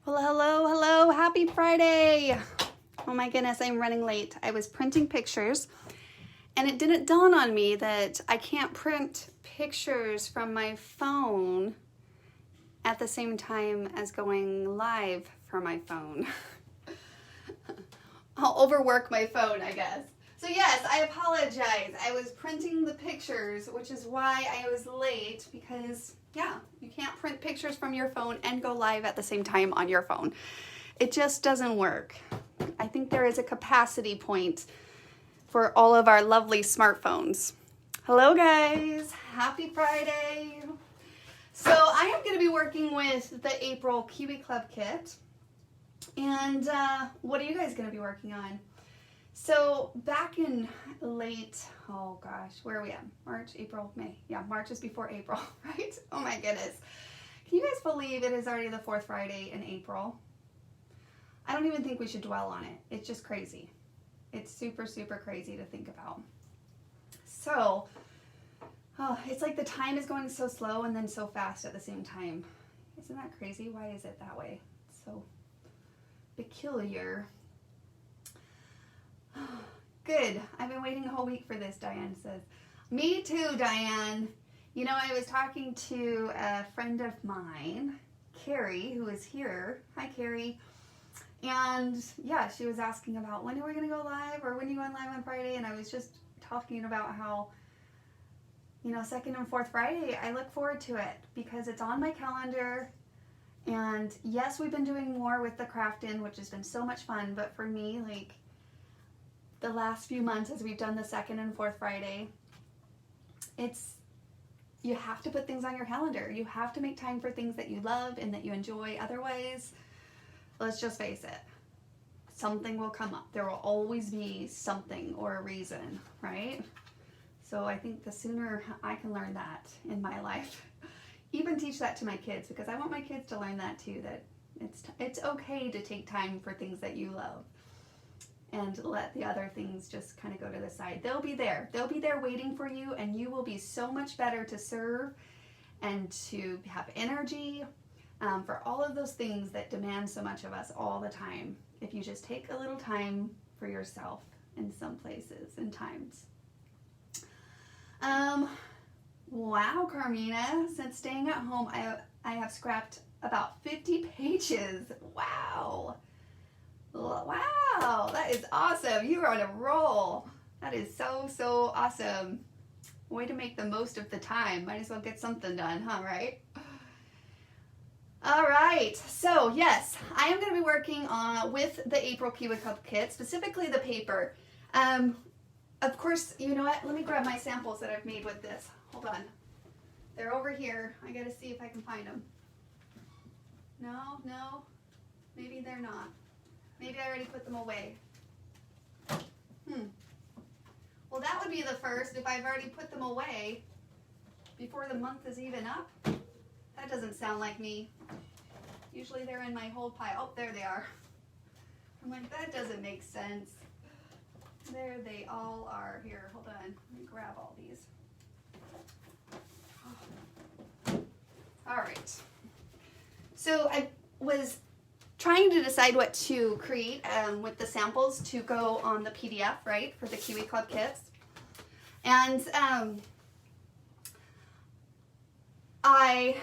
Well, hello, happy Friday. Oh my goodness, I'm running late. I was printing pictures and it didn't dawn on me that I can't print pictures from my phone at the same time as going live from my phone. I'll overwork my phone, I guess. So yes, I apologize. I was printing the pictures, which is why I was late, because yeah, you can't print pictures from your phone and go live at the same time on your phone. It just doesn't work. I think there is a capacity point for all of our lovely smartphones. Hello guys, happy Friday. So I am going to be working with the April KiwiClub kit. And what are you guys going to be working on? So back in late, oh gosh, where are we at? March, April, May. Yeah, March is before April, right? Oh my goodness. Can you guys believe it is already the fourth Friday in April? I don't even think we should dwell on it. It's just crazy. It's super, super crazy to think about. So, it's like the time is going so slow and then so fast at the same time. Isn't that crazy? Why is it that way? It's so peculiar. Good. I've been waiting a whole week for this, Diane says. Me too, Diane. You know, I was talking to a friend of mine, Carrie, who is here. Hi, Carrie. And yeah, she was asking about when are we going to go live, or when are you going live on Friday? And I was just talking about how, you know, second and fourth Friday, I look forward to it because it's on my calendar. And yes, we've been doing more with the craft in, which has been so much fun. But for me, like, the last few months as we've done the second and fourth Friday, you have to put things on your calendar. You have to make time for things that you love and that you enjoy. Otherwise, let's just face it, something will come up. There will always be something or a reason, right? So I think the sooner I can learn that in my life, even teach that to my kids, because I want my kids to learn that too, that it's okay to take time for things that you love. And let the other things just kind of go to the side. They'll be there. They'll be there waiting for you, and you will be so much better to serve and to have energy for all of those things that demand so much of us all the time. If you just take a little time for yourself in some places and times. Wow, Carmina. Since staying at home, I have scrapped about 50 pages. Wow. Wow, that is awesome. You are on a roll. That is so, so awesome. Way to make the most of the time. Might as well get something done, huh, right? All right, so yes, I am going to be working with the April KiwiClub kit, specifically the paper. Of course, you know what? Let me grab my samples that I've made with this. Hold on. They're over here. I got to see if I can find them. No, maybe they're not. Maybe I already put them away. Well, that would be the first if I've already put them away before the month is even up. That doesn't sound like me. Usually they're in my whole pile. Oh, there they are. I'm like, that doesn't make sense. There they all are. Here, hold on. Let me grab all these. All right. So I was trying to decide what to create with the samples to go on the PDF, right, for the KiwiClub kits. And I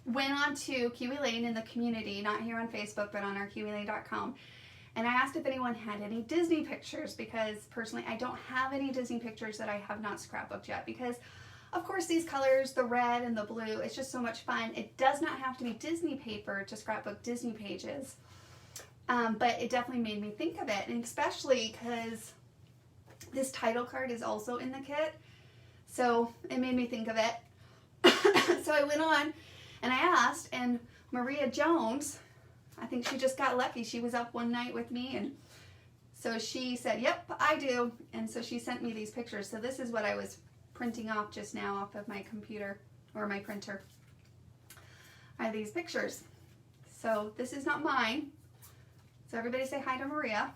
went on to Kiwi Lane in the community, not here on Facebook, but on our kiwilane.com. And I asked if anyone had any Disney pictures, because personally I don't have any Disney pictures that I have not scrapbooked yet, because of course these colors, the red and the blue, it's just so much fun. It does not have to be Disney paper to scrapbook Disney pages, but it definitely made me think of it, and especially because this title card is also in the kit, so it made me think of it. So I went on and I asked, and Maria Jones, I think she just got lucky. She was up one night with me, and so she said, yep, I do. And so she sent me these pictures. So this is what I was printing off just now off of my computer, or my printer, are these pictures. So this is not mine. So everybody say hi to Maria.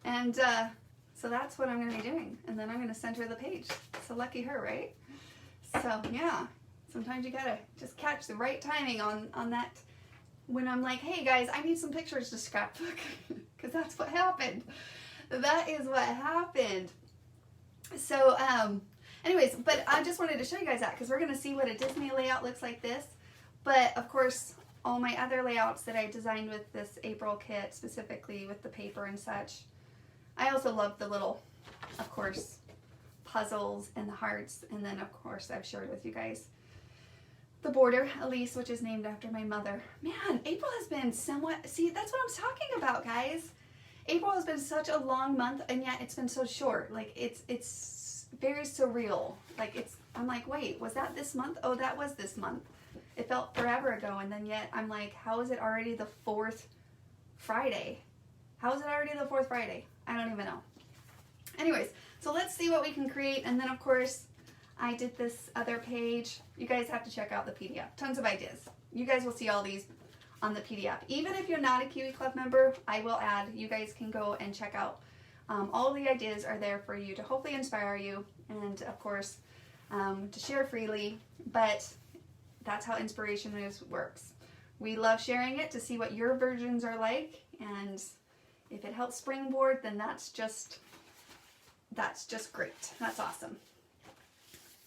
And so that's what I'm going to be doing. And then I'm going to send her the page. So lucky her, right? So yeah, sometimes you got to just catch the right timing on that when I'm like, hey guys, I need some pictures to scrapbook, because that's what happened. That is what happened. So, anyways, but I just wanted to show you guys that, because we're going to see what a Disney layout looks like this. But, of course, all my other layouts that I designed with this April kit, specifically with the paper and such. I also love the little, of course, puzzles and the hearts. And then, of course, I've shared with you guys the border, Elise, which is named after my mother. Man, April has been somewhat, see, that's what I'm talking about, guys. April has been such a long month, and yet it's been so short. Like, it's very surreal. Like, I'm like, wait, was that this month? Oh, that was this month. It felt forever ago, and then yet I'm like, how is it already the 4th Friday? How is it already the 4th Friday? I don't even know. Anyways, so let's see what we can create, and then, of course, I did this other page. You guys have to check out the PDF. Tons of ideas. You guys will see all these on the PDF. Even if you're not a KiwiClub member, I will add. You guys can go and check out. All the ideas are there for you to hopefully inspire you and, of course, to share freely. But that's how inspiration works. We love sharing it to see what your versions are like. And if it helps springboard, then that's just great. That's awesome.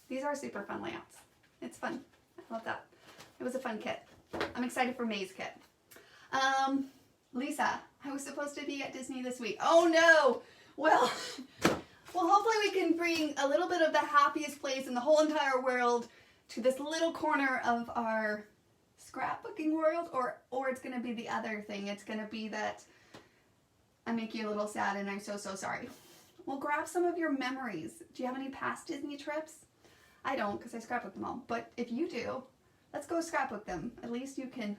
These are super fun layouts. It's fun. I love that. It was a fun kit. I'm excited for May's kit. Lisa, I was supposed to be at Disney this week. Oh no! Well, hopefully we can bring a little bit of the happiest place in the whole entire world to this little corner of our scrapbooking world, or it's going to be the other thing. It's going to be that I make you a little sad and I'm so sorry. Well, grab some of your memories. Do you have any past Disney trips? I don't, because I scrapbook them all. But if you do, let's go scrapbook them. At least you can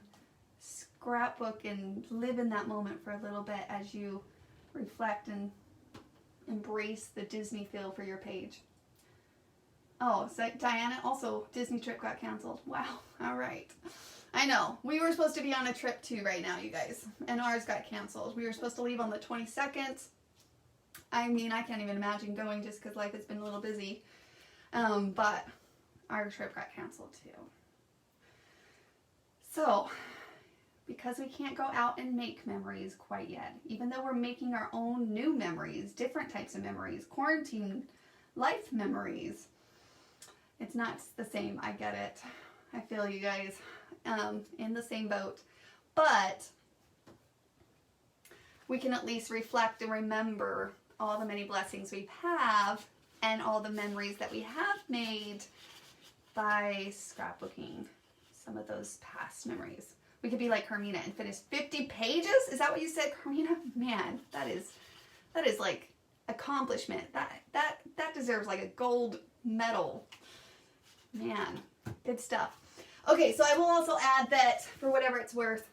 scrapbook and live in that moment for a little bit as you reflect and embrace the Disney feel for your page. Oh, so Diana, also Disney trip got canceled. Wow. All right. I know. We were supposed to be on a trip too right now, you guys. And ours got canceled. We were supposed to leave on the 22nd. I mean, I can't even imagine going just because life has been a little busy. But our trip got canceled too. So, because we can't go out and make memories quite yet, even though we're making our own new memories, different types of memories, quarantine life memories, it's not the same. I get it. I feel you guys in the same boat. But we can at least reflect and remember all the many blessings we have and all the memories that we have made by scrapbooking some of those past memories. We could be like Carmina and finish 50 pages? Is that what you said, Carmina? Man, that is like accomplishment. That deserves like a gold medal. Man, good stuff. Okay, so I will also add that for whatever it's worth,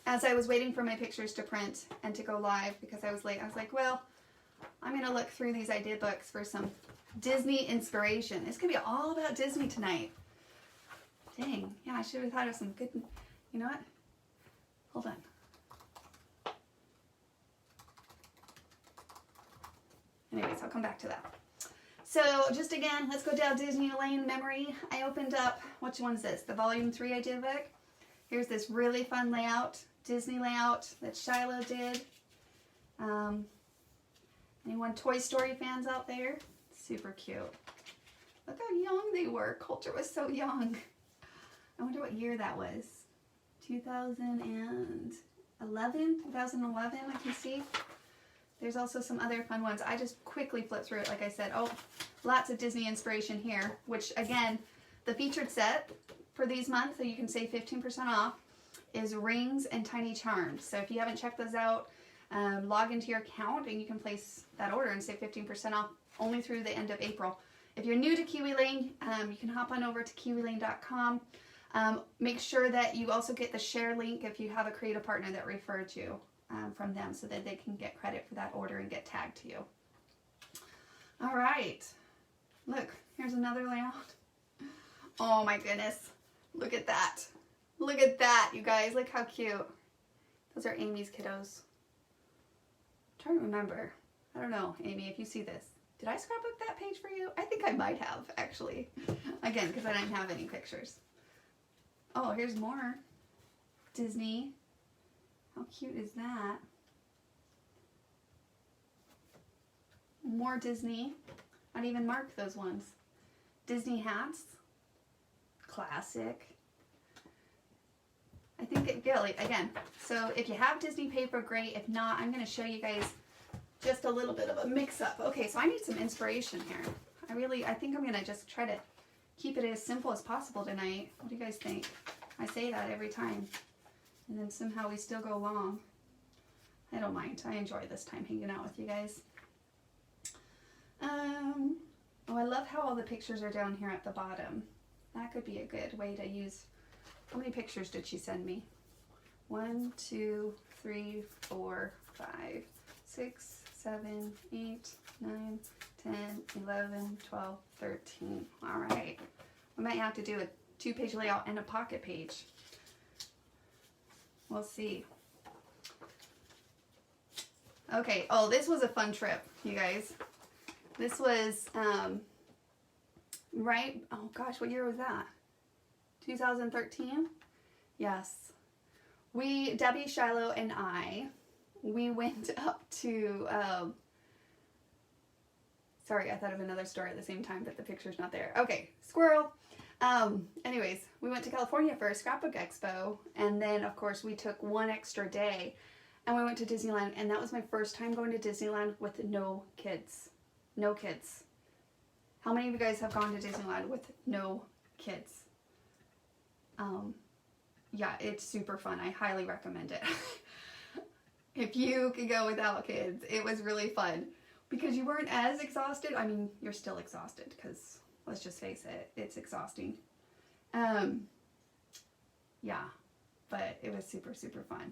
as I was waiting for my pictures to print and to go live because I was late, I was like, well, I'm going to look through these idea books for some Disney inspiration. It's going to be all about Disney tonight. Dang. Yeah, I should have thought of some good... You know what? Hold on. Anyways, I'll come back to that. So, just again, let's go down Disney Lane memory. I opened up... Which one's this? The Volume 3 idea book. Here's this really fun layout. Disney layout that Shiloh did. Anyone Toy Story fans out there? Super cute. Look how young they were. Coulter was so young. I wonder what year that was. 2011, I can see. There's also some other fun ones. I just quickly flipped through it, like I said. Oh, lots of Disney inspiration here, which again, the featured set for these months, so you can save 15% off, is Rings and Tiny Charms. So if you haven't checked those out, log into your account and you can place that order and save 15% off only through the end of April. If you're new to Kiwi Lane, you can hop on over to kiwilane.com. Make sure that you also get the share link if you have a creative partner that referred you from them so that they can get credit for that order and get tagged to you. All right. Look, here's another layout. Oh my goodness. Look at that. Look at that, you guys. Look how cute. Those are Amy's kiddos. I'm trying to remember. I don't know, Amy, if you see this. Did I scrapbook that page for you? I think I might have, actually. Again, because I didn't have any pictures. Oh, here's more. Disney. How cute is that? More Disney. I'd even mark those ones. Disney hats. Classic. I think again, so if you have Disney paper, great. If not, I'm going to show you guys just a little bit of a mix-up. Okay, so I need some inspiration here. I think I'm going to just try to keep it as simple as possible tonight. What do you guys think? I say that every time. And then somehow we still go long. I don't mind. I enjoy this time hanging out with you guys. Oh, I love how all the pictures are down here at the bottom. That could be a good way to use. How many pictures did she send me? 1, 2, 3, 4, 5, 6, 7, 8, 9, 10, 11, 12, 13. All right. We might have to do a 2-page layout and a pocket page. We'll see. Okay. Oh, this was a fun trip, you guys. This was, right? Oh gosh, what year was that? 2013? Yes. Debbie, Shiloh, and we went up to, sorry, I thought of another story at the same time, but the picture's not there. Okay, squirrel. Anyways, we went to California for a scrapbook expo, and then, of course, we took one extra day, and we went to Disneyland, and that was my first time going to Disneyland with no kids. No kids. How many of you guys have gone to Disneyland with no kids? Yeah, it's super fun. I highly recommend it. If you could go without kids, it was really fun because you weren't as exhausted. I mean, you're still exhausted because let's just face it, it's exhausting. Yeah, but it was super, super fun.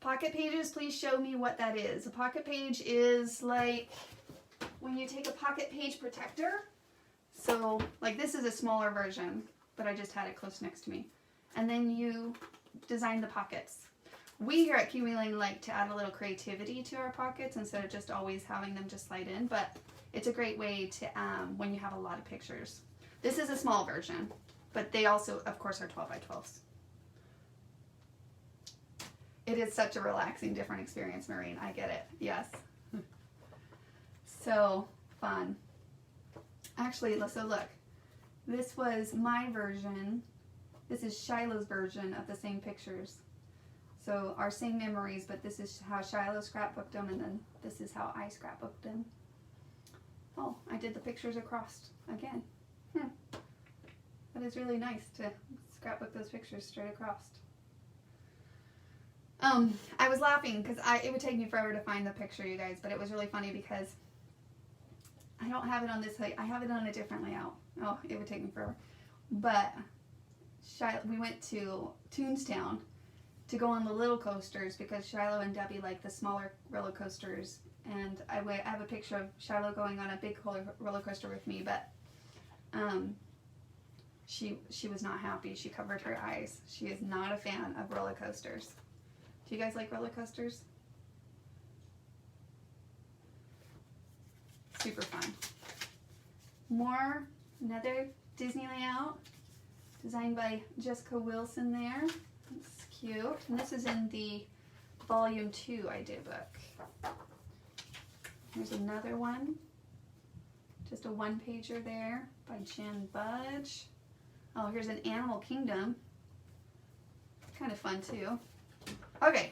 Pocket pages, please show me what that is. A pocket page is like when you take a pocket page protector. So, like this is a smaller version, but I just had it close next to me. And then you design the pockets. We here at Kiwi Lane like to add a little creativity to our pockets instead of just always having them just slide in, but it's a great way to, when you have a lot of pictures. This is a small version, but they also, of course, are 12 by 12s. It is such a relaxing, different experience, Maureen. I get it. Yes. So fun. Actually, so look. This was my version. This is Shiloh's version of the same pictures. So our same memories, but this is how Shiloh scrapbooked them, and then this is how I scrapbooked them. Oh, I did the pictures across again. That is really nice to scrapbook those pictures straight across. I was laughing because it would take me forever to find the picture, you guys, but it was really funny because I don't have it on this site. I have it on a different layout. Oh, it would take me forever. But we went to Toonstown to go on the little coasters because Shiloh and Debbie like the smaller roller coasters, and I have a picture of Shiloh going on a big roller coaster with me, but she was not happy. She covered her eyes. She is not a fan of roller coasters. Do you guys like roller coasters? Super fun. Another Disney layout designed by Jessica Wilson there. It's cute. And this is in the volume 2 I did book. Here's another one. Just a one-pager there by Jan Budge. Oh, here's an Animal Kingdom. Kind of fun too. Okay,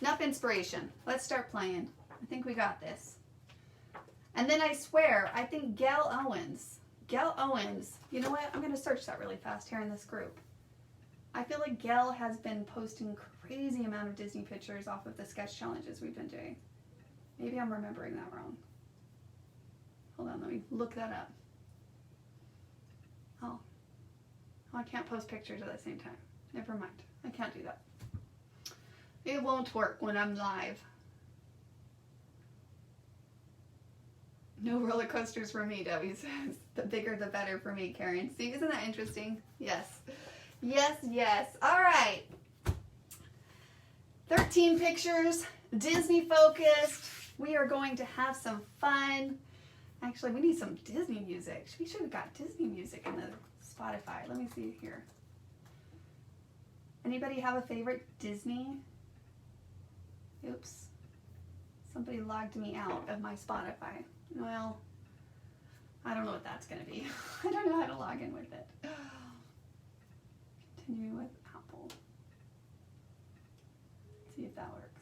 enough inspiration. Let's start playing. I think we got this. And then I swear, I think Gail Owens, you know what? I'm going to search that really fast here in this group. I feel like Gail has been posting crazy amount of Disney pictures off of the sketch challenges we've been doing. Maybe I'm remembering that wrong. Hold on, let me look that up. Oh, I can't post pictures at the same time. Never mind. I can't do that. It won't work when I'm live. No roller coasters for me, Debbie says. The bigger the better for me, Karen. See, isn't that interesting? Yes. Yes, yes. All right. 13 pictures, Disney focused. We are going to have some fun. Actually, we need some Disney music. We should have got Disney music in the Spotify. Let me see here. Anybody have a favorite Disney? Oops. Somebody logged me out of my Spotify. Well, I don't know what that's going to be. I don't know how to log in with it. Continue with Apple. Let's see if that works.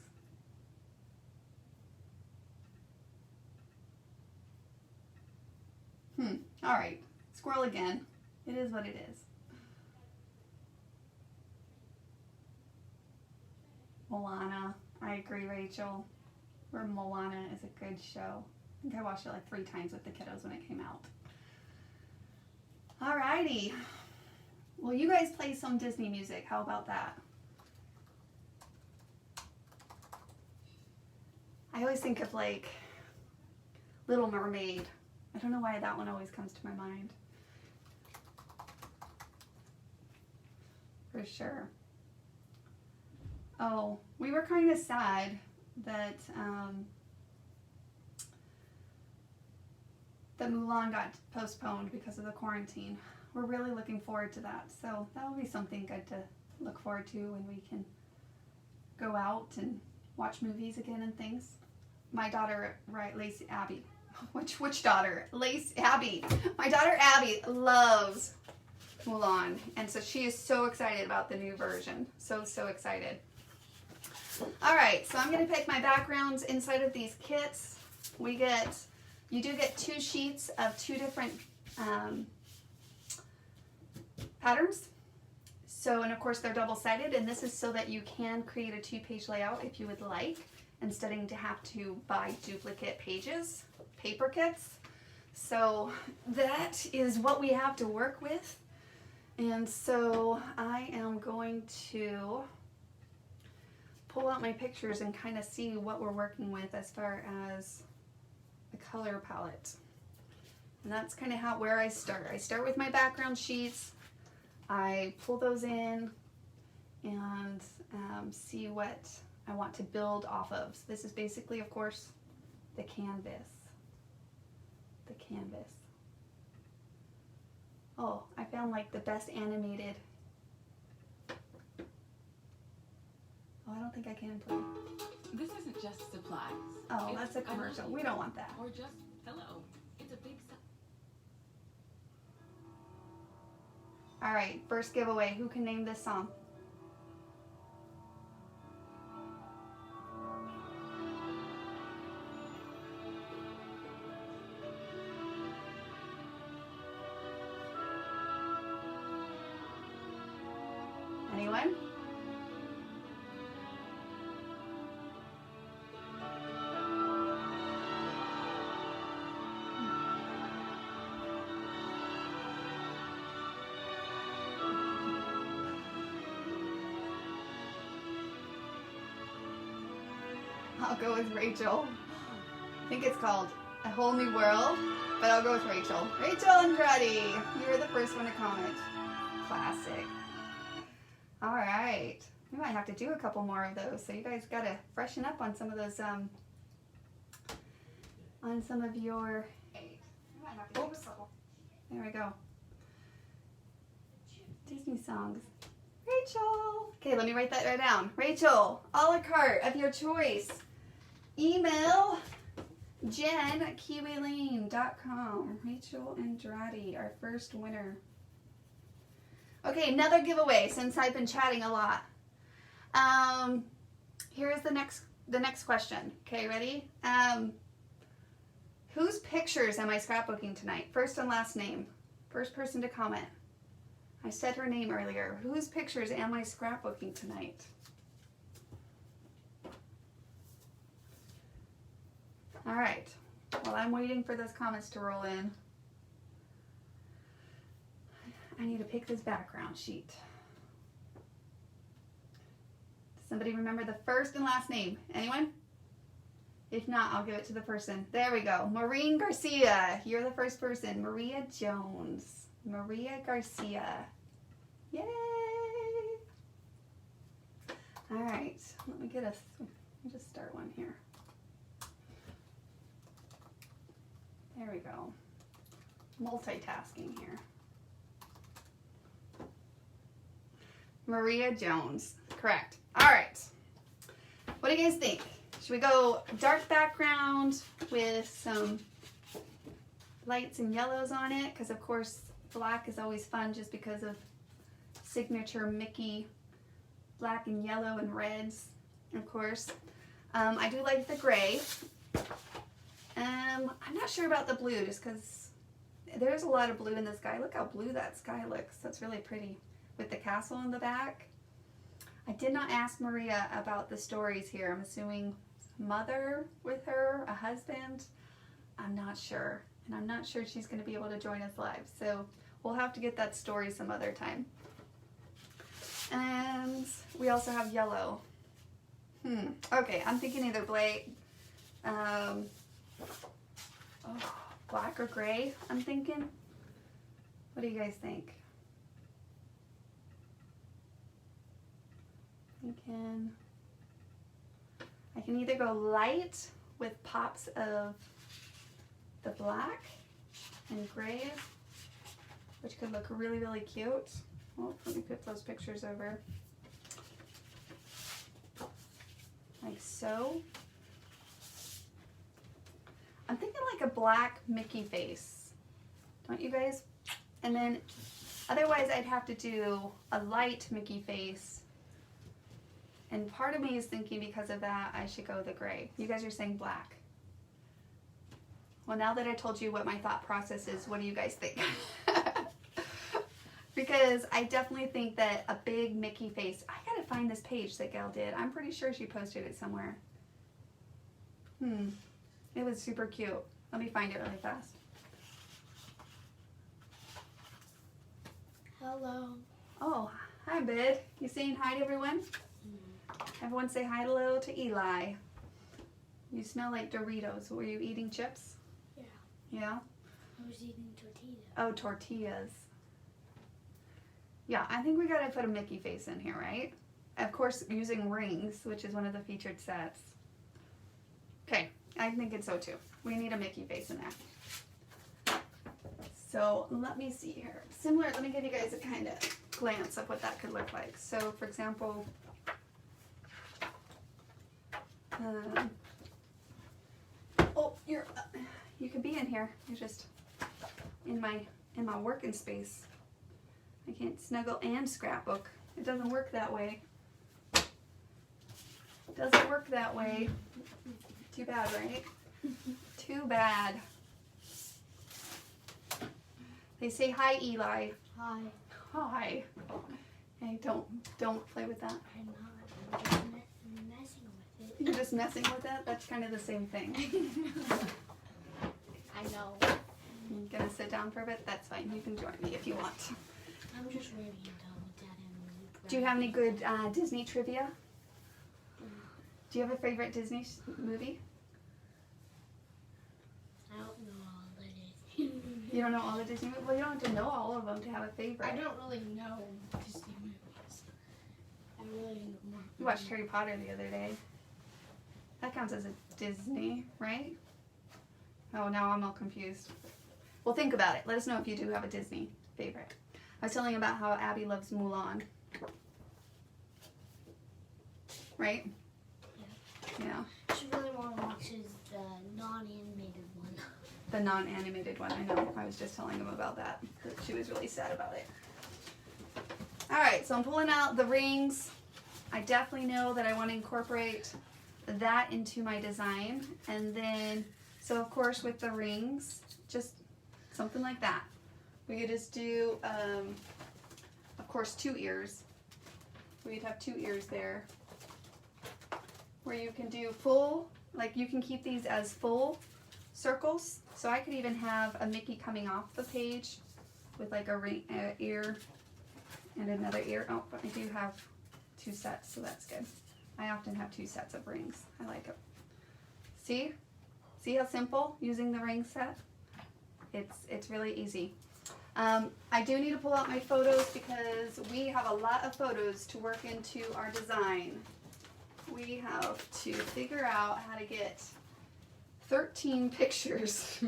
All right. Squirrel again. It is what it is. Moana. I agree, Rachel. Moana is a good show. I think I watched it like 3 times with the kiddos when it came out. Alrighty. Well, you guys play some Disney music. How about that? I always think of like Little Mermaid. I don't know why that one always comes to my mind. For sure. Oh, we were kind of sad that that Mulan got postponed because of the quarantine. We're really looking forward to that. So that will be something good to look forward to when we can go out and watch movies again and things. My daughter, right, Lacey Abby. Which daughter? Abby. My daughter Abby loves Mulan, and so she is so excited about the new version. So excited. All right, so I'm going to pick my backgrounds inside of these kits. You do get 2 sheets of 2 different patterns. So, and of course they're double-sided, and this is so that you can create a 2-page layout if you would like, instead of to have to buy duplicate pages, paper kits. So that is what we have to work with. And so I am going to pull out my pictures and kind of see what we're working with as far as the color palette. And that's kind of where I start. I start with my background sheets. I pull those in and see what I want to build off of. So this is basically, of course, the canvas. The canvas. Oh, I found like the best animated. Oh, I don't think I can play. This isn't just supplies. Oh, that's a commercial. We don't want that. Or just, hello. It's a big... All right, first giveaway. Who can name this song? Anyone? I'll go with Rachel. I think it's called A Whole New World, but I'll go with Rachel. Rachel Andrade, you were the first one to comment. Classic. All right, we might have to do a couple more of those, so you guys gotta freshen up on some of those, on some of your, oops, there we go. Disney songs. Rachel. Okay, let me write that right down. Rachel, a la carte of your choice. Email Jen at KiwiLane.com. Rachel Andrade, our first winner. Okay, another giveaway since I've been chatting a lot. Here's the next question. Okay, ready? Whose pictures am I scrapbooking tonight? First and last name. First person to comment. I said her name earlier. Whose pictures am I scrapbooking tonight? All right. While I'm waiting for those comments to roll in, I need to pick this background sheet. Does somebody remember the first and last name? Anyone? If not, I'll give it to the person. There we go. Maureen Garcia. You're the first person. Maria Jones. Maria Garcia. Yay! All right. Let me just start one here. There we go. Multitasking here. Maria Jones. Correct. All right. What do you guys think? Should we go dark background with some lights and yellows on it? Because, of course, black is always fun just because of signature Mickey black and yellow and reds, of course. I do like the gray. I'm not sure about the blue just because there's a lot of blue in the sky. Look how blue that sky looks. That's really pretty with the castle in the back. I did not ask Maria about the stories here. I'm assuming mother with her, a husband. I'm not sure. And I'm not sure she's going to be able to join us live. So we'll have to get that story some other time. And we also have yellow. Okay, I'm thinking either black or gray, I'm thinking. What do you guys think? I can either go light with pops of the black and gray, which could look really, really cute. Well, let me put those pictures over. Like so. I'm thinking like a black Mickey face. Don't you guys? And then otherwise I'd have to do a light Mickey face. And part of me is thinking because of that I should go the gray. You guys are saying black. Well, now that I told you what my thought process is, what do you guys think? Because I definitely think that a big Mickey face, I gotta find this page that Gail did. I'm pretty sure she posted it somewhere. It was super cute. Let me find it really fast. Hello. Oh, hi, Bid. You saying hi to everyone? Everyone say hi hello to Eli. You smell like Doritos. Were you eating chips? Yeah. Yeah? I was eating tortillas. Oh, tortillas. Yeah, I think we gotta put a Mickey face in here, right? Of course, using rings, which is one of the featured sets. Okay, I think it's so too. We need a Mickey face in there. So let me see here. Similar, let me give you guys a kind of glance of what that could look like. So, for example, you could be in here. You're just in my working space. I can't snuggle and scrapbook. It doesn't work that way. Doesn't work that way. Too bad, right? Too bad. They say hi, Eli. Hi. Hi. Hey, don't play with that. I'm not. I'm messing with it. You're just messing with it? That's kind of the same thing. I know. You're gonna sit down for a bit? That's fine. You can join me if you want. I'm just ready and done with that and Do you have any good Disney trivia? Do you have a favorite Disney movie? I don't know all that is. You don't know all the Disney movies? Well, you don't have to know all of them to have a favorite. I don't really know Disney movies. I really don't. You watched Harry Potter the other day. That counts as a Disney, right? Oh, now I'm all confused. Well, think about it. Let us know if you do have a Disney favorite. I was telling you about how Abby loves Mulan. Right? Yeah. She really wants to watch the non-animated one. The non-animated one, I know. I was just telling him about that. She was really sad about it. Alright, so I'm pulling out the rings. I definitely know that I want to incorporate that into my design. And then, so of course with the rings, just something like that. We could just do, of course, 2 ears. We'd have 2 ears there. Where you can do full, like you can keep these as full circles. So I could even have a Mickey coming off the page with like a ring, ear and another ear. Oh, but I do have 2 sets, so that's good. I often have 2 sets of rings. I like it. See? See how simple using the ring set? It's really easy. I do need to pull out my photos because we have a lot of photos to work into our design. We have to figure out how to get 13 pictures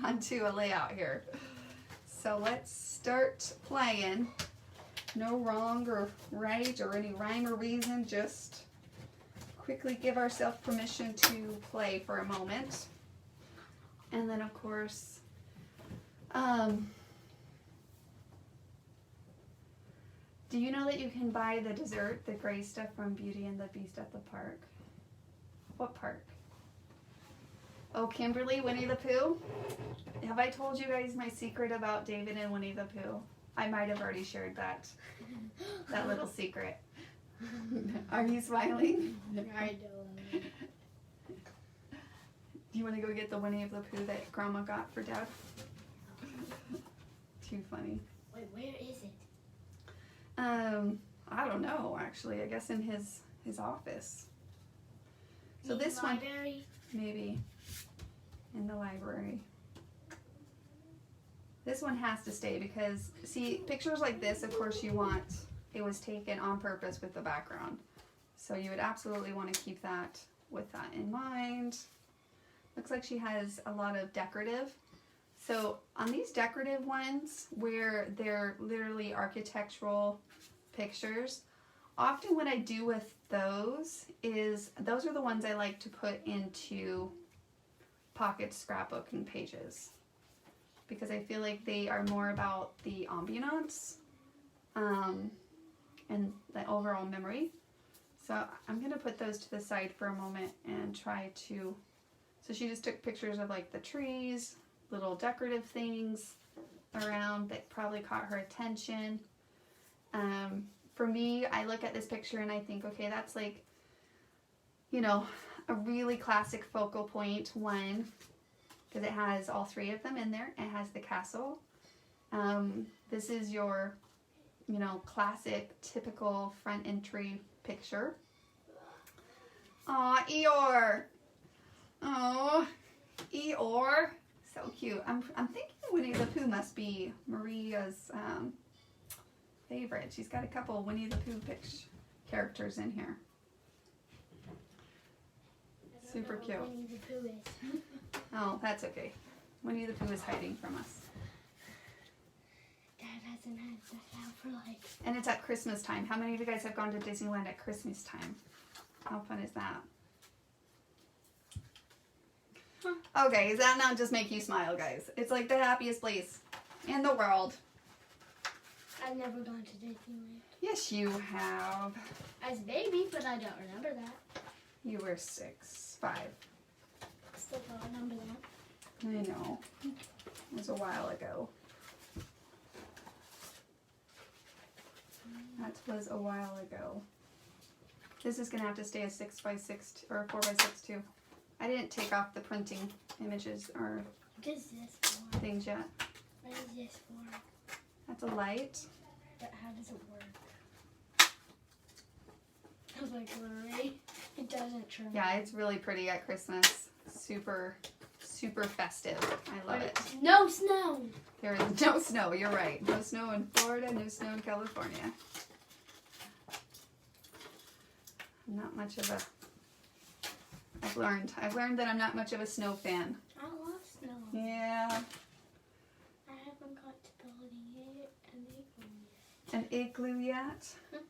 onto a layout here. So let's start playing. no wrong or right or any rhyme or reason, just quickly give ourselves permission to play for a moment. And then of course, do you know that you can buy the dessert, the gray stuff from Beauty and the Beast at the park? What park? Oh, Kimberly, Winnie the Pooh? Have I told you guys my secret about David and Winnie the Pooh? I might have already shared that little secret. Are you smiling? I don't. Do you want to go get the Winnie of the Pooh that Grandma got for Dad? Too funny. Wait, where is it? I don't know, actually. I guess in his office. So this one, library? maybe in the library. This one has to stay because, see, pictures like this, of course you want, it was taken on purpose with the background. So you would absolutely want to keep that with that in mind. Looks like she has a lot of decorative. So on these decorative ones where they're literally architectural pictures, often what I do with those is, those are the ones I like to put into pocket scrapbooking pages because I feel like they are more about the ambiance and the overall memory. So I'm going to put those to the side for a moment and try to, so she just took pictures of like the trees, little decorative things around that probably caught her attention. For me, I look at this picture and I think, okay, that's like, you know, a really classic focal point one, because it has all three of them in there. It has the castle. This is your, you know, classic, typical front entry picture. Aw, Eeyore. Oh, Eeyore. So cute. I'm thinking Winnie the Pooh must be Maria's favorite. She's got a couple Winnie the Pooh characters in here. Super cute. Winnie the Pooh is. Oh, that's okay. Winnie the Pooh is hiding from us. Dad hasn't had that out for like. And it's at Christmas time. How many of you guys have gone to Disneyland at Christmas time? How fun is that? Okay, does that not just make you smile, guys? It's like the happiest place in the world. I've never gone to Disneyland. Yes, you have. As a baby, but I don't remember that. You were 6, 5. Still don't remember that. I know. It was a while ago. That was a while ago. This is going to have to stay a 6x6 or a 4x6 too. I didn't take off the printing images or What is this for? things yet. What is this for? That's a light. But how does it work? I was like, literally, it doesn't turn Yeah, on. it's really pretty at Christmas. Super, super festive. I love it. No snow! There is no snow. You're right. No snow in Florida. No snow in California. I'm not much of a... I've learned that I'm not much of a snow fan. I love snow. Yeah. I haven't got to building it and An igloo yet? then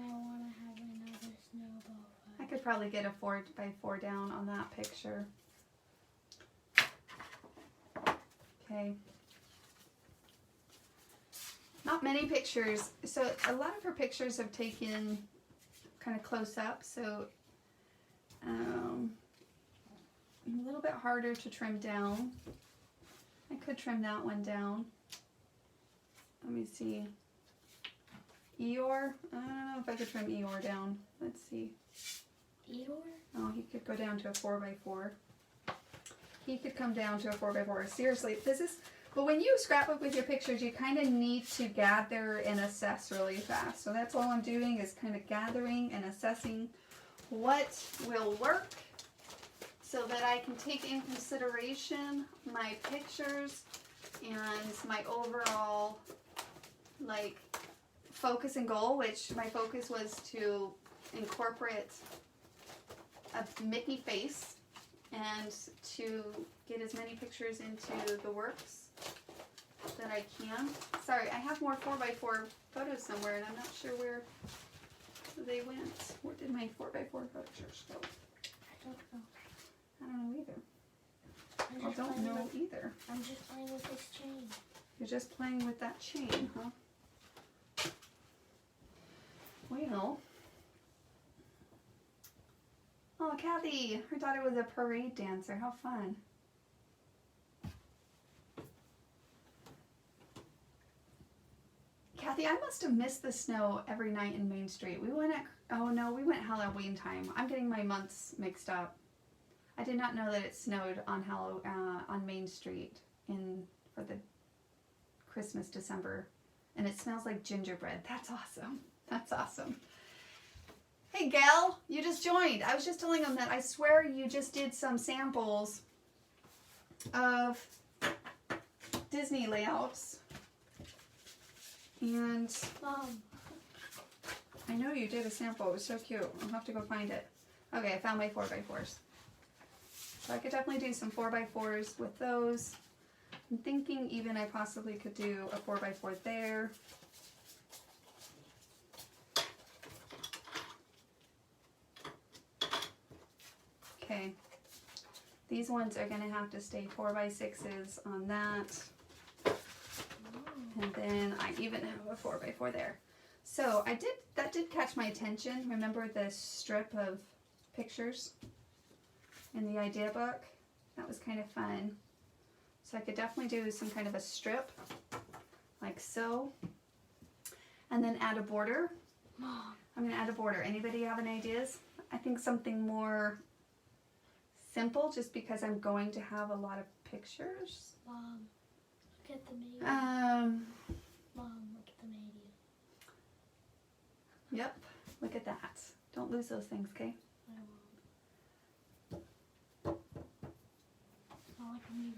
I want to have another snowball I fight. could probably get a 4x4 down on that picture. Okay. Not many pictures. So a lot of her pictures have taken kind of close up. So a little bit harder to trim down. I could trim that one down. Let me see. Eeyore? I don't know if I could trim Eeyore down. Let's see. Eeyore? Oh, he could go down to a 4x4. He could come down to a 4x4. Seriously, this is... But when you scrapbook with your pictures, you kind of need to gather and assess really fast. So that's all I'm doing is kind of gathering and assessing what will work so that I can take in consideration my pictures and my overall, like, focus and goal, which my focus was to incorporate a Mickey face and to get as many pictures into the works that I can. Sorry, I have more 4x4 photos somewhere, and I'm not sure where they went. Where did my 4x4 pictures go? I don't know. I don't know either. I'm I just don't playing know with, either. I'm just playing with this chain. You're just playing with that chain, huh? Well. Oh, Kathy, her daughter was a parade dancer. How fun. Kathy, I must have missed the snow every night in Main Street. We went we went Halloween time. I'm getting my months mixed up. I did not know that it snowed on Main Street for the Christmas December, and it smells like gingerbread. That's awesome. That's awesome. Hey Gail, you just joined. I was just telling them that I swear you just did some samples of Disney layouts, and Mom. I know you did a sample. It was so cute. I'll have to go find it. Okay, I found my 4x4s. So I could definitely do some 4x4s with those. I'm thinking even I possibly could do a 4x4 there. Okay. These ones are going to have to stay 4x6s on that. And then I even have a 4x4 there. So that did catch my attention. Remember the strip of pictures in the idea book? That was kind of fun. So I could definitely do some kind of a strip, like so. And then add a border. Mom. I'm going to add a border. Anybody have any ideas? I think something more simple, just because I'm going to have a lot of pictures. Mom. Look at the media. Mom, Look at the media. Yep, look at that. Don't lose those things, okay? I won't. I like the media.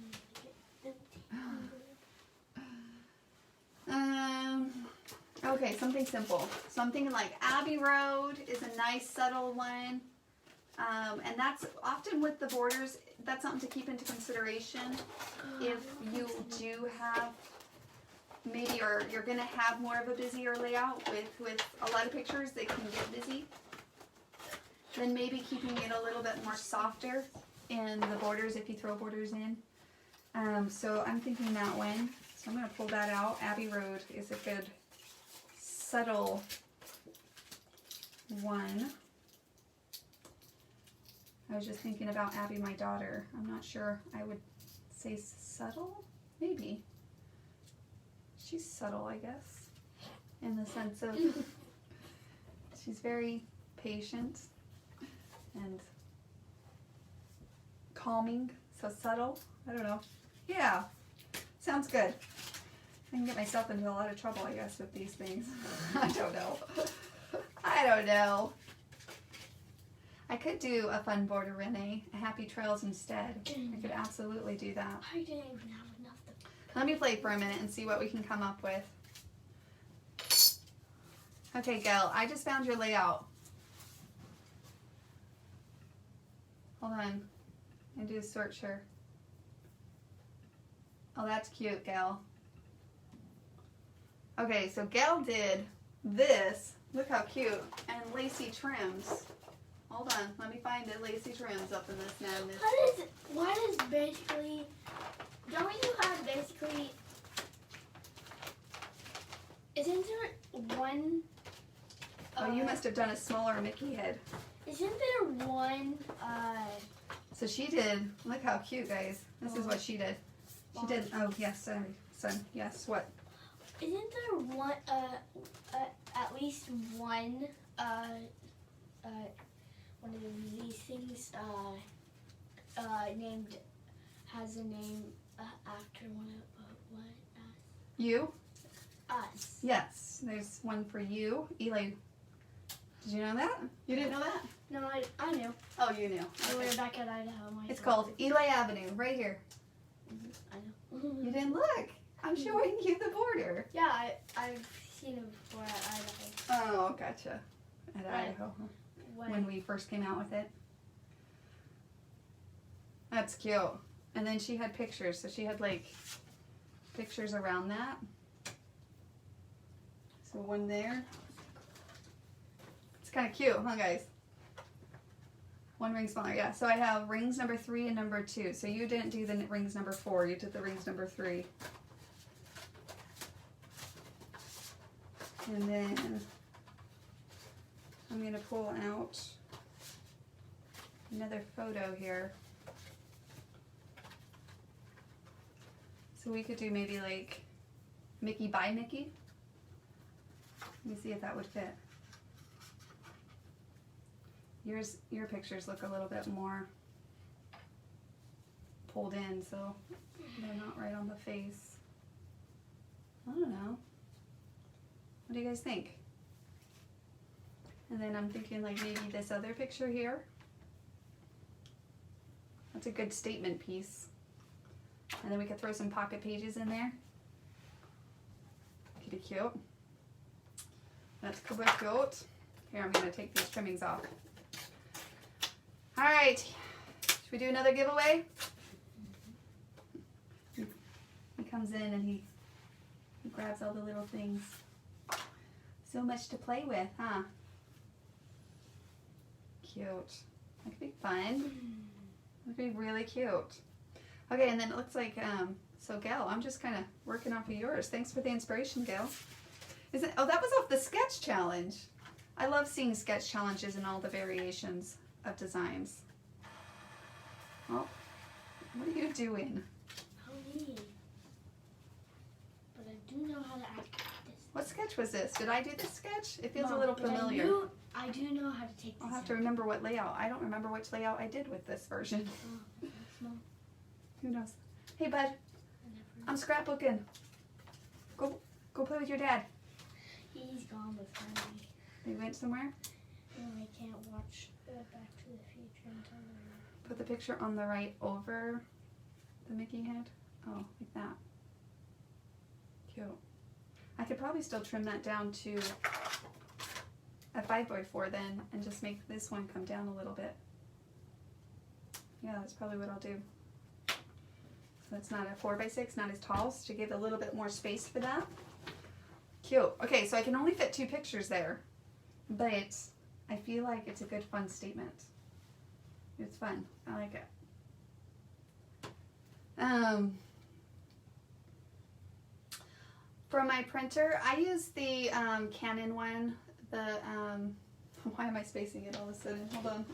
Okay, something simple. Something like Abbey Road is a nice, subtle one. And that's often with the borders, that's something to keep into consideration. If you do have maybe, or you're going to have more of a busier layout with a lot of pictures that can get busy, then maybe keeping it a little bit more softer in the borders if you throw borders in. So I'm thinking that one. So I'm going to pull that out. Abbey Road is a good subtle one. I was just thinking about Abby, my daughter. I'm not sure I would say subtle, maybe. She's subtle, I guess, in the sense of she's very patient and calming, so subtle. I don't know. Yeah, sounds good. I can get myself into a lot of trouble, I guess, with these things. I don't know. I don't know. I could do a fun border, Renee. Happy Trails instead. I could absolutely do that. I didn't even have enough to... Let me play for a minute and see what we can come up with. Okay, Gail, I just found your layout. Hold on. I do a search here. Oh, that's cute, Gail. Okay, so Gail did this. Look how cute. And lacy trims. Hold on, let me find the lacy trims up in this madness. What is basically... Don't you have basically... Isn't there one... Oh, you must have done a smaller Mickey head. Isn't there one... So she did, look how cute, guys. This is what she did. She did, oh yes, sorry, son, yes, what? Isn't there one, at least one of these things, named, has a name, after one of, what, You? us? Yes, there's one for you. Eli, did you know that? You didn't know that? No, I knew. Oh, you knew. We Okay. were back at Idaho. It's called Eli Avenue, right here. I know. You didn't look. I'm showing you the border. Yeah, I've seen it before at Idaho. Oh, gotcha. At Right. Idaho, huh? When we first came out with it. That's cute. And then she had pictures, so she had like pictures around that. So one there. It's kind of cute, huh, guys? One ring smaller, yeah. So I have rings number 3 and number 2. So you didn't do the rings number 4, you did the rings number 3. And then I'm going to pull out another photo here. So we could do maybe like Mickey by Mickey. Let me see if that would fit. Your pictures look a little bit more pulled in, so they're not right on the face. I don't know. What do you guys think? And then I'm thinking like maybe this other picture here. That's a good statement piece. And then we could throw some pocket pages in there. Pretty cute. That's super cute. Here, I'm going to take these trimmings off. All right. Should we do another giveaway? He comes in and he grabs all the little things. So much to play with, huh? Cute. That could be fun. That would be really cute. Okay, and then it looks like, so Gail, I'm just kind of working off of yours. Thanks for the inspiration, Gail. Oh, that was off the sketch challenge. I love seeing sketch challenges and all the variations of designs. Oh, what are you doing? How neat. But I do know how to act this. What sketch was this? Did I do this sketch? It feels No, a little but familiar. I do know how to take this. I'll have to remember what layout. I don't remember which layout I did with this version. Oh, that's small. Who knows? Hey, bud. I'm scrapbooking. Go play with your dad. He's gone before me. They went somewhere? And I can't watch Back to the Future until they're... Put the picture on the right over the Mickey head. Oh, like that. Cute. I could probably still trim that down to a 5x4 then and just make this one come down a little bit. Yeah, that's probably what I'll do. So it's not a 4x6, not as tall, so to give a little bit more space for that. Cute. Okay, so I can only fit 2 pictures there, but I feel like it's a good fun statement. It's fun. I like it. For my printer, I use the Canon one. The why am I spacing it all of a sudden? Hold on.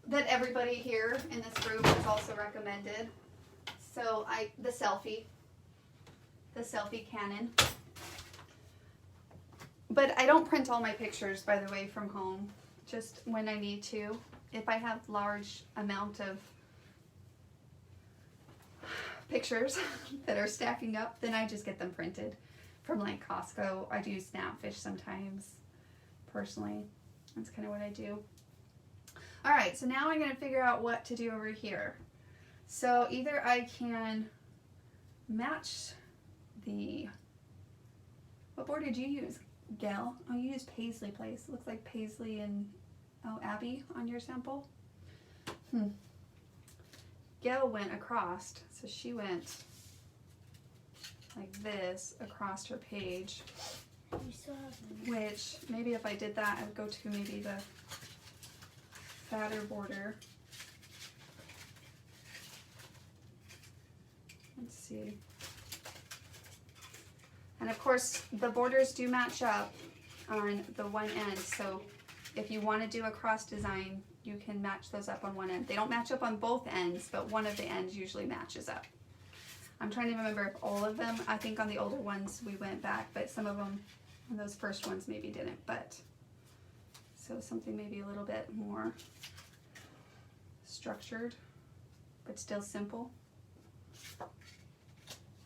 That everybody here in this group has also recommended. So the selfie Canon. But I don't print all my pictures, by the way, from home. Just when I need to. If I have large amount of pictures that are stacking up, then I just get them printed from like Costco. I do Snapfish sometimes, personally. That's kind of what I do. All right, so now I'm going to figure out what to do over here. So either I can match the, what board did you use, Gail? Oh, you used Paisley Place. It looks like Paisley and, oh, Abby on your sample. Gail went across, so she went like this across her page. You still have them. Which, maybe if I did that, I would go to maybe the fatter border. Let's see. And of course, the borders do match up on the one end, so if you want to do a cross design, you can match those up on one end. They don't match up on both ends, but one of the ends usually matches up. I'm trying to remember if all of them, I think on the older ones we went back, but some of them, on those first ones maybe didn't, but so something maybe a little bit more structured, but still simple,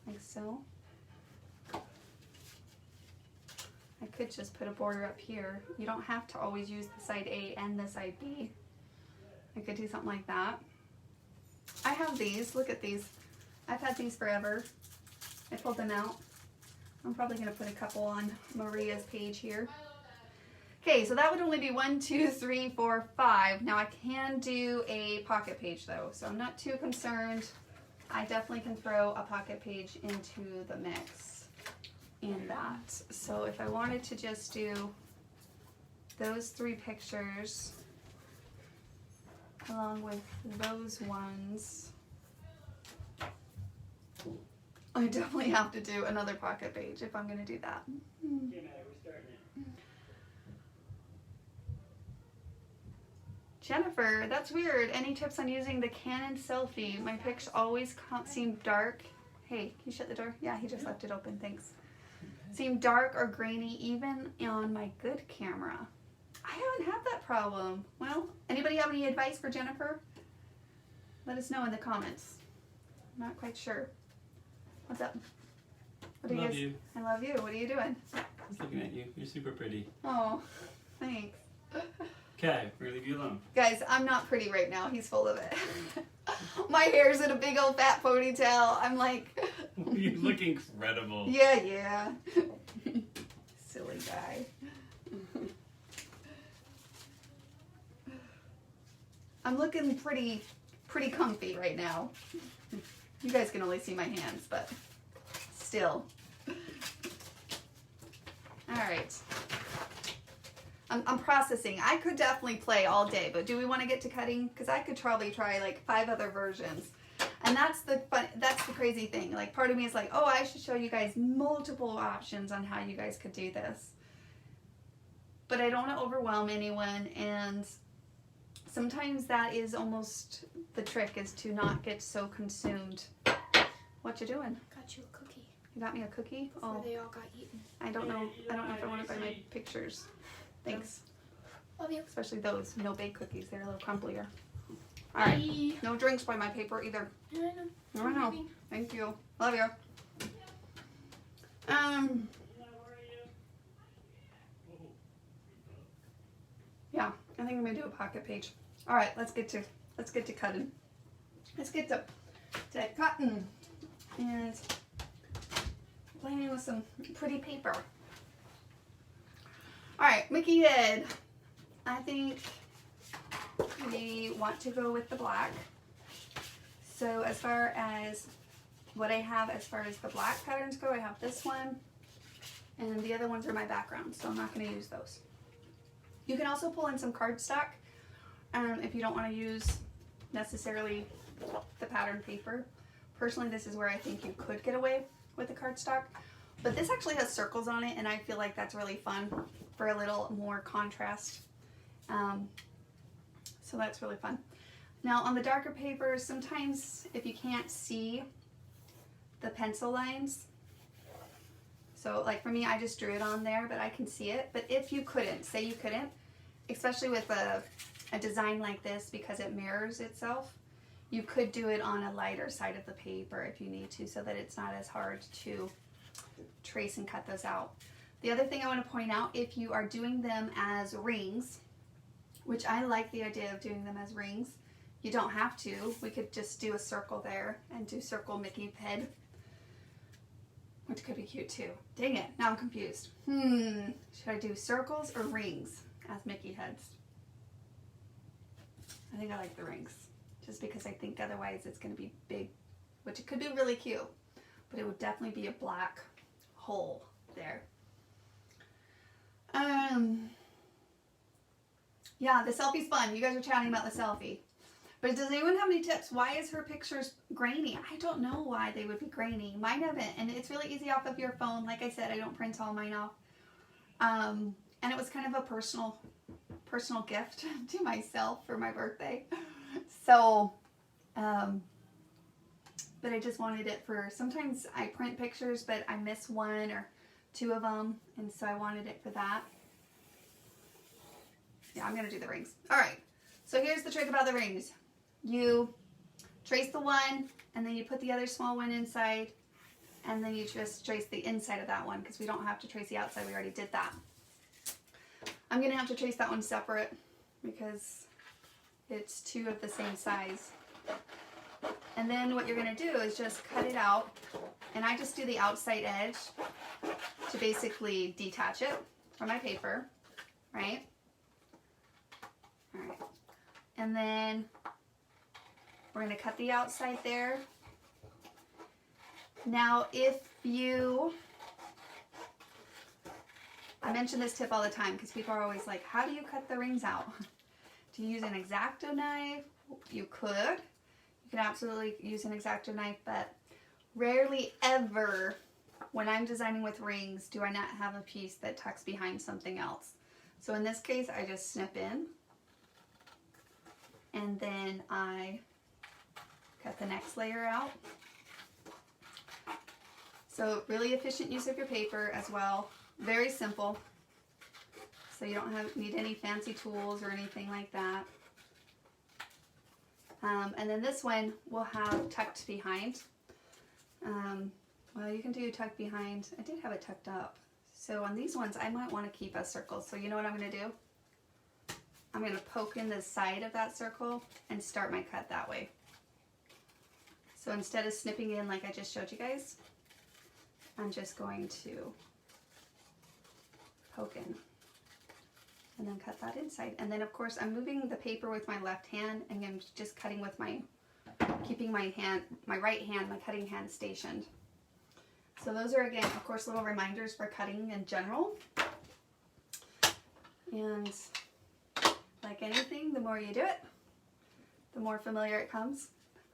like so. I could just put a border up here. You don't have to always use the side A and the side B. I could do something like that. I have these, look at these. I've had these forever. I pulled them out. I'm probably gonna put a couple on Maria's page here. Okay, so that would only be 1, 2, 3, 4, 5. Now I can do a pocket page though, so I'm not too concerned I definitely can throw a pocket page into the mix in that. So if I wanted to just do those 3 pictures along with those ones, I definitely have to do another pocket page if I'm going to do that. Jennifer, that's weird. Any tips on using the Canon selfie? My pics always seem dark. Hey, can you shut the door? Yeah, he just left it open. Thanks. Seem dark or grainy even on my good camera. I haven't had that problem. Well, anybody have any advice for Jennifer? Let us know in the comments. I'm not quite sure. What's up? What I love you. I love you. What are you doing? Just looking at you. You're super pretty. Oh, thanks. Okay, we're gonna leave you alone. Guys, I'm not pretty right now. He's full of it. My hair's in a big old fat ponytail. I'm like... You look incredible. Yeah. Silly guy. I'm looking pretty comfy right now. You guys can only see my hands, but still. All right. I'm processing. I could definitely play all day, but do we want to get to cutting? Because I could probably try like 5 other versions. And that's the crazy thing. Like part of me is like, oh, I should show you guys multiple options on how you guys could do this. But I don't want to overwhelm anyone, and sometimes that is almost the trick, is to not get so consumed. What you doing? Got you a cookie. You got me a cookie? Before they all got eaten. I don't know if I want it by my pictures. Thanks. Love you. Especially those no-bake cookies. They're a little crumplier. All right. No drinks by my paper either. I know. I know. Thank you. Love you. Yeah, I think I'm gonna do a pocket page. All right, let's get to cutting. Let's get to cutting and playing with some pretty paper. All right, Mickey head. I think we want to go with the black. So as far as what I have as far as the black patterns go, I have this one, and the other ones are my background, so I'm not going to use those. You can also pull in some cardstock if you don't want to use necessarily the pattern paper. Personally, this is where I think you could get away with the cardstock, but this actually has circles on it, and I feel like that's really fun for a little more contrast. So that's really fun. Now on the darker papers, sometimes if you can't see the pencil lines, so like for me, I just drew it on there, but I can see it. But if you couldn't, say you couldn't, especially with a design like this, because it mirrors itself, you could do it on a lighter side of the paper if you need to, so that it's not as hard to trace and cut those out. The other thing I want to point out, if you are doing them as rings, which I like the idea of doing them as rings, you don't have to. We could just do a circle there and do circle Mickey head, which could be cute too. Dang it, now I'm confused. Should I do circles or rings as Mickey heads? I think I like the rings, just because I think otherwise it's going to be big, which it could be really cute, but it would definitely be a black hole there. Yeah, the selfie's fun. You guys are chatting about the selfie. But does anyone have any tips? Why is her pictures grainy? I don't know why they would be grainy. Mine haven't, and it's really easy off of your phone. Like I said, I don't print all mine off. And it was kind of a personal gift to myself for my birthday. So, but I just wanted it for, sometimes I print pictures, but I miss 1 or 2 of them, and so I wanted it for that. Yeah, I'm going to do the rings. All right, so here's the trick about the rings. You trace the one, and then you put the other small one inside, and then you just trace the inside of that one, because we don't have to trace the outside. We already did that. I'm going to have to trace that one separate, because it's 2 of the same size. And then what you're going to do is just cut it out, and I just do the outside edge to basically detach it from my paper, right? All right, and then we're going to cut the outside there, Now, I mention this tip all the time because people are always like, how do you cut the rings out? Do you use an X-Acto knife? You could. You can absolutely use an X-Acto knife, but rarely ever when I'm designing with rings do I not have a piece that tucks behind something else. So in this case, I just snip in and then I cut the next layer out. So really efficient use of your paper as well. Very simple. So you don't need any fancy tools or anything like that. And then this one will have tucked behind. Well, you can do tucked behind. I did have it tucked up. So on these ones, I might want to keep a circle. So you know what I'm going to do? I'm going to poke in the side of that circle and start my cut that way. So instead of snipping in like I just showed you guys, I'm just going to poke in and then cut that inside. And then of course I'm moving the paper with my left hand and I'm just cutting with keeping my right hand, my cutting hand stationed. So those are, again, of course, little reminders for cutting in general. And like anything, the more you do it, the more familiar it comes.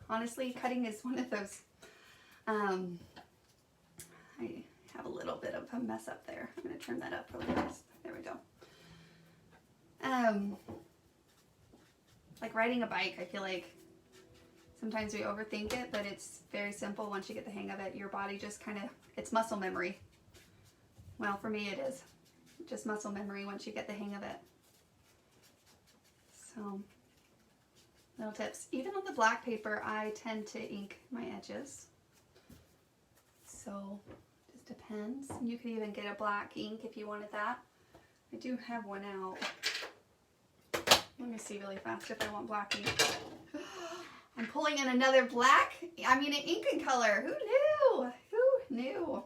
Honestly, cutting is one of those, I have a little bit of a mess up there. I'm going to turn that up really fast. There we go. Like riding a bike, I feel like sometimes we overthink it, but it's very simple once you get the hang of it. Your body just kind of, it's muscle memory. Well, for me it is. Just muscle memory once you get the hang of it. So, little tips. Even on the black paper, I tend to ink my edges. So, just depends. You could even get a black ink if you wanted that. I do have one out. Let me see really fast if I want black ink. I'm pulling in another black, an ink color. Who knew? Who knew?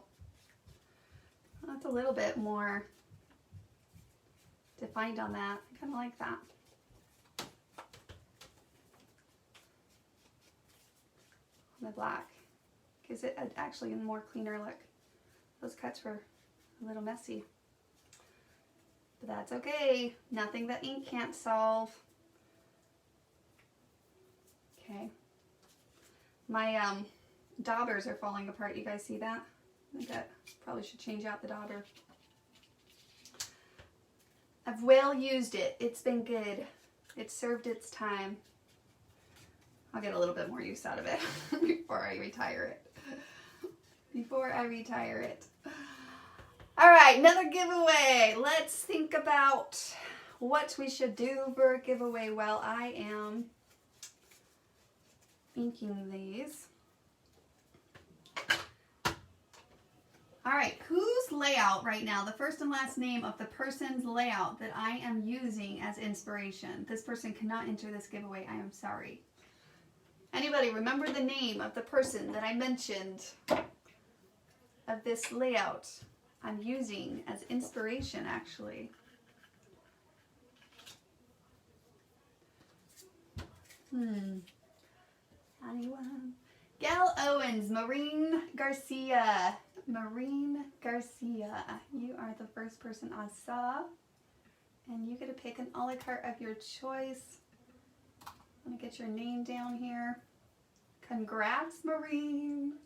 That's a little bit more defined on that. I kind of like that. On the black. Gives it actually a more cleaner look. Those cuts were a little messy. But that's okay. Nothing that ink can't solve. Okay. My daubers are falling apart. You guys see that? I think I probably should change out the dauber. I've well used it. It's been good. It's served its time. I'll get a little bit more use out of it before I retire it. All right, another giveaway. Let's think about what we should do for a giveaway while I am inking these. All right, whose layout right now, the first and last name of the person's layout that I am using as inspiration? This person cannot enter this giveaway. I am sorry. Anybody remember the name of the person that I mentioned of this layout I'm using as inspiration, actually? Anyone? Gal Owens, Maureen Garcia. You are the first person I saw. And you get to pick an a la carte of your choice. I'm going to get your name down here. Congrats, Maureen.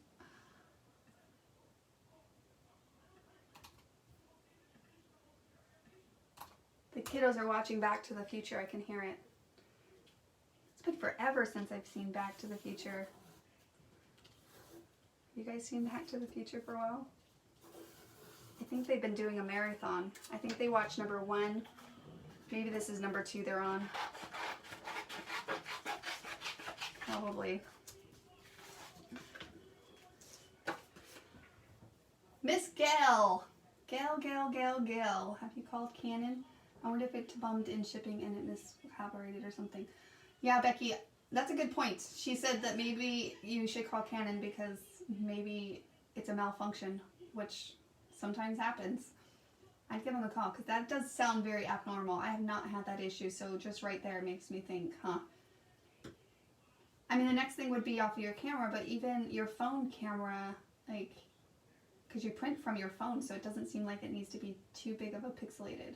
The kiddos are watching Back to the Future. I can hear it. It's been forever since I've seen Back to the Future. You guys seen Back to the Future for a while? I think they've been doing a marathon. I think they watched number 1. Maybe this is number 2 they're on. Probably. Miss Gail. Gail. Have you called Canon? I wonder if it bummed in shipping and it miscalibrated or something. Yeah, Becky, that's a good point. She said that maybe you should call Canon because maybe it's a malfunction, which sometimes happens. I'd give them a call because that does sound very abnormal. I have not had that issue, so just right there makes me think, huh. I mean, the next thing would be off of your camera, but even your phone camera, like, because you print from your phone, so it doesn't seem like it needs to be too big of a pixelated.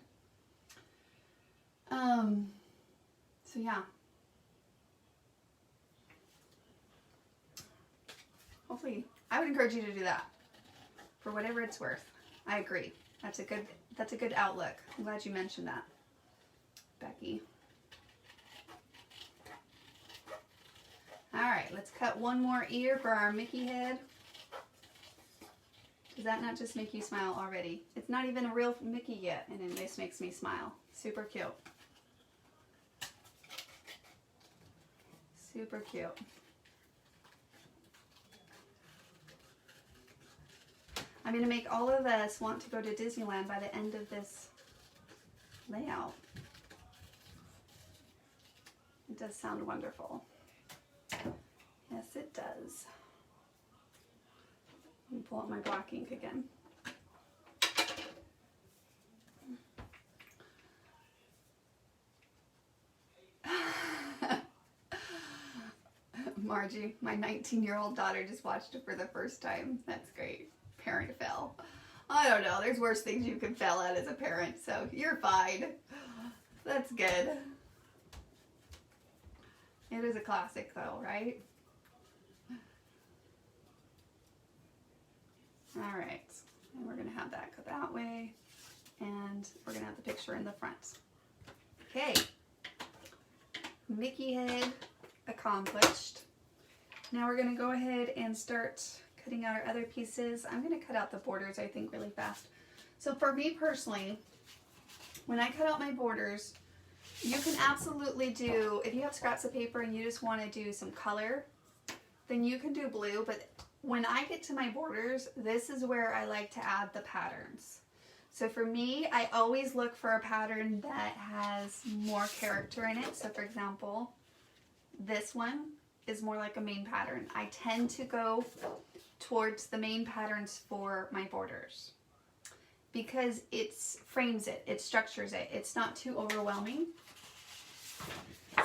So yeah. Hopefully, I would encourage you to do that for whatever it's worth. I agree. That's a good outlook. I'm glad you mentioned that, Becky. All right, let's cut one more ear for our Mickey head. Does that not just make you smile already? It's not even a real Mickey yet, and then this makes me smile. Super cute. Super cute. I'm going to make all of us want to go to Disneyland by the end of this layout. It does sound wonderful. Yes, it does. Let me pull out my black ink again. Margie, my 19-year-old daughter just watched it for the first time. That's great. Parent fail. I don't know. There's worse things you can fail at as a parent, so you're fine. That's good. It is a classic though, right? All right. And we're going to have that go that way. And we're going to have the picture in the front. Okay. Mickey head accomplished. Now we're going to go ahead and start cutting out our other pieces. I'm going to cut out the borders, I think, really fast. So for me personally, when I cut out my borders, you can absolutely do, if you have scraps of paper and you just want to do some color, then you can do blue. But when I get to my borders, this is where I like to add the patterns. So for me, I always look for a pattern that has more character in it. So for example, this one is more like a main pattern. I tend to go towards the main patterns for my borders because it frames it, it structures it. It's not too overwhelming.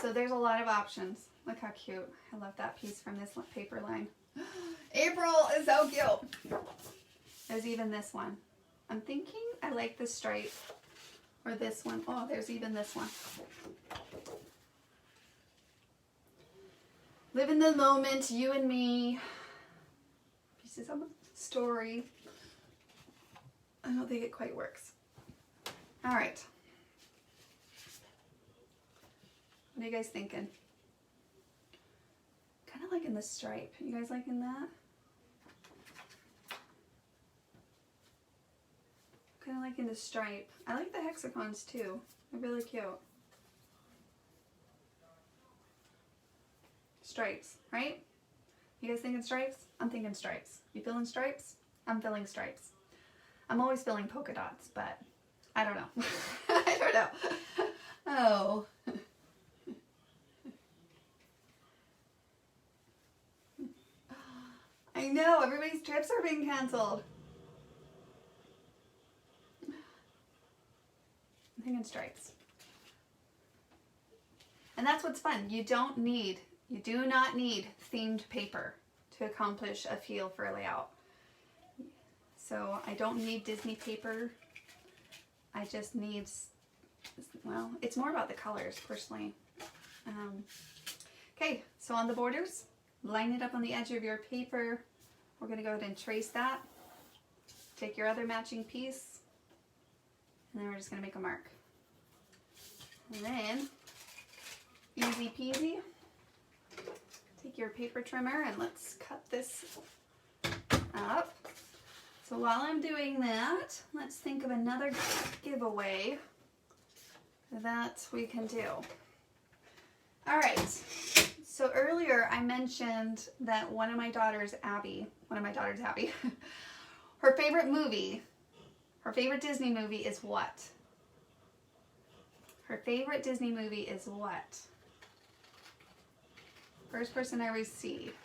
So there's a lot of options. Look how cute. I love that piece from this paper line. April is so cute. There's even this one. I'm thinking I like this stripe or this one. Oh, there's even this one. Live in the moment, you and me. Pieces of a story. I don't think it quite works. All right. What are you guys thinking? Kind of liking the stripe. You guys liking that? Kind of liking the stripe. I like the hexagons too. They're really cute. Stripes, right? You guys thinking stripes? I'm thinking stripes. You feeling stripes? I'm feeling stripes. I'm always feeling polka dots, but I don't know. I don't know. Oh. I know, everybody's trips are being canceled. I'm thinking stripes. And that's what's fun. You do not need themed paper to accomplish a feel for a layout. So I don't need Disney paper. I just need, well, it's more about the colors personally. Okay, so on the borders, line it up on the edge of your paper. We're going to go ahead and trace that. Take your other matching piece, and then we're just going to make a mark. And then, easy peasy, take your paper trimmer and let's cut this up. So while I'm doing that, let's think of another giveaway that we can do. All right. So earlier I mentioned that one of my daughters, Abby, her favorite movie, her favorite Disney movie is what? Her favorite Disney movie is what? First person I receive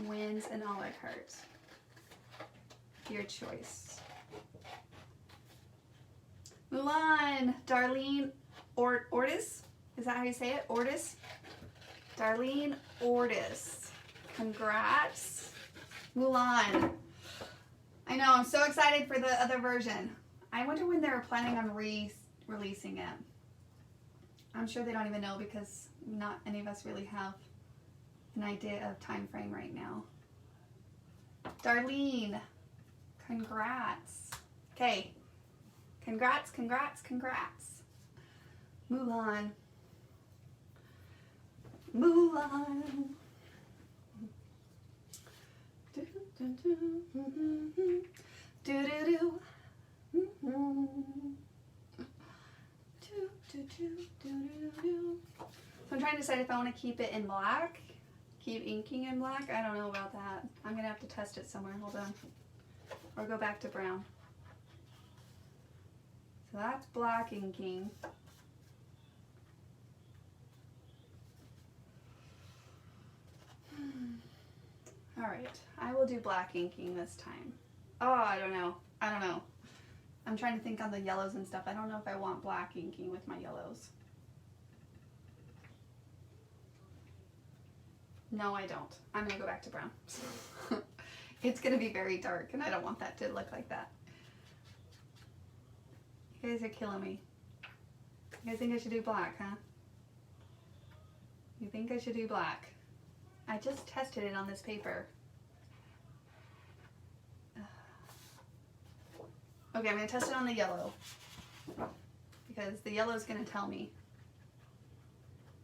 wins an a la carte. Your choice. Mulan, Darlene Ortiz. Is that how you say it? Ortiz? Darlene Ortiz. Congrats. Mulan. I know, I'm so excited for the other version. I wonder when they're planning on releasing it. I'm sure they don't even know because not any of us really have an idea of time frame right now. Darlene, congrats. Okay, congrats, congrats, congrats. Mulan. Mulan. Do do do do do. So I'm trying to decide if I want to keep it in black, keep inking in black. I don't know about that. I'm gonna have to test it somewhere. Hold on, or go back to brown. So that's black inking. All right, I will do black inking this time. Oh, I don't know. I'm trying to think on the yellows and stuff. I don't know if I want black inking with my yellows. No, I don't. I'm gonna go back to brown. It's gonna be very dark and I don't want that to look like that. You guys are killing me. You guys think I should do black, huh? You think I should do black? I just tested it on this paper. Okay, I'm going to test it on the yellow because the yellow is going to tell me.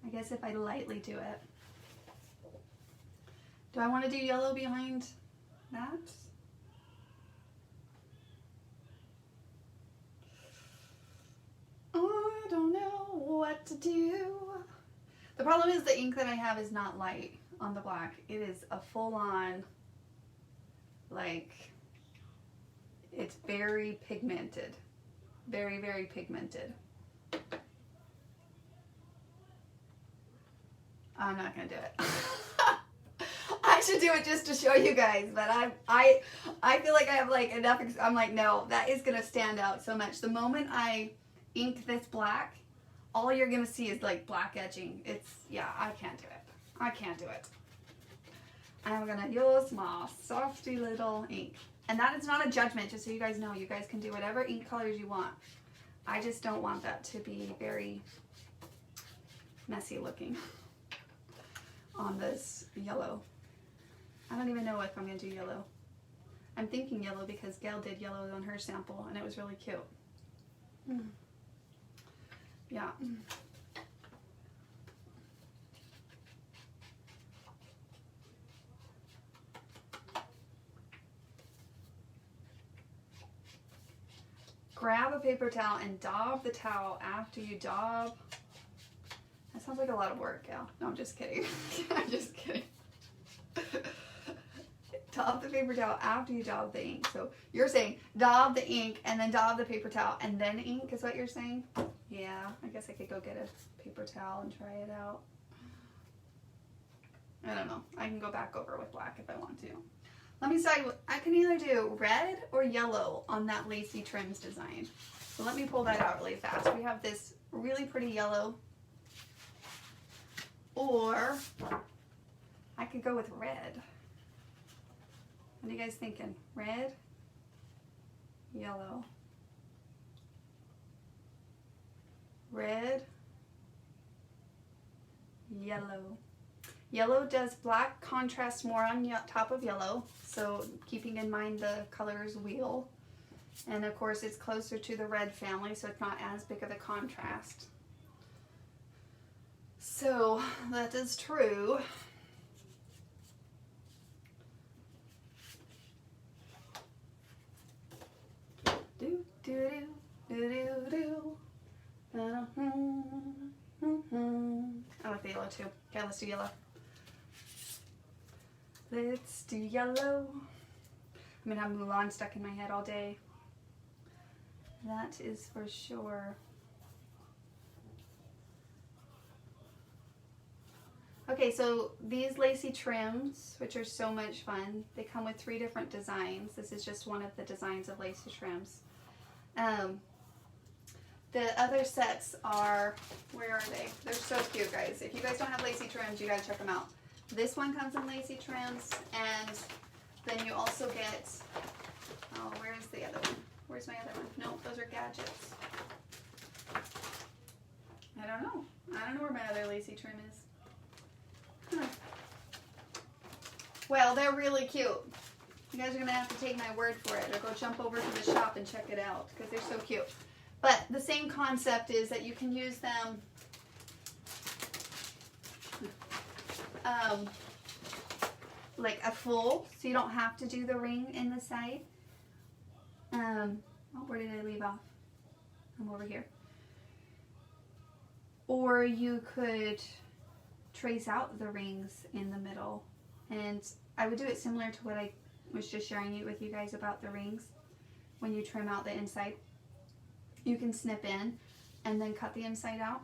I guess if I lightly do it. Do I want to do yellow behind that? Oh, I don't know what to do. The problem is the ink that I have is not light on the black. It is a full-on, like, it's very pigmented. Very, very pigmented. I'm not gonna do it. I should do it just to show you guys, but I feel like I have like enough. I'm like, no, that is gonna stand out so much. The moment I ink this black, all you're gonna see is like black edging. Yeah, I can't do it. I can't do it. I'm gonna use my softy little ink. And that is not a judgment, just so you guys know. You guys can do whatever ink colors you want. I just don't want that to be very messy looking on this yellow. I don't even know if I'm gonna do yellow. I'm thinking yellow because Gail did yellow on her sample and it was really cute. Yeah. Grab a paper towel and daub the towel after you daub. That sounds like a lot of work, Gal. No, I'm just kidding. I'm just kidding. Daub the paper towel after you daub the ink. So you're saying daub the ink and then daub the paper towel and then ink is what you're saying? Yeah, I guess I could go get a paper towel and try it out. I don't know. I can go back over with black if I want to. Let me decide. I can either do red or yellow on that lacy trims design. So let me pull that out really fast. We have this really pretty yellow. Or I could go with red. What are you guys thinking? Red? Yellow? Red? Yellow? Yellow does black contrast more on top of yellow, so keeping in mind the color's wheel. And of course it's closer to the red family, so it's not as big of a contrast. So that is true. Do do do do do do. I like the yellow too. Okay, let's do yellow. Let's do yellow. I'm gonna have Mulan stuck in my head all day. That is for sure. Okay, so these lacy trims, which are so much fun, they come with 3 different designs. This is just one of the designs of lacy trims. The other sets are, where are they? They're so cute, guys. If you guys don't have lacy trims, you gotta check them out. This one comes in lacy trims, and then you also get, oh, where's the other one? Where's my other one? No, those are gadgets. I don't know. I don't know where my other lacy trim is. Huh. Well, they're really cute. You guys are going to have to take my word for it or go jump over to the shop and check it out because they're so cute. But the same concept is that you can use them like a full, so you don't have to do the ring in the side. Oh, where did I leave off? I'm over here. Or you could trace out the rings in the middle, and I would do it similar to what I was just sharing with you guys about the rings. When you trim out the inside, you can snip in and then cut the inside out.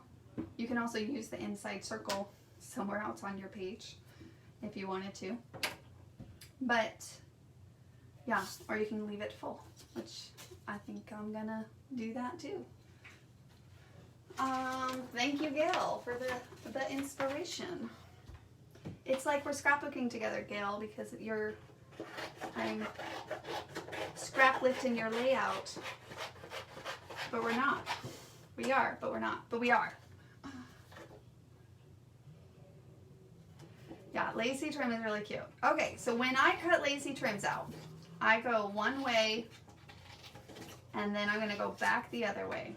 You can also use the inside circle somewhere else on your page if you wanted to. But yeah, or you can leave it full, which I think I'm gonna do that too. Thank you, Gail, for the inspiration. It's like we're scrapbooking together, Gail, because I'm scrap lifting your layout, but we're not. We are, but we're not. But we are. Yeah, lacy trim is really cute. Okay, so when I cut lacy trims out, I go one way, and then I'm going to go back the other way.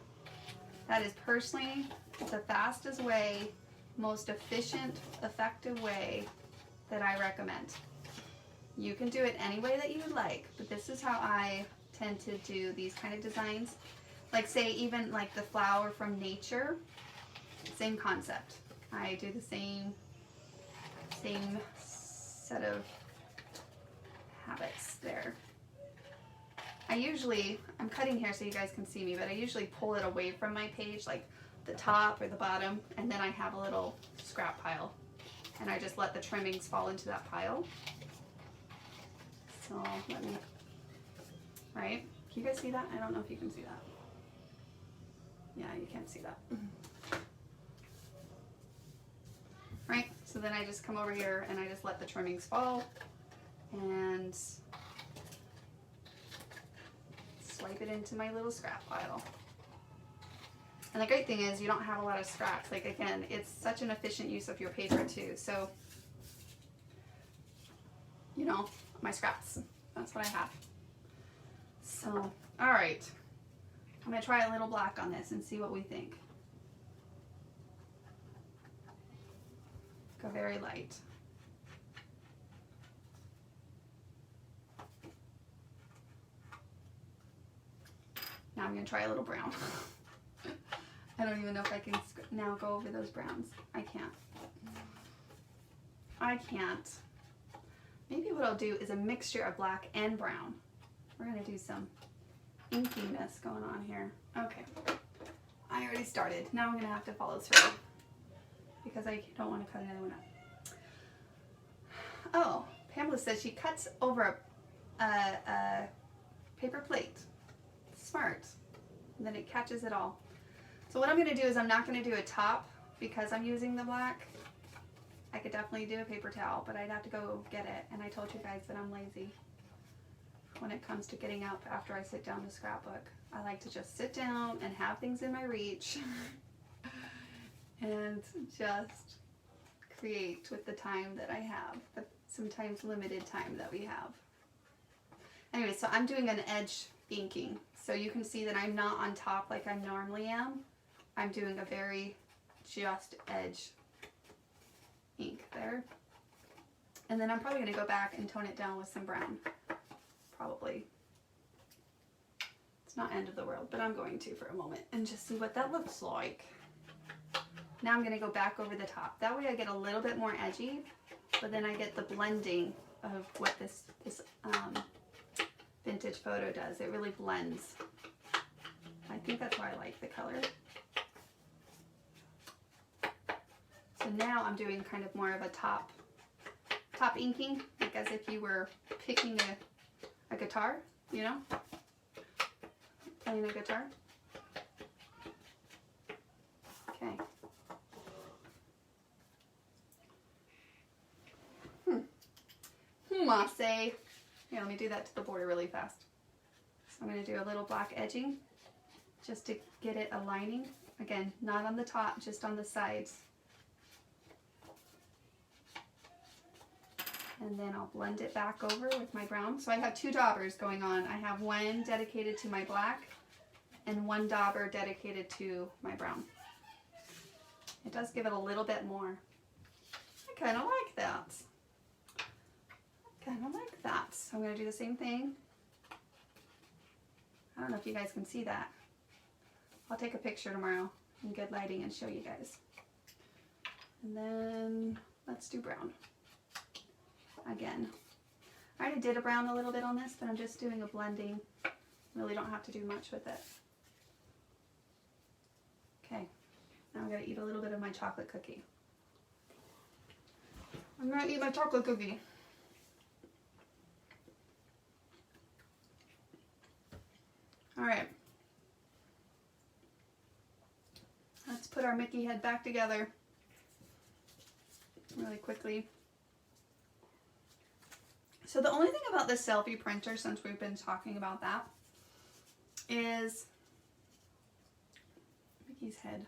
That is personally the fastest way, most efficient, effective way that I recommend. You can do it any way that you would like, but this is how I tend to do these kind of designs. Like say even like the flower from nature, same concept. I do the same set of habits there. I'm cutting here so you guys can see me, but I usually pull it away from my page, like the top or the bottom, and then I have a little scrap pile. And I just let the trimmings fall into that pile. So right? Can you guys see that? I don't know if you can see that. Yeah, you can't see that. Right? So then I just come over here and I just let the trimmings fall and swipe it into my little scrap pile. And the great thing is you don't have a lot of scraps. Like again, it's such an efficient use of your paper too. So, you know, my scraps, that's what I have. So, all right. I'm gonna try a little black on this and see what we think. Go very light. Now I'm gonna try a little brown. I don't even know if I can now go over those browns. I can't. Maybe what I'll do is a mixture of black and brown. We're gonna do some inkiness going on here. Okay, I already started. Now I'm gonna have to follow through because I don't want to cut another one up. Oh, Pamela says she cuts over a paper plate. Smart. And then it catches it all. So what I'm going to do is I'm not going to do a top because I'm using the black. I could definitely do a paper towel, but I'd have to go get it. And I told you guys that I'm lazy when it comes to getting up after I sit down to scrapbook. I like to just sit down and have things in my reach and just create with the time that I have, the sometimes limited time that we have. Anyway, so I'm doing an edge inking. So you can see that I'm not on top like I normally am. I'm doing a very just edge ink there. And then I'm probably going to go back and tone it down with some brown. Probably. It's not end of the world, but I'm going to for a moment and just see what that looks like. Now I'm going to go back over the top. That way I get a little bit more edgy, but then I get the blending of what this vintage photo does. It really blends. I think that's why I like the color. So now I'm doing kind of more of a top inking, like as if you were picking a guitar, you know, playing a guitar. Okay. I say. Yeah, let me do that to the border really fast. So I'm going to do a little black edging just to get it aligning. Again, not on the top, just on the sides. And then I'll blend it back over with my brown. So I have two daubers going on. I have one dedicated to my black and one dauber dedicated to my brown. It does give it a little bit more. I kind of like that. Kind of like that. So I'm going to do the same thing. I don't know if you guys can see that. I'll take a picture tomorrow in good lighting and show you guys. And then let's do brown. Again, I already did a brown a little bit on this, but I'm just doing a blending. Really don't have to do much with it. Okay, now I'm going to eat a little bit of my chocolate cookie. I'm going to eat my chocolate cookie. All right. Let's put our Mickey head back together really quickly. So the only thing about this selfie printer, since we've been talking about that, is Mickey's head.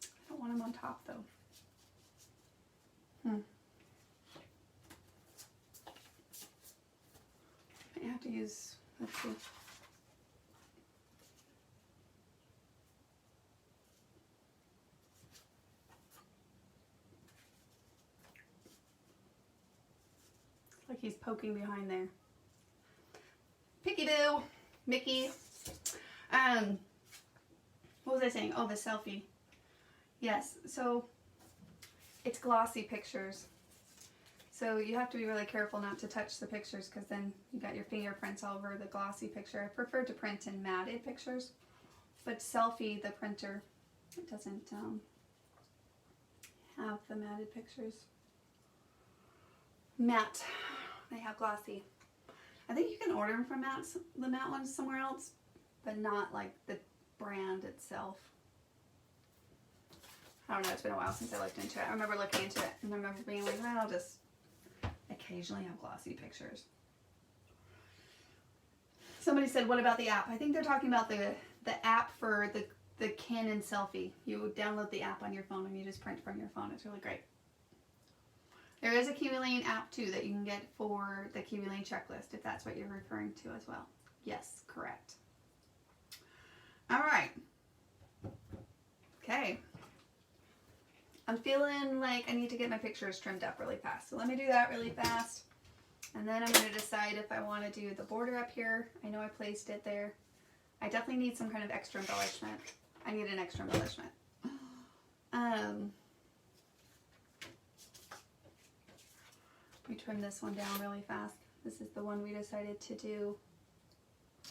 I don't want him on top though. I have to use, let's see. Like he's poking behind there. Picky-boo, Mickey. What was I saying? Oh, the selfie. Yes, so it's glossy pictures. So you have to be really careful not to touch the pictures because then you got your fingerprints all over the glossy picture. I prefer to print in matted pictures, but selfie, the printer, it doesn't have the matted pictures. Matte. They have glossy. I think you can order them from the matte ones somewhere else, but not like the brand itself. I don't know, it's been a while since I looked into it. I remember looking into it and I remember being like, well, I'll just occasionally have glossy pictures. Somebody said, what about the app? I think they're talking about the app for the Canon selfie. You would download the app on your phone and you just print from your phone. It's really great. There is a KiwiLane app too that you can get for the KiwiLane checklist if that's what you're referring to as well. Yes, correct. All right. Okay. I'm feeling like I need to get my pictures trimmed up really fast. So let me do that really fast. And then I'm going to decide if I want to do the border up here. I know I placed it there. I definitely need some kind of extra embellishment. I need an extra embellishment. Let me trim this one down really fast. This is the one we decided to do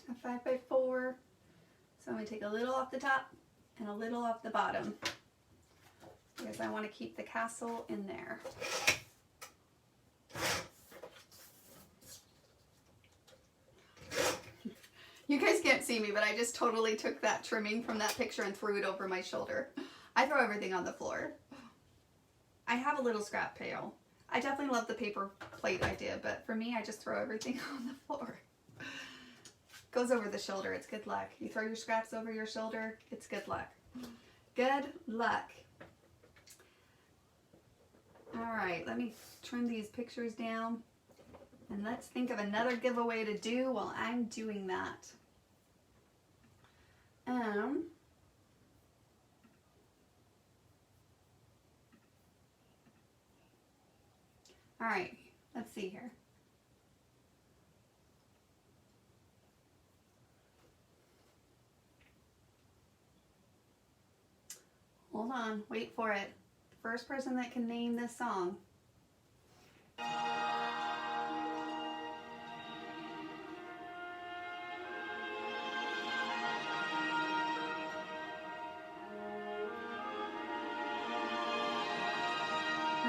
a 5x4. So I'm going to take a little off the top and a little off the bottom because I want to keep the castle in there. You guys can't see me, but I just totally took that trimming from that picture and threw it over my shoulder. I throw everything on the floor. I have a little scrap pail. I definitely love the paper plate idea, but for me, I just throw everything on the floor. Goes over the shoulder, it's good luck. You throw your scraps over your shoulder, it's good luck. Good luck. All right, let me trim these pictures down. And let's think of another giveaway to do while I'm doing that. All right, let's see here. Hold on, wait for it. First person that can name this song.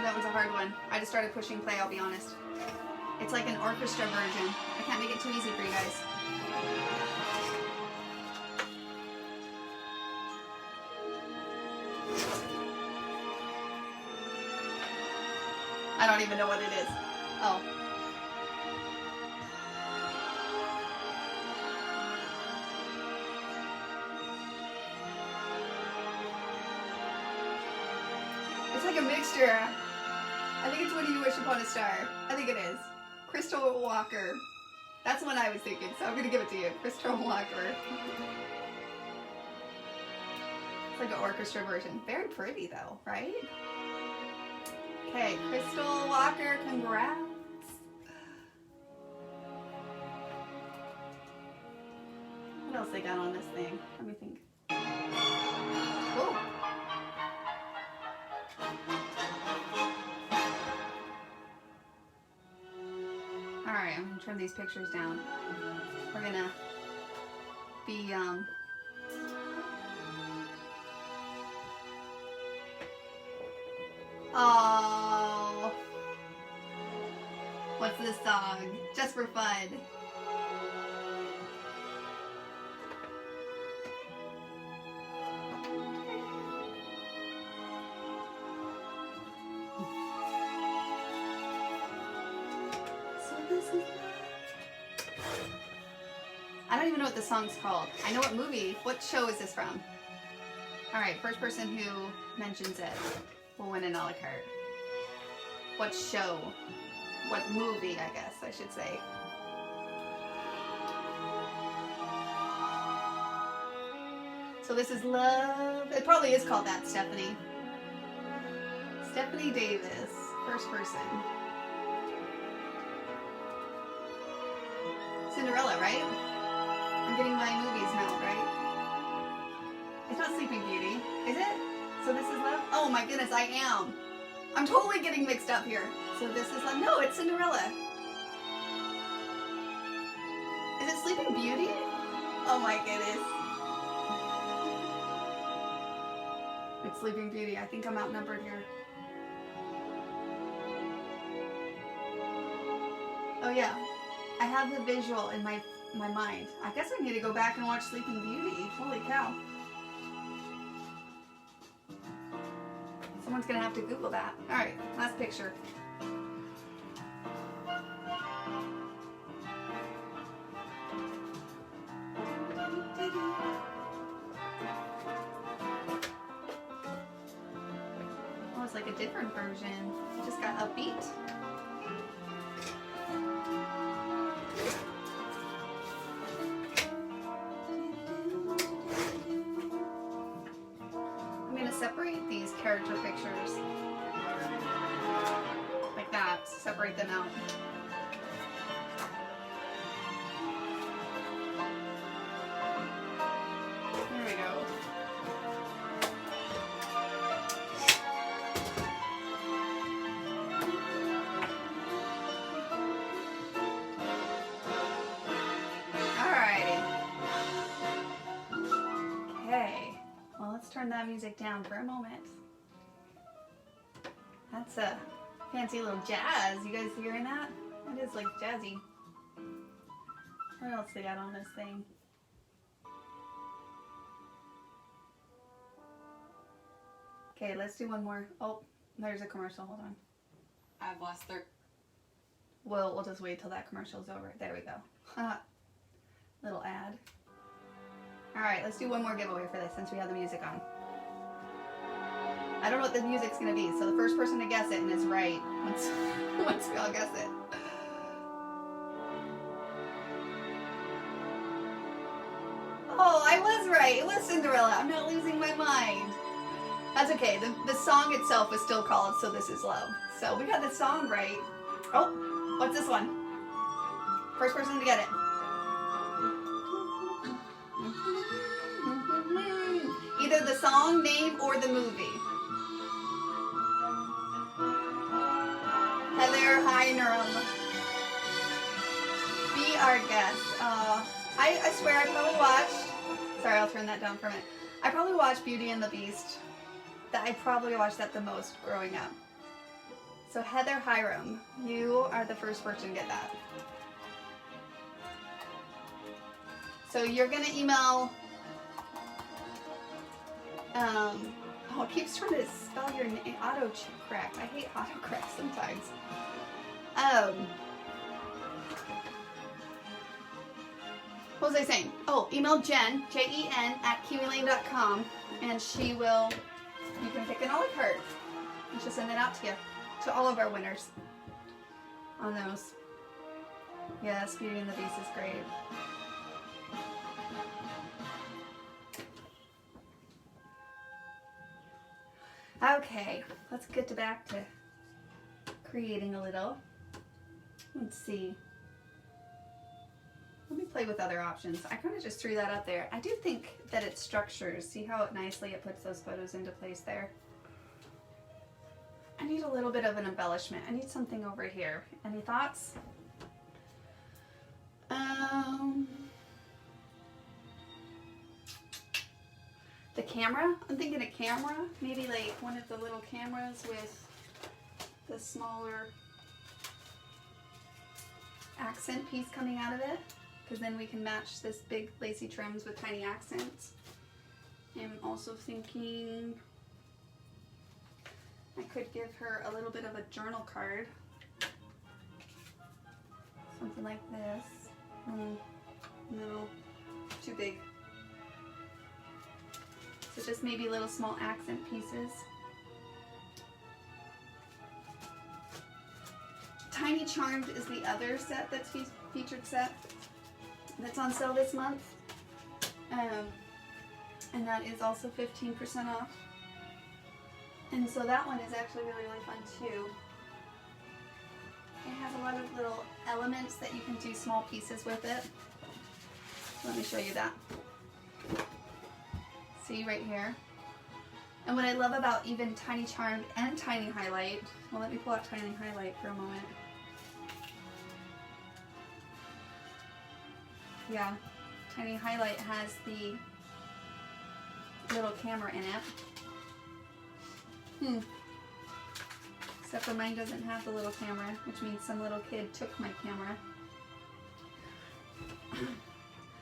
That was a hard one. I just started pushing play, I'll be honest. It's like an orchestra version. I can't make it too easy for you guys. I don't even know what it is. Oh. It's like a mixture. I think it's When You Wish Upon a Star. I think it is. Crystal Walker. That's the one I was thinking, so I'm gonna give it to you. Crystal Walker. It's like an orchestra version. Very pretty though, right? Okay, Crystal Walker, congrats. What else they got on this thing? Let me think. Oh. Alright, I'm gonna turn these pictures down. We're gonna be, oh. What's this song? Just for fun. I don't even know what the song's called. I know what movie. What show is this from? Alright, first person who mentions it will win an a la carte. What show? What movie, I guess I should say. So this is Love. It probably is called that, Stephanie. Stephanie Davis, first person. Cinderella, right? I'm getting my movies now, right? It's not Sleeping Beauty, is it? So this is Love? Oh my goodness, I am. I'm totally getting mixed up here. So this is Love? No, it's Cinderella. Is it Sleeping Beauty? Oh my goodness. It's Sleeping Beauty. I think I'm outnumbered here. Oh yeah. I have the visual in my mind. I guess I need to go back and watch Sleeping Beauty. Holy cow. Someone's gonna have to Google that. Alright, last picture. Oh, it's like a different version. It just got upbeat. Separate these character pictures like that. Separate them out. There we go. Alrighty. Okay. Well, let's turn that music down for a moment. That's a fancy little jazz. You guys hearing that? It is like jazzy. What else they got on this thing? Okay, let's do one more. Oh, there's a commercial. Hold on. I've lost their... We'll just wait till that commercial's over. There we go. Little ad. Alright, let's do one more giveaway for this since we have the music on. I don't know what the music's gonna be, so the first person to guess it and is right once we all guess it. Oh, I was right. It was Cinderella. I'm not losing my mind. That's okay. The song itself is still called So This Is Love. So we got the song right. Oh, what's this one? First person to get it. Either the song name or the movie. Heather Heinerum. Be our guest. I swear I probably watched... Sorry, I'll turn that down for a minute. I probably watched Beauty and the Beast. I probably watched that the most growing up. So Heather Heinerum, you are the first person to get that. So you're going to email... oh, it keeps trying to spell your name. Autocorrect. I hate autocorrect sometimes. What was I saying? Oh, email Jen, Jen, at KiwiLane.com, and she will, you can pick an a la carte. I should send that out to you, to all of our winners on those. Yes, Beauty and the Beast is great. Okay, let's get back to creating a little. Let's see. Let me play with other options. I kind of just threw that up there. I do think that it structures. See how nicely it puts those photos into place there? I need a little bit of an embellishment. I need something over here. Any thoughts? The camera? I'm thinking a camera. Maybe like one of the little cameras with the smaller accent piece coming out of it. Because then we can match this big lacy trims with tiny accents. I'm also thinking I could give her a little bit of a journal card. Something like this. No, too big. So just maybe little small accent pieces. Tiny Charmed is the other set that's featured set that's on sale this month. And that is also 15% off. And so that one is actually really, really fun too. It has a lot of little elements that you can do small pieces with it. Let me show you that. See right here. And what I love about even Tiny Charmed and Tiny Highlight, well, let me pull out Tiny Highlight for a moment. Yeah, Tiny Highlight has the little camera in it. Except for mine doesn't have the little camera, which means some little kid took my camera.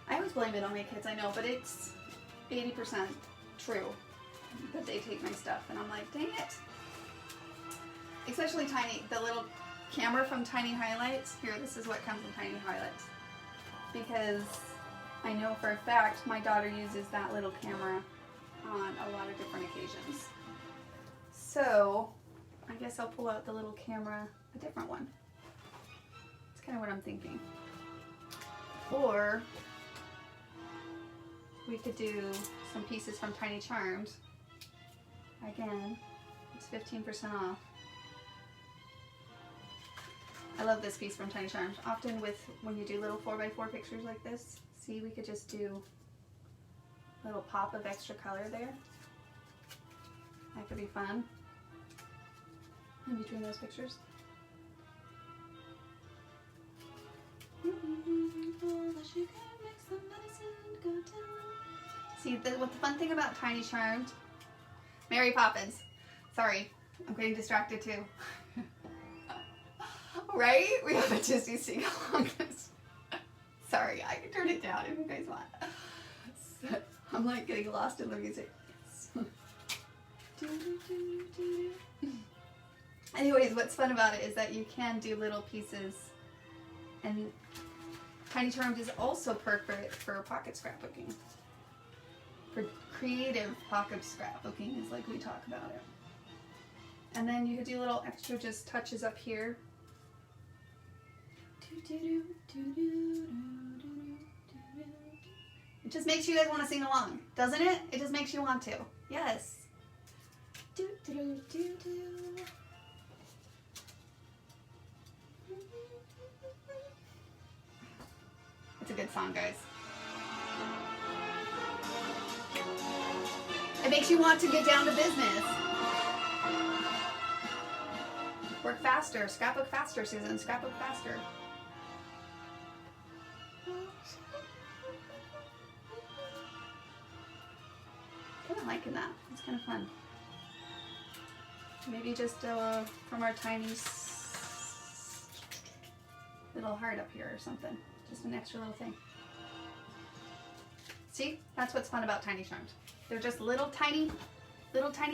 I always blame it on my kids, I know, but it's 80% true that they take my stuff, and I'm like, dang it. Especially the little camera from Tiny Highlights. Here, this is what comes in Tiny Highlights. Because I know for a fact my daughter uses that little camera on a lot of different occasions. So, I guess I'll pull out the little camera, a different one. That's kind of what I'm thinking. Or we could do some pieces from Tiny Charmed. Again, it's 15% off. I love this piece from Tiny Charmed. Often when you do little 4x4 pictures like this, see, we could just do a little pop of extra color there. That could be fun in between those pictures. See, what the fun thing about Tiny Charmed, Mary Poppins. Sorry, I'm getting distracted too. Right? We have a Disney sing-along. Sorry, I can turn it down if you guys want. So, I'm like getting lost in the music. Anyways, what's fun about it is that you can do little pieces, and Tiny Charmed is also perfect for pocket scrapbooking. For creative pocket scrapbooking is like we talk about it. And then you could do little extra just touches up here. It just makes you guys want to sing along, doesn't it? It just makes you want to. Yes. It's a good song, guys. It makes you want to get down to business. Work faster. Scrapbook faster, Susan. Scrapbook faster. Kind of liking that. It's kind of fun. Maybe just from our tiny little heart up here or something. Just an extra little thing. See? That's what's fun about Tiny Charmed. They're just little tiny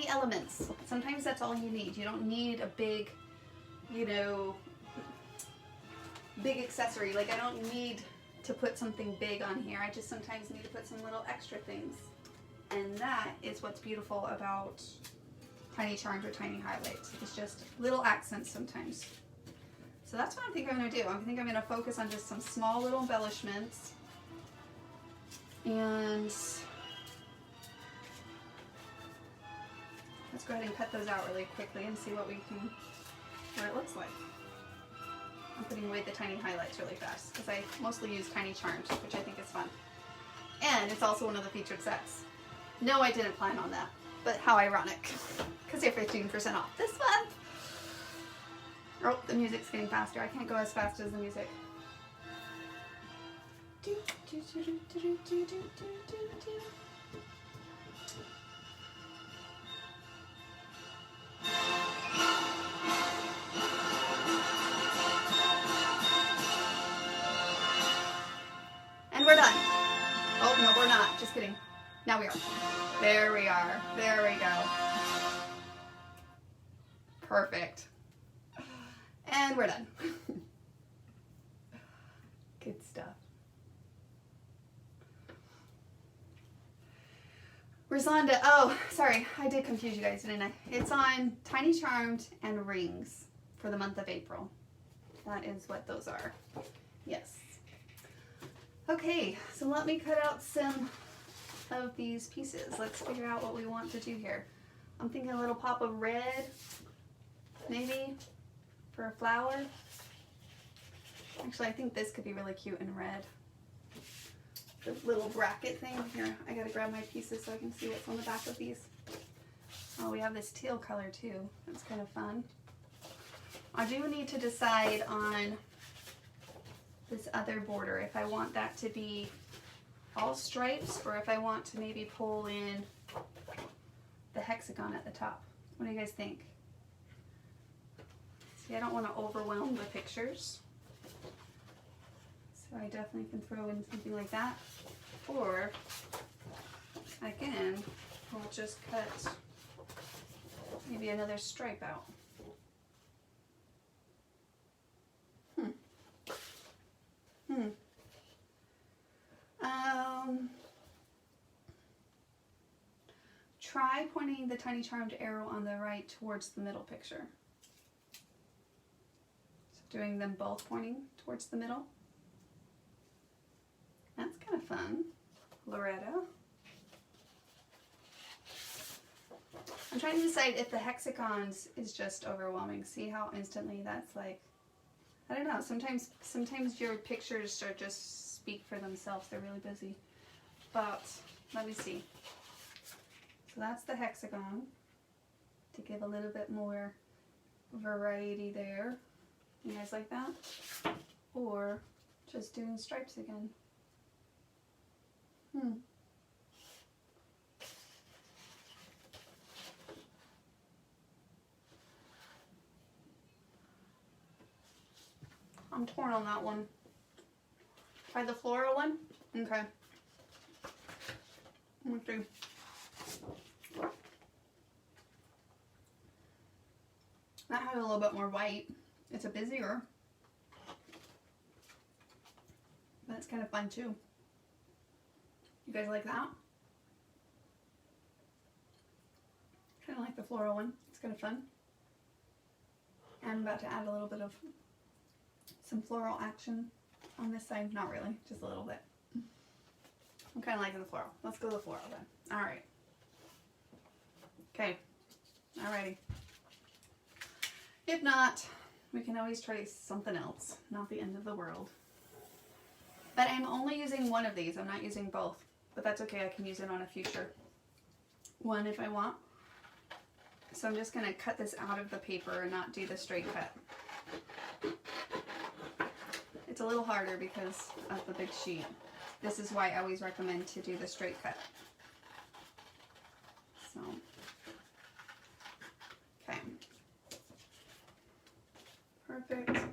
elements. Sometimes that's all you need. You don't need a big, big accessory. Like, I don't need to put something big on here. I just sometimes need to put some little extra things. And that is what's beautiful about tiny charms or tiny highlights. It's just little accents sometimes. So that's what I think I'm going to do. I think I'm going to focus on just some small little embellishments. And let's go ahead and cut those out really quickly and see what it looks like. I'm putting away the tiny highlights really fast because I mostly use tiny charms, which I think is fun. And it's also one of the featured sets. No, I didn't plan on that, but how ironic, because they're 15% off this month. Oh, the music's getting faster. I can't go as fast as the music. And we're done. Oh, no, we're not. Just kidding. Now we are. There we are. There we go. Perfect. And we're done. Good stuff. Rosanda, oh, sorry, I did confuse you guys, didn't I? It's on Tiny Charmed and Rings for the month of April. That is what those are. Yes. Okay, so let me cut out some of these pieces. Let's figure out what we want to do here. I'm thinking a little pop of red, maybe, for a flower. Actually, I think this could be really cute in red. The little bracket thing. Here, I gotta grab my pieces so I can see what's on the back of these. Oh, we have this teal color too. That's kind of fun. I do need to decide on this other border, if I want that to be all stripes or if I want to maybe pull in the hexagon at the top. What do you guys think? See, I don't want to overwhelm the pictures. So I definitely can throw in something like that. Or, again, we'll just cut maybe another stripe out. Try pointing the Tiny Charmed arrow on the right towards the middle picture. So doing them both pointing towards the middle. That's kind of fun. Loretta. I'm trying to decide if the hexagons is just overwhelming. See how instantly that's like, I don't know, sometimes your pictures are just speak for themselves. They're really busy. But let me see. So that's the hexagon to give a little bit more variety there. You guys like that? Or just doing stripes again. I'm torn on that one. Try the floral one? Okay. Let's see. That has a little bit more white. It's a busier. But it's kind of fun too. You guys like that? Kind of like the floral one. It's kind of fun. And I'm about to add a little bit of some floral action on this side. Not really, just a little bit. I'm kind of liking the floral. Let's go to the floral then. Alright. Okay. Alrighty. If not, we can always try something else. Not the end of the world. But I'm only using one of these. I'm not using both. But that's okay. I can use it on a future one if I want. So I'm just going to cut this out of the paper and not do the straight cut. It's a little harder because of the big sheet. This is why I always recommend to do the straight cut. So, okay. Perfect.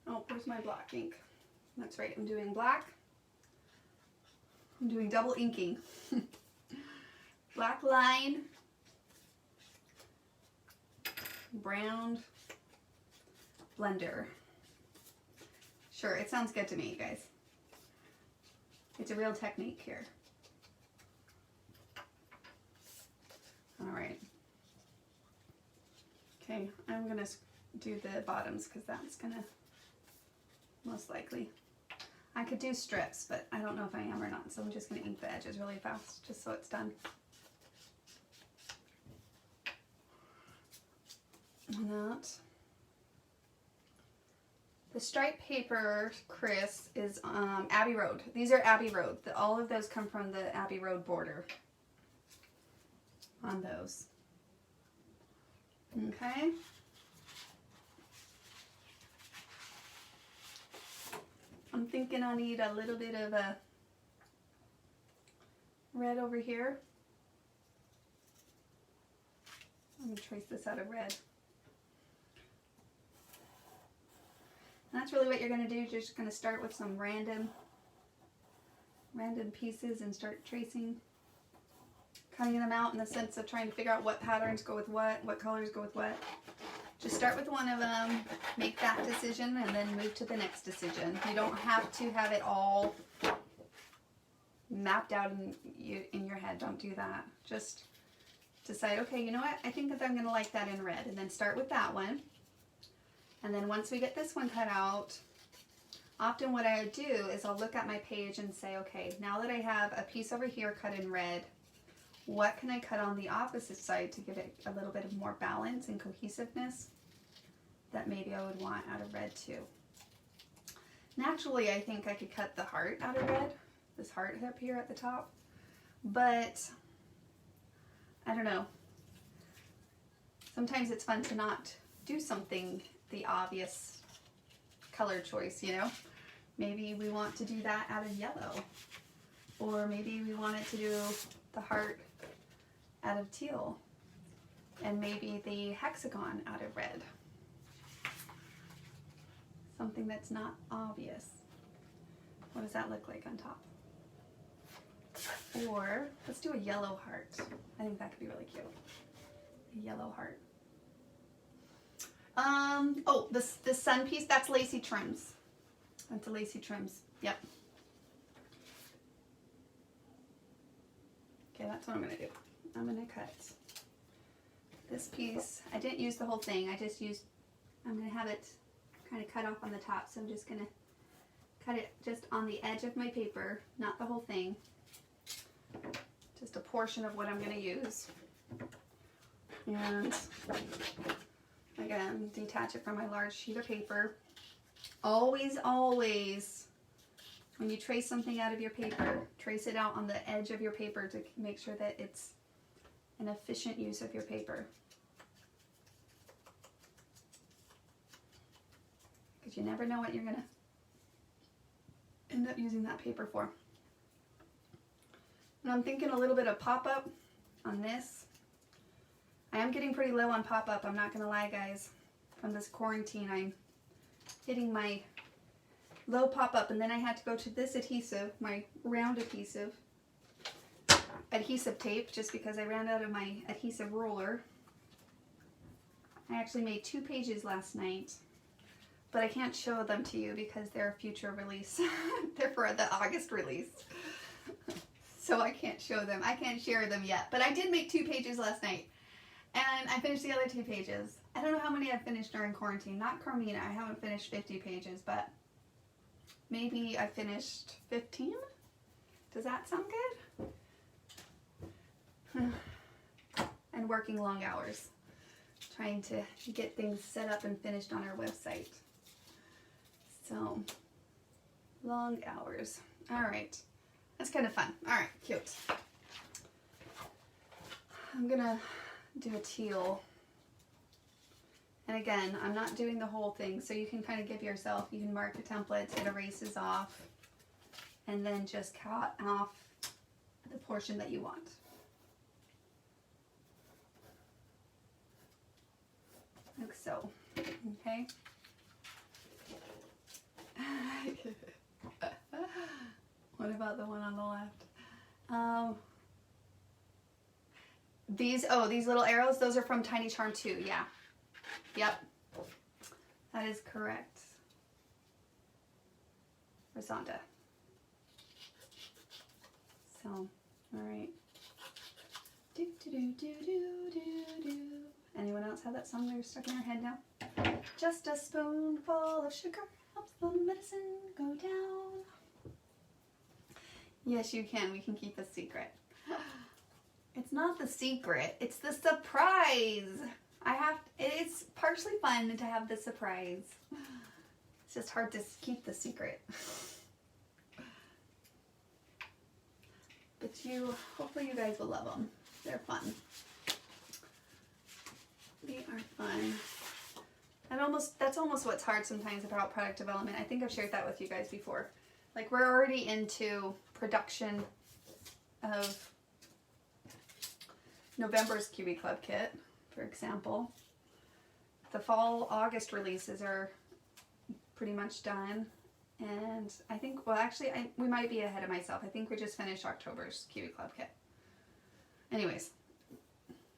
Oh, where's my black ink? That's right, I'm doing black. I'm doing double inking. Black line, brown blender. Sure, it sounds good to me, you guys. It's a real technique here. Okay, I'm gonna do the bottoms because that's gonna most likely. I could do strips, but I don't know if I am or not, so I'm just gonna ink the edges really fast just so it's done. And that. The striped paper, Chris, is Abbey Road. These are Abbey Road. All of those come from the Abbey Road border on those. Okay. I'm thinking I need a little bit of a red over here. I'm going to trace this out of red. And that's really what you're going to do. You're just going to start with some random pieces and start tracing, cutting them out in the sense of trying to figure out what patterns go with what colors go with what. Just start with one of them, make that decision, and then move to the next decision. You don't have to have it all mapped out in your head. Don't do that. Just decide, okay, you know what? I think that I'm going to like that in red. And then start with that one. And then once we get this one cut out, often what I do is I'll look at my page and say, okay, now that I have a piece over here cut in red, what can I cut on the opposite side to give it a little bit of more balance and cohesiveness that maybe I would want out of red too. Naturally, I think I could cut the heart out of red, this heart up here at the top, but I don't know. Sometimes it's fun to not do something the obvious color choice, you know? Maybe we want to do that out of yellow, or maybe we wanted to do the heart out of teal, and maybe the hexagon out of red. Something that's not obvious. What does that look like on top? Or let's do a yellow heart. I think that could be really cute. A yellow heart. Oh, this sun piece, that's lacy trims. That's a lacy trims. Yep. Okay, that's what I'm gonna do. I'm gonna cut this piece. I didn't use the whole thing. I'm gonna have it kind of cut off on the top. So I'm just gonna cut it just on the edge of my paper, not the whole thing. Just a portion of what I'm gonna use. And again, detach it from my large sheet of paper. Always, always, when you trace something out of your paper, trace it out on the edge of your paper to make sure that it's an efficient use of your paper. Because you never know what you're going to end up using that paper for. And I'm thinking a little bit of pop-up on this. I am getting pretty low on pop-up, I'm not going to lie, guys. From this quarantine, I'm hitting my low pop-up, and then I had to go to this adhesive, my round adhesive tape, just because I ran out of my adhesive roller. I actually made 2 pages last night, but I can't show them to you because they're a future release. They're for the August release. So I can't show them. I can't share them yet, but I did make 2 pages last night. And I finished the other 2 pages. I don't know how many I've finished during quarantine. Not Carmina, I haven't finished 50 pages, but maybe I finished 15? Does that sound good? And working long hours. Trying to get things set up and finished on our website. So, long hours. Alright. That's kind of fun. Alright, cute. I'm gonna do a teal. And again, I'm not doing the whole thing, so you can kind of give yourself, you can mark the templates, it erases off, and then just cut off the portion that you want. Like so. Okay? What about the one on the left? These little arrows, those are from Tiny Charm 2, yeah. Yep. That is correct. Rosanda. So, alright. Anyone else have that that song that was stuck in our head now? Just a spoonful of sugar helps the medicine go down. Yes, you can. We can keep a secret. It's not the secret. It's the surprise. It's partially fun to have the surprise. It's just hard to keep the secret. But hopefully you guys will love them. They're fun. They are fun. That's almost what's hard sometimes about product development. I think I've shared that with you guys before. Like, we're already into production of November's KiwiClub kit, for example. The fall August releases are pretty much done. And I think, well, actually, we might be ahead of myself. I think we just finished October's KiwiClub kit. Anyways,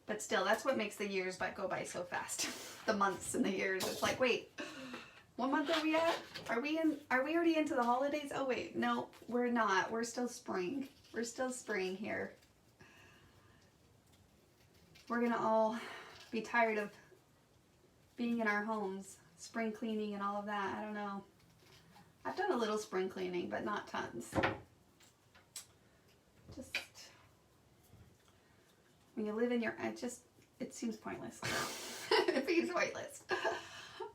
but still, that's what makes the years go by so fast. The months and the years. It's like, wait, what month are we at? Are we already into the holidays? Oh wait, no, we're not. We're still spring. We're still spring here. We're gonna all be tired of being in our homes, spring cleaning and all of that. I don't know. I've done a little spring cleaning, but not tons. Just when you live in your, it seems pointless. It seems pointless.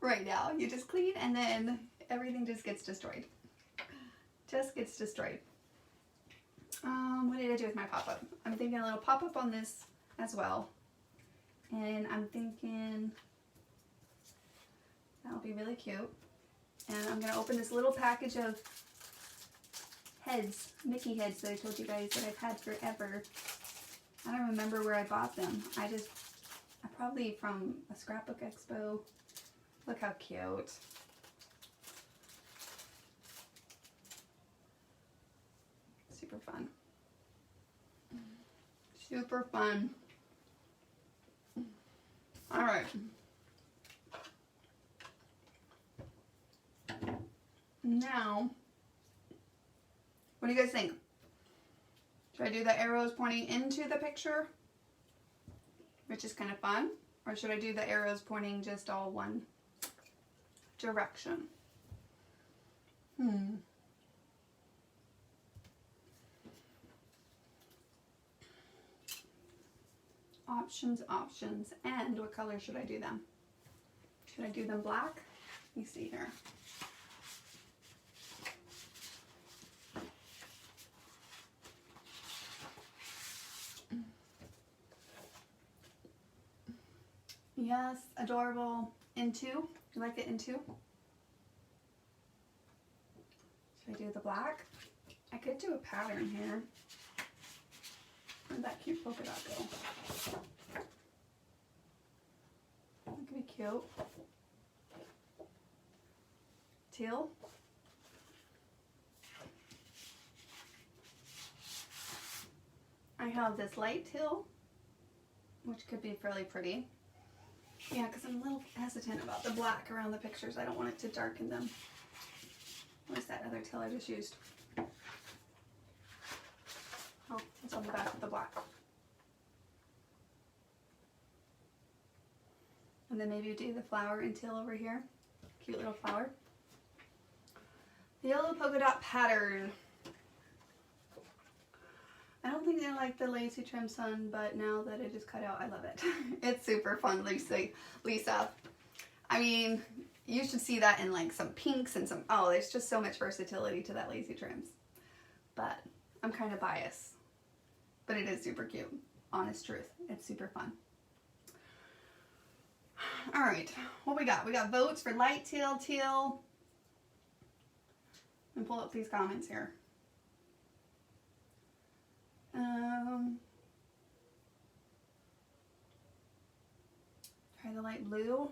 Right now, you just clean and then everything just gets destroyed. Just gets destroyed. What did I do with my pop-up? I'm thinking a little pop-up on this as well. And I'm thinking that'll be really cute. And I'm going to open this little package of heads, Mickey heads that I told you guys that I've had forever. I don't remember where I bought them. I probably from a scrapbook expo. Look how cute. Super fun. Super fun. All right. Now, what do you guys think? Should I do the arrows pointing into the picture, which is kind of fun? Or should I do the arrows pointing just all one direction? Options. And what color should I do them? Should I do them black? Let me see here. Yes, adorable. Into. You like it into? Should I do the black? I could do a pattern here. Where'd that cute polka dot go? That could be cute. Teal. I have this light teal, which could be fairly pretty. Yeah, because I'm a little hesitant about the black around the pictures. I don't want it to darken them. Where's that other teal I just used? Oh, it's on the back of the black. And then maybe do the flower in teal over here. Cute little flower. The yellow polka dot pattern. I don't think I like the lacy trim sun, but now that it is cut out, I love it. It's super fun, Lisa. I mean, you should see that in like some pinks and some, oh, there's just so much versatility to that lacy trims. But I'm kind of biased. But it is super cute. Honest truth. It's super fun. All right, what we got? We got votes for light teal. And pull up these comments here. Try the light blue.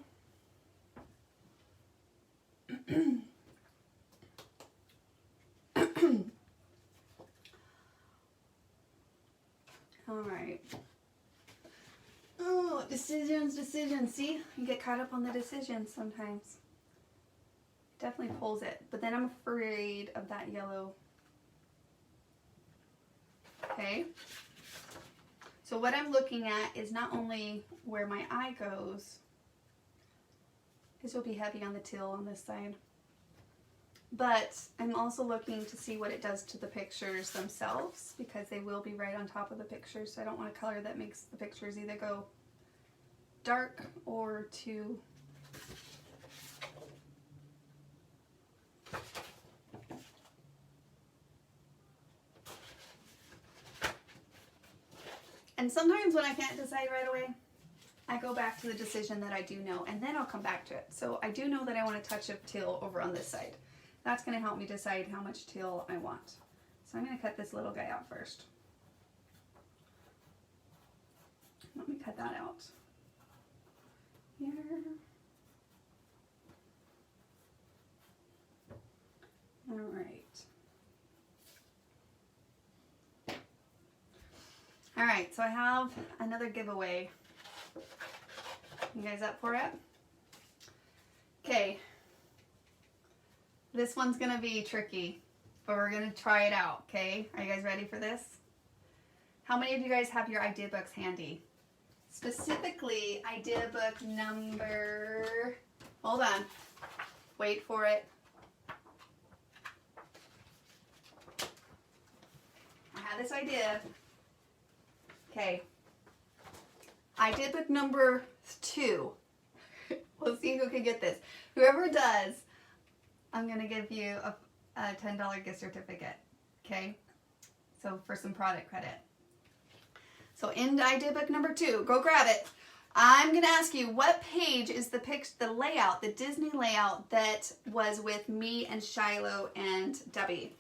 All right. Oh, decisions. See, you get caught up on the decisions sometimes. It definitely pulls it, but then I'm afraid of that yellow. Okay. So what I'm looking at is not only where my eye goes, This will be heavy on the teal on this side. But I'm also looking to see what it does to the pictures themselves because they will be right on top of the pictures. So I don't want a color that makes the pictures either go dark or too and sometimes when I can't decide right away, I go back to the decision that I do know, and then I'll come back to it. So I do know that I want a touch of teal over on this side. That's going to help me decide how much teal I want. So I'm going to cut this little guy out first. Let me cut that out. Here. All right. All right, so I have another giveaway. You guys up for it? Okay. This one's gonna be tricky, but we're gonna try it out, okay? Are you guys ready for this? How many of you guys have your idea books handy? Specifically, idea book number, hold on, wait for it. I had this idea. Okay. Idea book number 2. We'll see who can get this. Whoever does, I'm going to give you a $10 gift certificate. Okay? So for some product credit. So in idea book number 2, go grab it. I'm going to ask you, what page is the layout, the Disney layout that was with me and Shiloh and Debbie?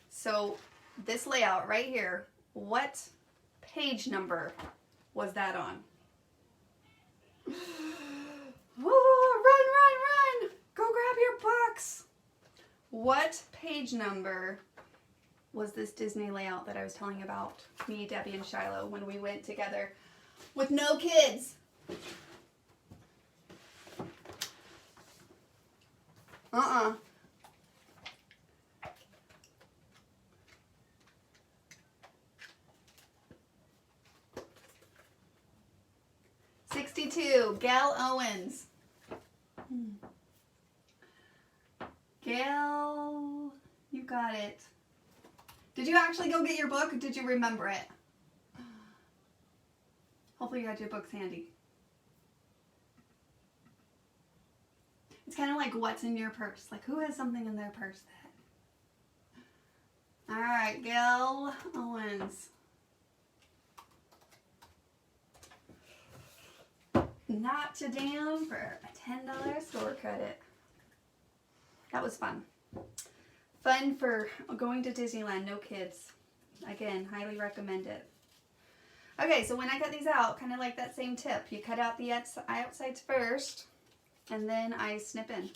So this layout right here, what page number was that on? Oh, run, run, run! Go grab your books! What page number was this Disney layout that I was telling about? Me, Debbie, and Shiloh when we went together with no kids. 62, Gail Owens. Gail, you got it. Did you actually go get your book or did you remember it? Hopefully you had your books handy. It's kind of like what's in your purse. Like who has something in their purse that? All right, Gail Owens. Not to damn for a $10 store credit. That was fun. Fun for going to Disneyland, no kids. Again, highly recommend it. Okay, so when I cut these out, kind of like that same tip, you cut out the outsides first, and then I snip in.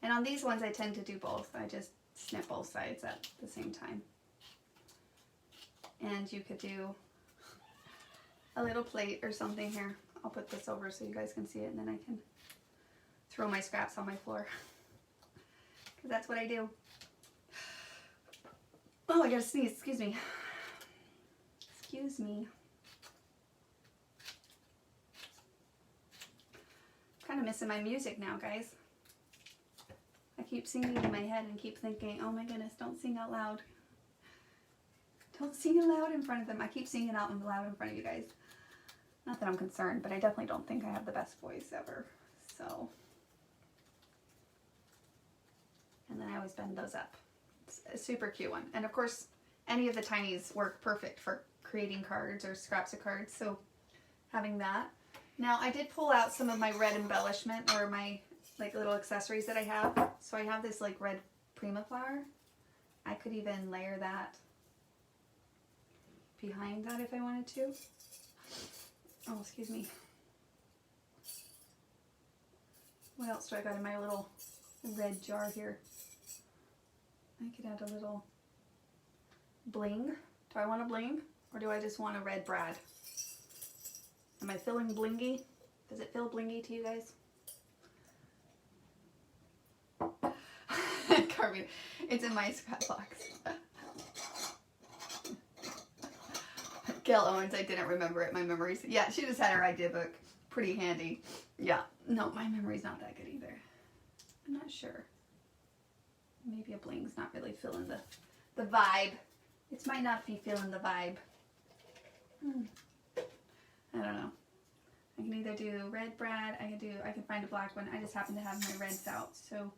And on these ones, I tend to do both. I just snip both sides at the same time. And you could do a little plate or something here. I'll put this over so you guys can see it, and then I can throw my scraps on my floor. Because that's what I do. Oh, I gotta sneeze. Excuse me. Excuse me. I'm kind of missing my music now, guys. I keep singing in my head and keep thinking, oh my goodness, don't sing out loud. Don't sing aloud in front of them. I keep singing out loud in front of you guys. Not that I'm concerned, but I definitely don't think I have the best voice ever. So, and then I always bend those up. It's a super cute one. And of course, any of the tinies work perfect for creating cards or scraps of cards. So having that. Now I did pull out some of my red embellishment or my like little accessories that I have. So I have this like red Prima flower. I could even layer that behind that if I wanted to. Oh, excuse me. What else do I got in my little red jar here? I could add a little bling. Do I want a bling? Or do I just want a red brad? Am I feeling blingy? Does it feel blingy to you guys? Carving. It's in my scrap box. Gail Owens, I didn't remember it. My memory's, yeah, she just had her idea book. Pretty handy. Yeah. No, my memory's not that good either. I'm not sure. Maybe a bling's not really feeling the vibe. It might not be feeling the vibe. I don't know. I can either do red brad, I can find a black one. I just happen to have my reds out, so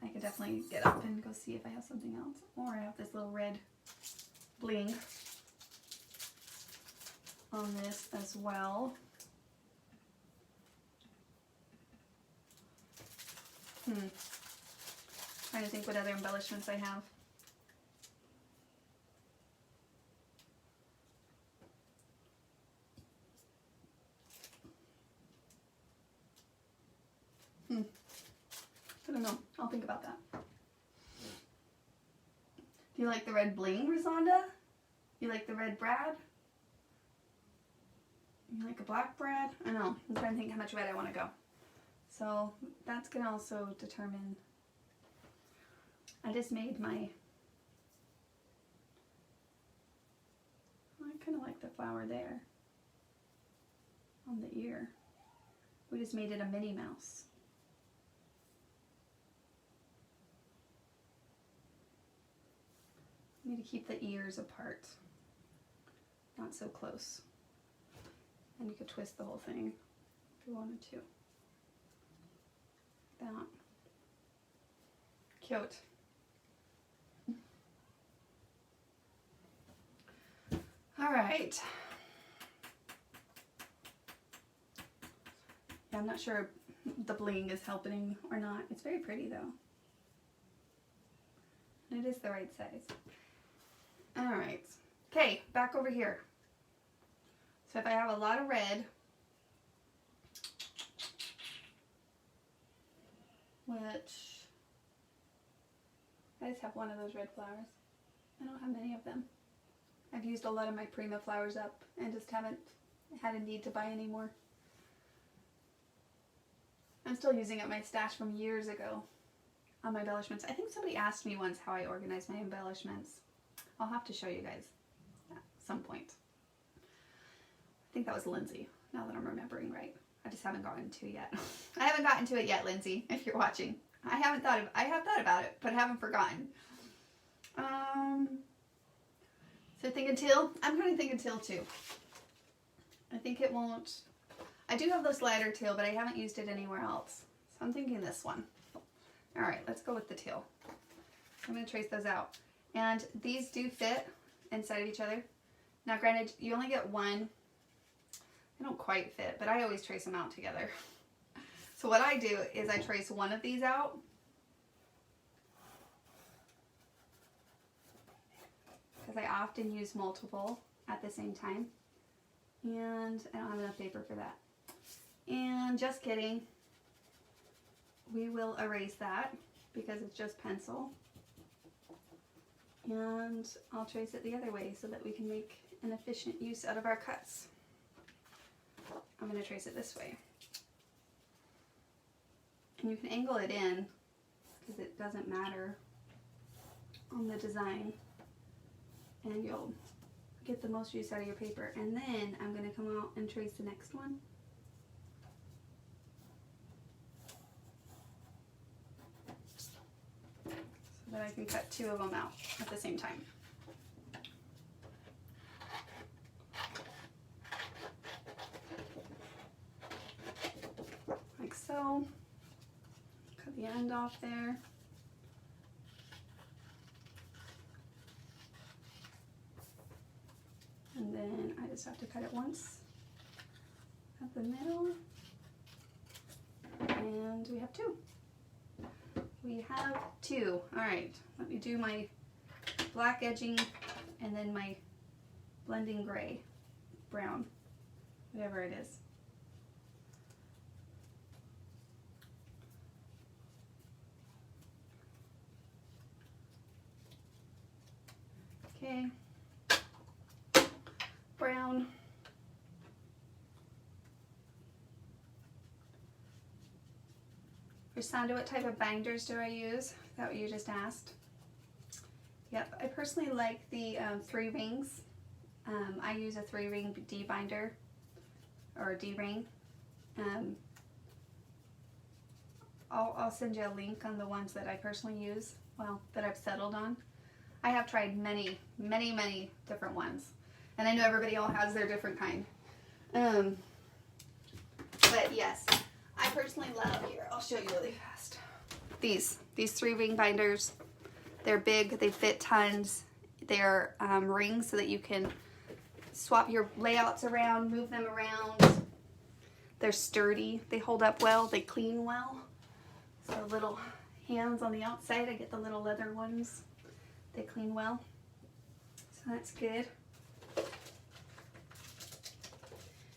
I could definitely get up and go see if I have something else. Or I have this little red bling on this as well. Trying to think what other embellishments I have. I don't know. I'll think about that. Do you like the red bling, Rosonda? You like the red brad? You like a black brad? I know. I'm trying to think how much red I want to go. So that's going to also determine. I just made my. I kind of like the flower there on the ear. We just made it a Minnie Mouse. I need to keep the ears apart, not so close. And you could twist the whole thing if you wanted to. That. Cute. All right. Yeah, I'm not sure the bling is helping or not. It's very pretty though. And it is the right size. All right. Okay, back over here. So if I have a lot of red, which I just have one of those red flowers. I don't have many of them. I've used a lot of my Prima flowers up and just haven't had a need to buy any more. I'm still using up my stash from years ago on my embellishments. I think somebody asked me once how I organize my embellishments. I'll have to show you guys at some point. I think that was Lindsay, now that I'm remembering right. I just haven't gotten to it yet. I haven't gotten to it yet, Lindsay, if you're watching. I have thought about it, but haven't forgotten. So thinking teal? I'm kind of thinking teal too. I think it won't. I do have this lighter teal, but I haven't used it anywhere else. So I'm thinking this one. All right, let's go with the teal. I'm going to trace those out. And these do fit inside of each other. Now granted, you only get one. They don't quite fit, but I always trace them out together. So what I do is I trace one of these out. Because I often use multiple at the same time. And I don't have enough paper for that. And just kidding. We will erase that because it's just pencil. And I'll trace it the other way so that we can make an efficient use out of our cuts. I'm going to trace it this way. And you can angle it in because it doesn't matter on the design. And you'll get the most use out of your paper. And then I'm going to come out and trace the next one. So that I can cut two of them out at the same time. Like so. Cut the end off there. And then I just have to cut it once at the middle. And we have two. We have two. All right, let me do my black edging and then my blending gray, brown, whatever it is. Okay. Brown. For Sandra, what type of binders do I use? Is that what you just asked? Yep, I personally like the 3 rings I use a 3-ring D binder or a D ring. I'll send you a link on the ones that I personally use, well, that I've settled on. I have tried many different ones, and I know everybody all has their different kind. But yes, I personally love, here, I'll show you really fast. These 3-ring binders, they're big, they fit tons. They're rings so that you can swap your layouts around, move them around. They're sturdy, they hold up well, they clean well. So little hands on the outside, I get the little leather ones. They clean well, so that's good.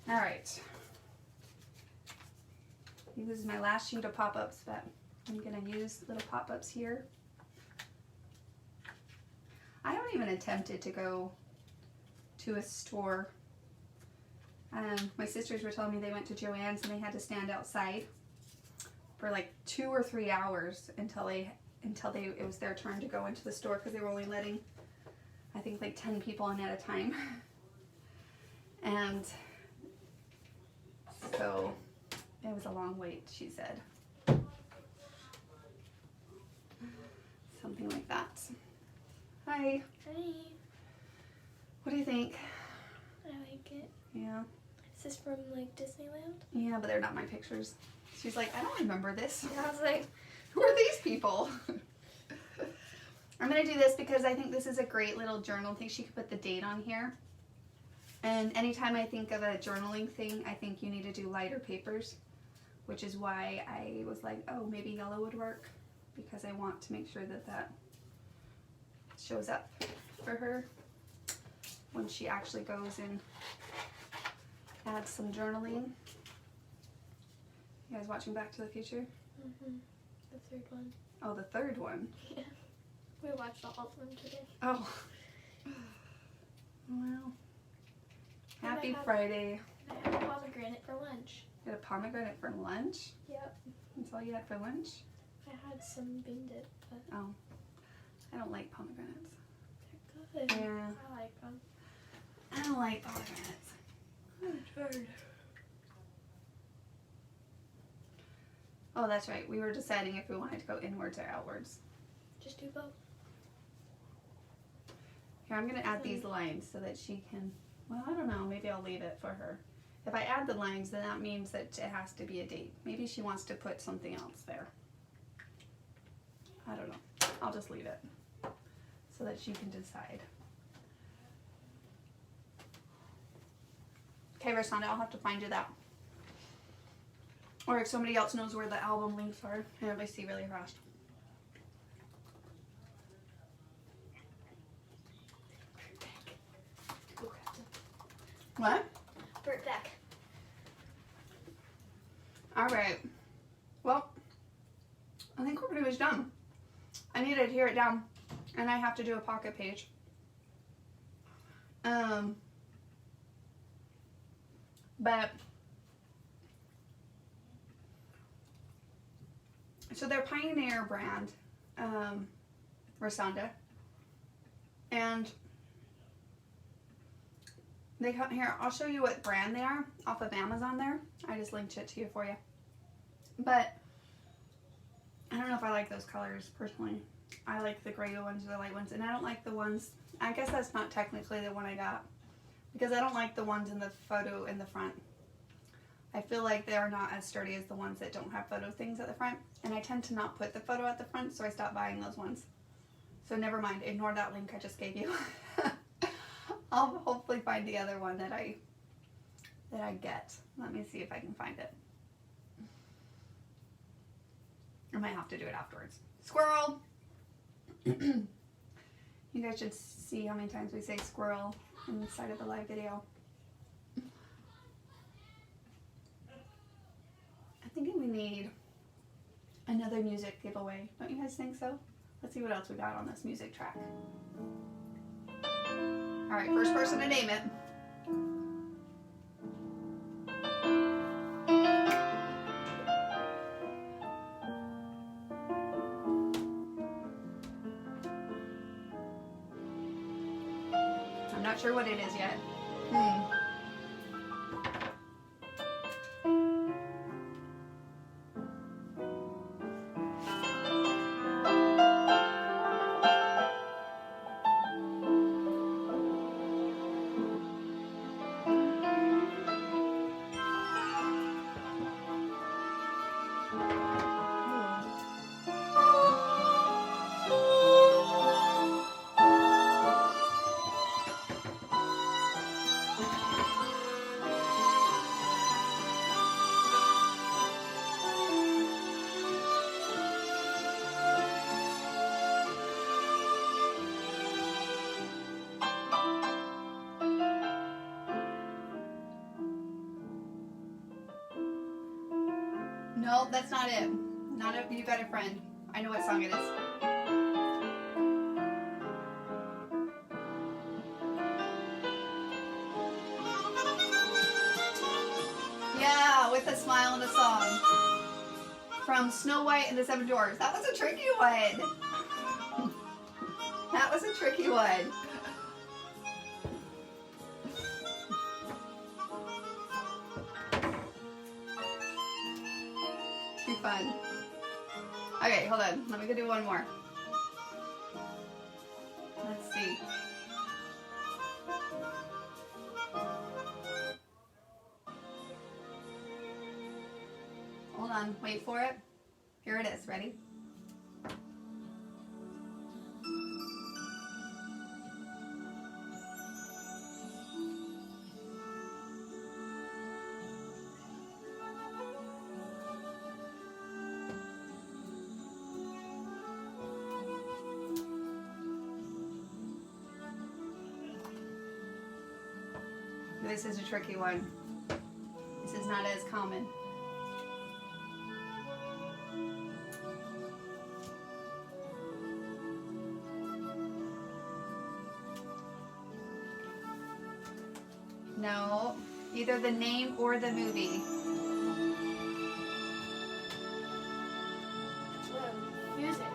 All right. This is my last sheet of pop-ups, but I'm gonna use little pop-ups here. I don't even attempt it to go to a store. My sisters were telling me they went to Joann's and they had to stand outside for like 2 or 3 hours until it was their turn to go into the store, because they were only letting, I think, like 10 people in at a time. And so it was a long wait, she said. Something like that. Hi. Hi. What do you think? I like it. Yeah. Is this from like Disneyland? Yeah, but they're not my pictures. She's like, I don't remember this. And I was like, Who are these people? I'm going to do this because I think this is a great little journal thing. She could put the date on here. And anytime I think of a journaling thing, I think you need to do lighter papers, which is why I was like, oh, maybe yellow would work, because I want to make sure that that shows up for her when she actually goes and adds some journaling. You guys watching Back to the Future? mm-hmm. The third one. Oh, the third one. Yeah. We watched all of them today. Oh. Well. And I Happy have- Friday. I had a pomegranate for lunch. You had a pomegranate for lunch? Yep. That's all you had for lunch? I had some bean dip, but Oh. I don't like pomegranates. they're good. Yeah. I like them. I don't like pomegranates. I'm tired. Oh, that's right. We were deciding if we wanted to go inwards or outwards. Just do both. Here, I'm going to add these lines so that she can, well, I don't know. Maybe I'll leave it for her. If I add the lines, then that means that it has to be a date. Maybe she wants to put something else there. I don't know. I'll just leave it so that she can decide. Okay, Rosanda, I'll have to find you that. Or if somebody else knows where the album links are, let me see really fast. What? Bert Beck. All right. Well, I think we're pretty much done. I need to tear it down, and I have to do a pocket page. But so they're Pioneer brand, Rosanda, and they come here. I'll show you what brand they are off of Amazon. There, I just linked it to you for you. But I don't know if I like those colors personally. I like the gray ones or the light ones, and I don't like the ones. I guess that's not technically the one I got, because I don't like the ones in the photo in the front. I feel like they are not as sturdy as the ones that don't have photo things at the front, and I tend to not put the photo at the front, so I stopped buying those ones. So never mind, ignore that link I just gave you. I'll hopefully find the other one that I get. Let me see if I can find it. I might have to do it afterwards. Squirrel! You guys should see how many times we say squirrel on the side of the live video. I think we need another music giveaway. Don't you guys think so? Let's see what else we got on this music track. Alright, first person to name it. I'm Not sure what it is yet. No, that's not it. Not if you got a friend. I know what song it is. Yeah, with a smile and a song. From Snow White and the Seven Dwarfs. That was a tricky one. That was a tricky one. Too fun. Okay, hold on. Let me go do one more. Let's see. Hold on. Wait for it. Here it is. Ready? This is a tricky one. This is not as common. No, either the name or the movie. Music.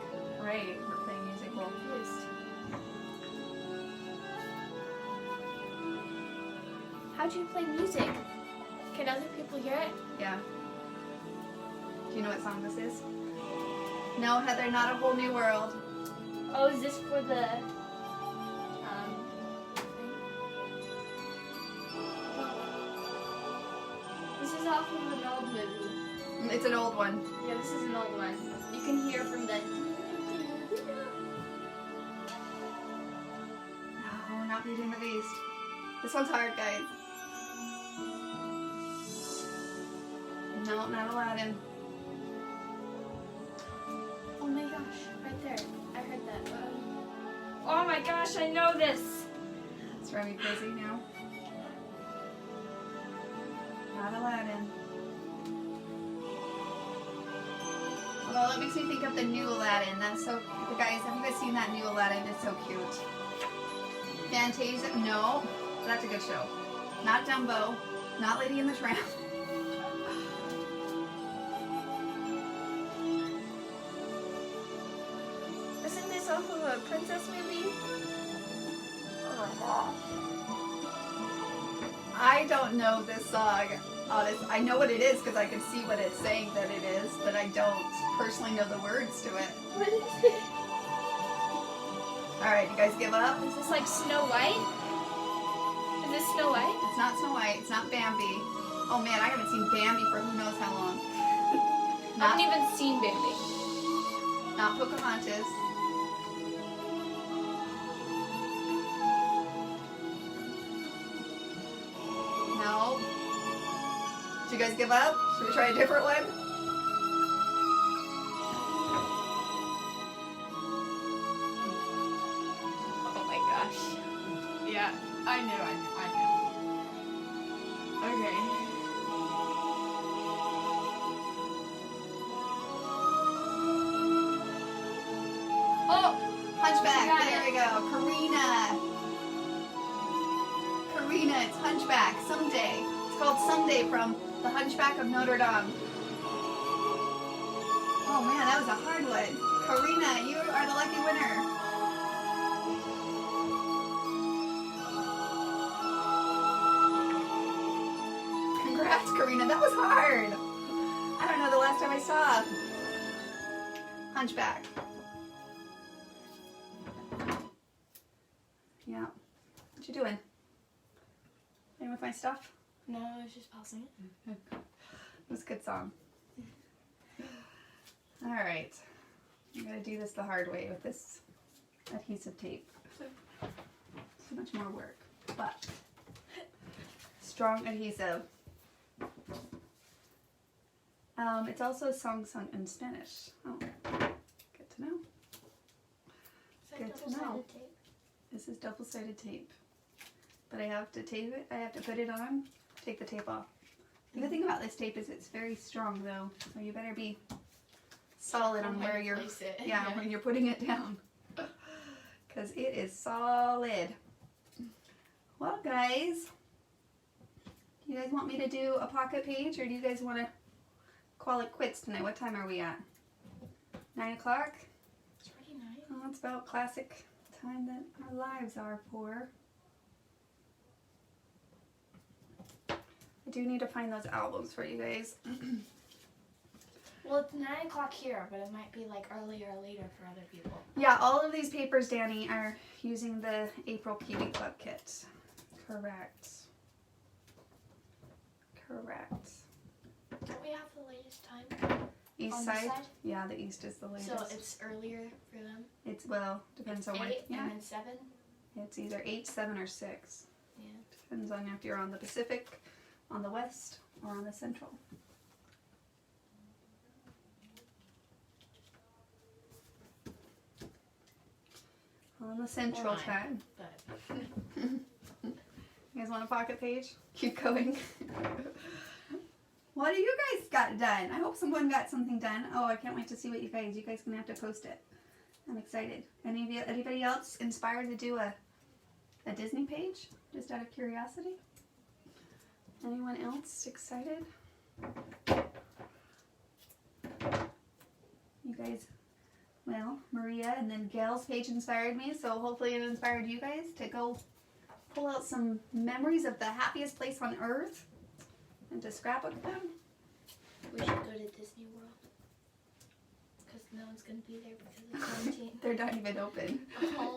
Right, we're playing musical. How do you play music? Can other people hear it? Yeah. Do you know what song this is? No, Heather, not a whole new world. Oh, is this for the This is off of an old movie. It's an old one. Yeah, this is an old one. You can hear from the No, not Beauty and the Beast. This one's hard, guys. No, not Aladdin. Oh my gosh, right there. I heard that. Oh my gosh, I know this. It's driving me crazy now. Not Aladdin. Although that makes me think of the new Aladdin. That's so, guys, have you guys seen that new Aladdin? It's so cute. Fantasia, no, that's a good show. Not Dumbo, not Lady and the Tramp. Isn't this off of a princess movie? I don't know this song. Honest, I know what it is because I can see what it's saying that it is, but I don't personally know the words to it. What is it? All right, you guys give up? Is this like Snow White? Is this Snow White? It's not Snow White. It's not Bambi. Oh man, I haven't seen Bambi for who knows how long. I haven't even seen Bambi. Not Pocahontas. No. Did you guys give up? Should we try a different one? Oh my gosh. Yeah, I knew. Okay. Oh, Hunchback. Got There it. we go. Karina, it's Hunchback. Someday. It's called Someday from The Hunchback of Notre Dame. Oh man, that was a hard one. Karina, you are the lucky winner. Thanks, Karina. That was hard. I don't know the last time I saw Hunchback. Yeah. What you doing? Playing with my stuff? No, I was just pausing it. It was a good song. All right. I'm going to do this the hard way with this adhesive tape. So much more work, but strong adhesive. It's also song sung in Spanish. Oh, good to know. Good to know. Tape. This is double-sided tape. But I have to tape it, I have to put it on, take the tape off. The good thing about this tape is it's very strong though, so you better be solid on where you're, Place it. yeah, when you're putting it down. Because it is solid. Well guys, you guys want me to do a pocket page or do you guys want to call it quits tonight? What time are we at? 9 o'clock? It's pretty nice. Oh, it's about classic time that our lives are for. I do need to find those albums for you guys. Well, it's 9 o'clock here, but it might be like earlier or later for other people. Yeah, all of these papers, Danny, are using the April KiwiClub kit. Correct. Correct. Don't we have the latest time? East On this side? side? Yeah, the east is the latest. So it's earlier for them? It's well, depends It's on 8 what. Yeah, and then 7? it's either 8, 7, or 6. Yeah. Depends on if you're on the Pacific, on the West, or on the Central. On the Central Fine. time. But You guys want a pocket page? Keep going. What do you guys got done? I hope someone got something done. Oh, I can't wait to see what you guys gonna have to post it. I'm excited. Anybody else inspired to do a Disney page? Just out of curiosity? Anyone else excited? You guys, well, Maria and then Gail's page inspired me, so hopefully it inspired you guys to go pull out some memories of the happiest place on earth and to scrapbook them. we should go to Disney World. Because no one's going to be there because of quarantine. They're not even open.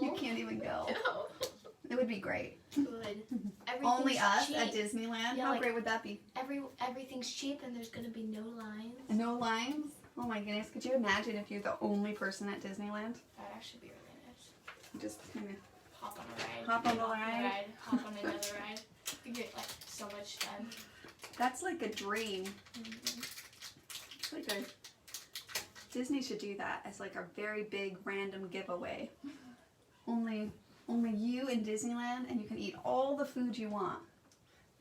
You can't even go. No. It would be great. Good. Only Everything's us cheap. at Disneyland? Yeah, How like- great would that be? Everything's cheap and there's going to be no lines. No lines? Oh my goodness. Could you imagine if you're the only person at Disneyland? That'd actually be really nice. You just kind of Hop on a ride. Hop on get the off ride. Hop on another ride. You get like so much done. that's like a dream. Mm-hmm. It's like a Disney should do that as like a very big random giveaway. Only you in Disneyland and you can eat all the food you want.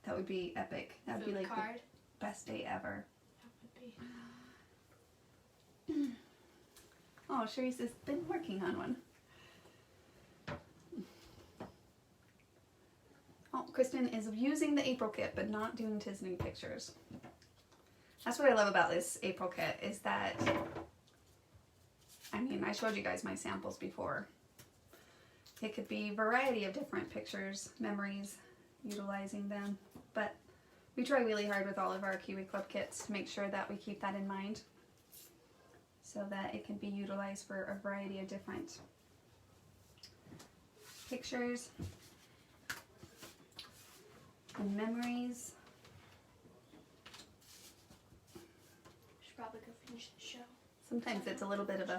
That would be epic. That would be like card. the best day ever. That would be. Oh, Sharice has been working on one. Oh, Kristen is using the April kit, but not doing Disney pictures. That's what I love about this April kit is that, I mean, I showed you guys my samples before. It could be a variety of different pictures, memories, utilizing them, but we try really hard with all of our KiwiClub kits to make sure that we keep that in mind so that it can be utilized for a variety of different pictures and memories. Should probably go finish the show. Sometimes it's a little bit of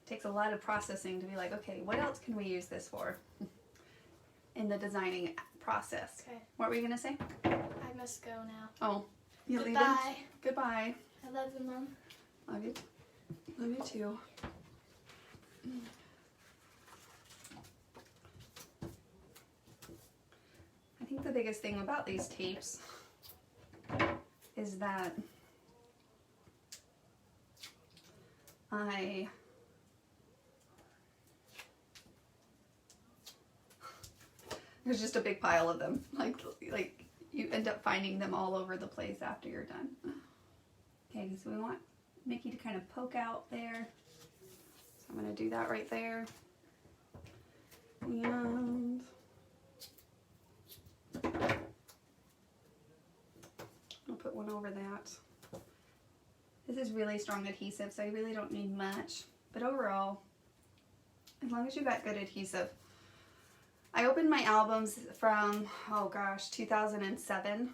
takes a lot of processing to be like, okay, what else can we use this for in the designing process? Okay. What were you going to say? I must go now. Oh, you leaving? Goodbye. Goodbye. I love you, Mom. Love you. Love you too. I think the biggest thing about these tapes is that there's just a big pile of them. Like you end up finding them all over the place after you're done. Okay, so we want Mickey to kind of poke out there. So I'm going to do that right there. And I'll one over that. This is really strong adhesive, so I really don't need much. But overall, as long as you got good adhesive. I opened my albums from, oh gosh, 2007.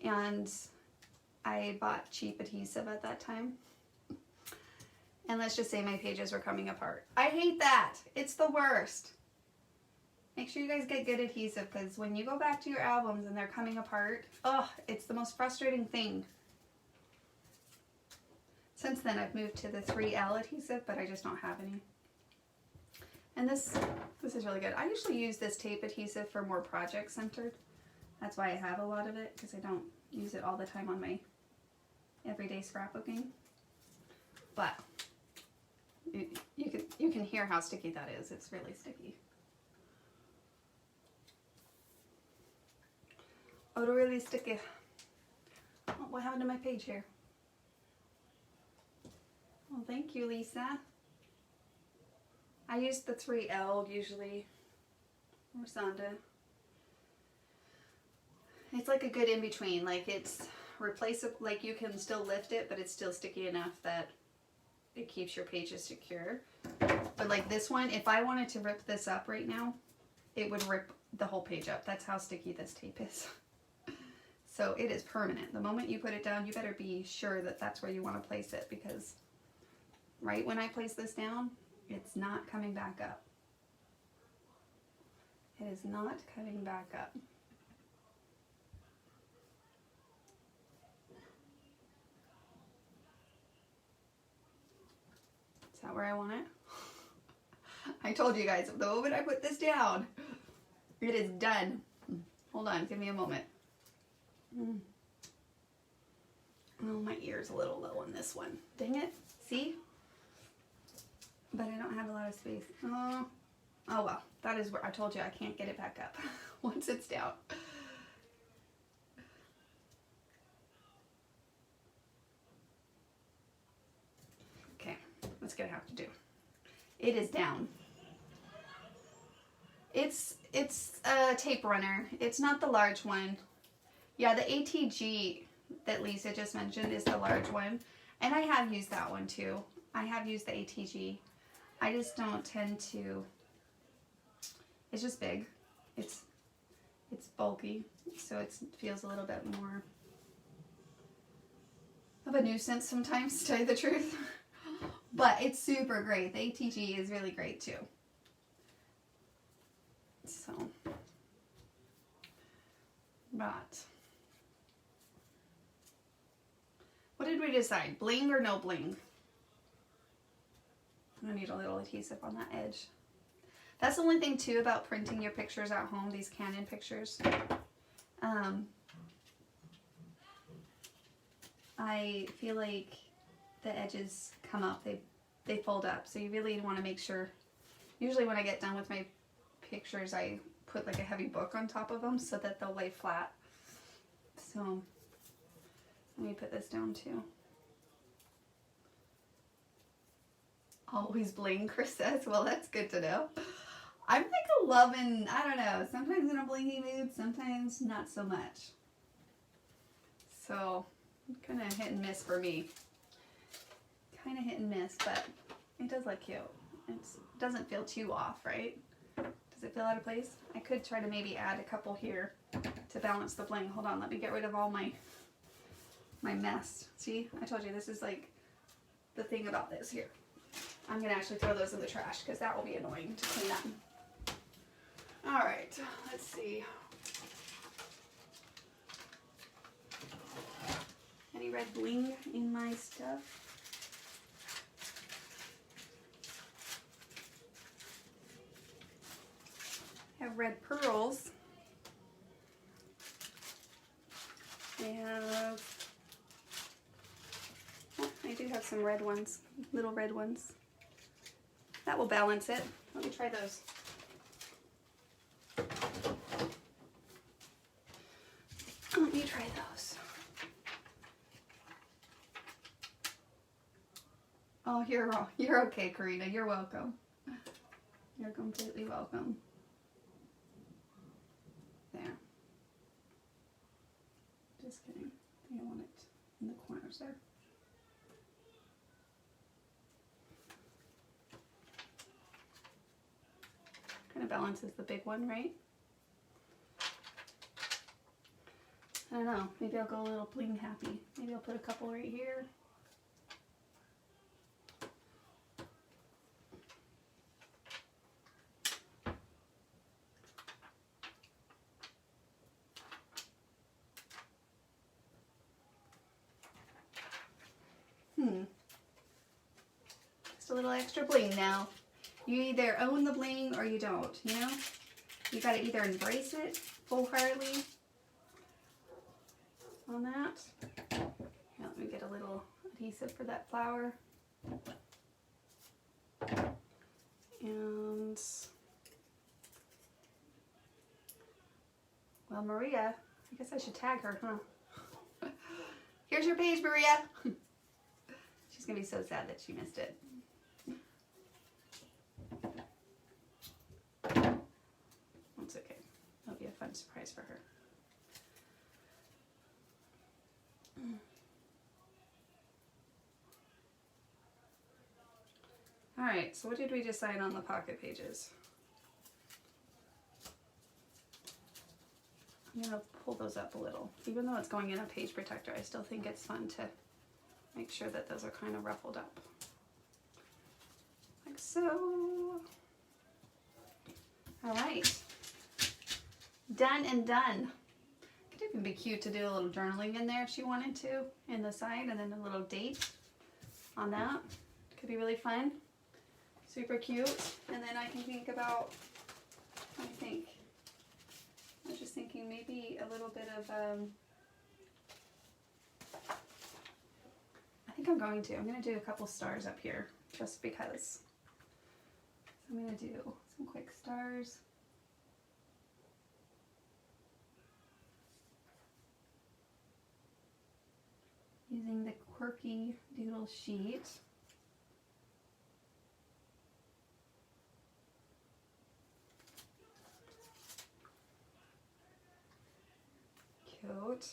And I bought cheap adhesive at that time. And let's just say my pages were coming apart. I hate that. It's the worst. Make sure you guys get good adhesive, because when you go back to your albums and they're coming apart, oh, it's the most frustrating thing. Since then, I've moved to the 3L adhesive, but I just don't have any. And this is really good. I usually use this tape adhesive for more project centered. That's why I have a lot of it, because I don't use it all the time on my everyday scrapbooking. But you can hear how sticky that is. It's really sticky. Oh, really sticky. Oh, what happened to my page here? Well, thank you, Lisa. I use the 3L usually, or Sonda. It's like a good in-between. Like, it's replaceable, like you can still lift it, but it's still sticky enough that it keeps your pages secure. But like this one, if I wanted to rip this up right now, it would rip the whole page up. That's how sticky this tape is. So it is permanent. The moment you put it down, you better be sure that that's where you want to place it, because right when I place this down, it's not coming back up. It is not coming back up. Is that where I want it? I told you guys, the moment I put this down, it is done. Hold on, give me a moment. Oh, my ear's a little low on this one. Dang it. See? But I don't have a lot of space. Oh well. That is where I told you I can't get it back up once it's down. Okay, what's gonna have to do? It is down. It's a tape runner. It's not the large one. Yeah, the ATG that Lisa just mentioned is the large one. And I have used that one too. I have used the ATG. I just don't tend to, it's just big. It's bulky, so it feels a little bit more of a nuisance sometimes, to tell you the truth. But it's super great. The ATG is really great too. So, but what did we decide? Bling or no bling? I need a little adhesive on that edge. That's the only thing too about printing your pictures at home, these Canon pictures. I feel like the edges come up, they fold up, so you really want to make sure. Usually when I get done with my pictures, I put like a heavy book on top of them so that they'll lay flat. So let me put this down too. Always bling, Chris says. Well, that's good to know. I'm like a loving, I don't know, sometimes in a blingy mood, sometimes not so much. So, kind of hit and miss for me. Kind of hit and miss, but it does look cute. It doesn't feel too off, right? Does it feel out of place? I could try to maybe add a couple here to balance the bling. Hold on, let me get rid of all my mess. See, I told you this is like the thing about this here. I'm going to actually throw those in the trash because that will be annoying to clean up. Alright, let's see. Any red bling in my stuff? I have red pearls. I have, oh, I do have some red ones, little red ones. That will balance it. Let me try those. Let me try those. Oh, you're okay, Karina. You're welcome. You're completely welcome. There. Just kidding. I don't want it in the corners there. Kind of balances the big one, right? I don't know. Maybe I'll go a little bling happy. Maybe I'll put a couple right here. Just a little extra bling now. You either own the bling or you don't, you know? You gotta either embrace it wholeheartedly on that. Here, let me get a little adhesive for that flower. And, well, Maria, I guess I should tag her, huh? Here's your page, Maria. She's gonna be so sad that she missed it. That's okay. That'll be a fun surprise for her. Alright, so what did we decide on the pocket pages? I'm going to pull those up a little. Even though it's going in a page protector, I still think it's fun to make sure that those are kind of ruffled up. Like so. Alright. Done and done. Could even be cute to do a little journaling in there if she wanted to, in the side, and then a little date on that. Could be really fun. Super cute. And then I can think about, I was just thinking maybe a little bit of, I'm going to do a couple stars up here just because. So I'm going to do some quick stars. Using the quirky doodle sheet. Cute.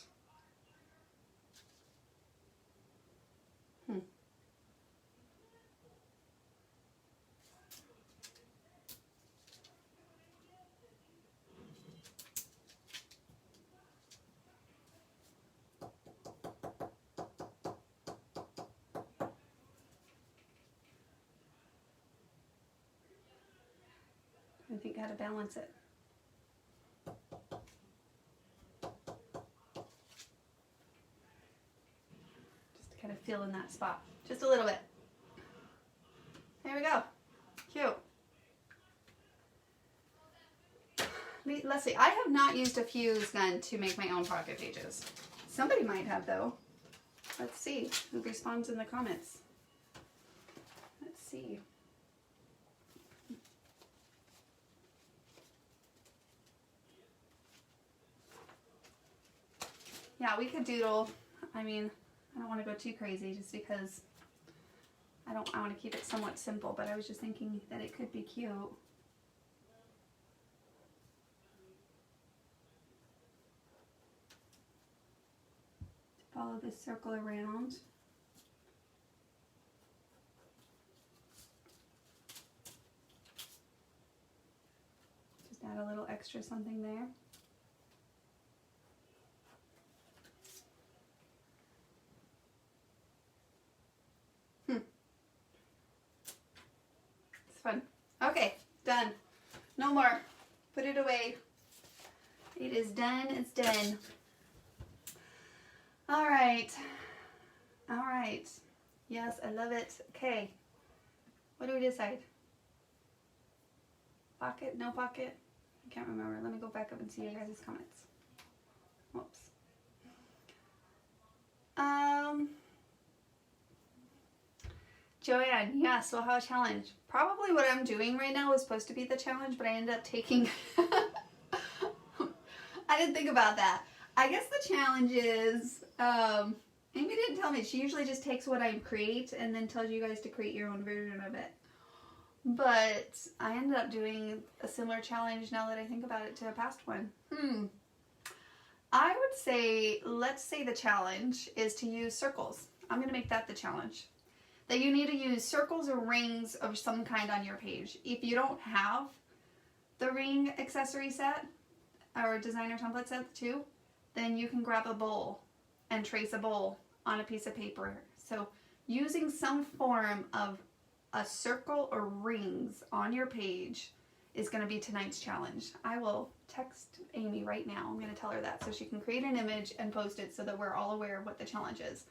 I think how to balance it. Just to kind of feel in that spot. Just a little bit. There we go. Cute. Let's see. I have not used a fuse gun to make my own pocket pages. Somebody might have though. Let's see who responds in the comments. Let's see. Yeah, we could doodle. I mean, I don't want to go too crazy just because I want to keep it somewhat simple, but I was just thinking that it could be cute. To follow this circle around. Just add a little extra something there. Fun. Okay, done. No more. Put it away. It is done. It's done. All right. All right. Yes, I love it. Okay. What do we decide? Pocket? No pocket? I can't remember. Let me go back up and see your guys' comments. Whoops. Joanne, yes, we'll have a challenge. Probably what I'm doing right now was supposed to be the challenge, but I ended up taking... I didn't think about that. I guess the challenge is... Amy didn't tell me. She usually just takes what I create and then tells you guys to create your own version of it. But I ended up doing a similar challenge now that I think about it to a past one. I would say, let's say the challenge is to use circles. I'm going to make that the challenge. That you need to use circles or rings of some kind on your page. If you don't have the ring accessory set or designer template set too, then you can grab a bowl and trace a bowl on a piece of paper. So using some form of a circle or rings on your page is going to be tonight's challenge. I will text Amy right now. I'm going to tell her that so she can create an image and post it so that we're all aware of what the challenge is.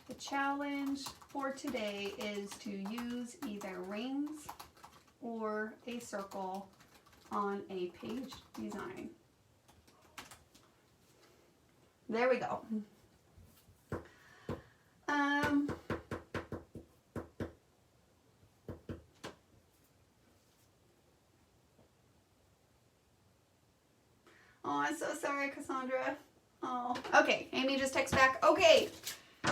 The challenge for today is to use either rings or a circle on a page design. There we go. Oh, I'm so sorry, Cassandra. Oh, okay. Amy just texted back. Okay,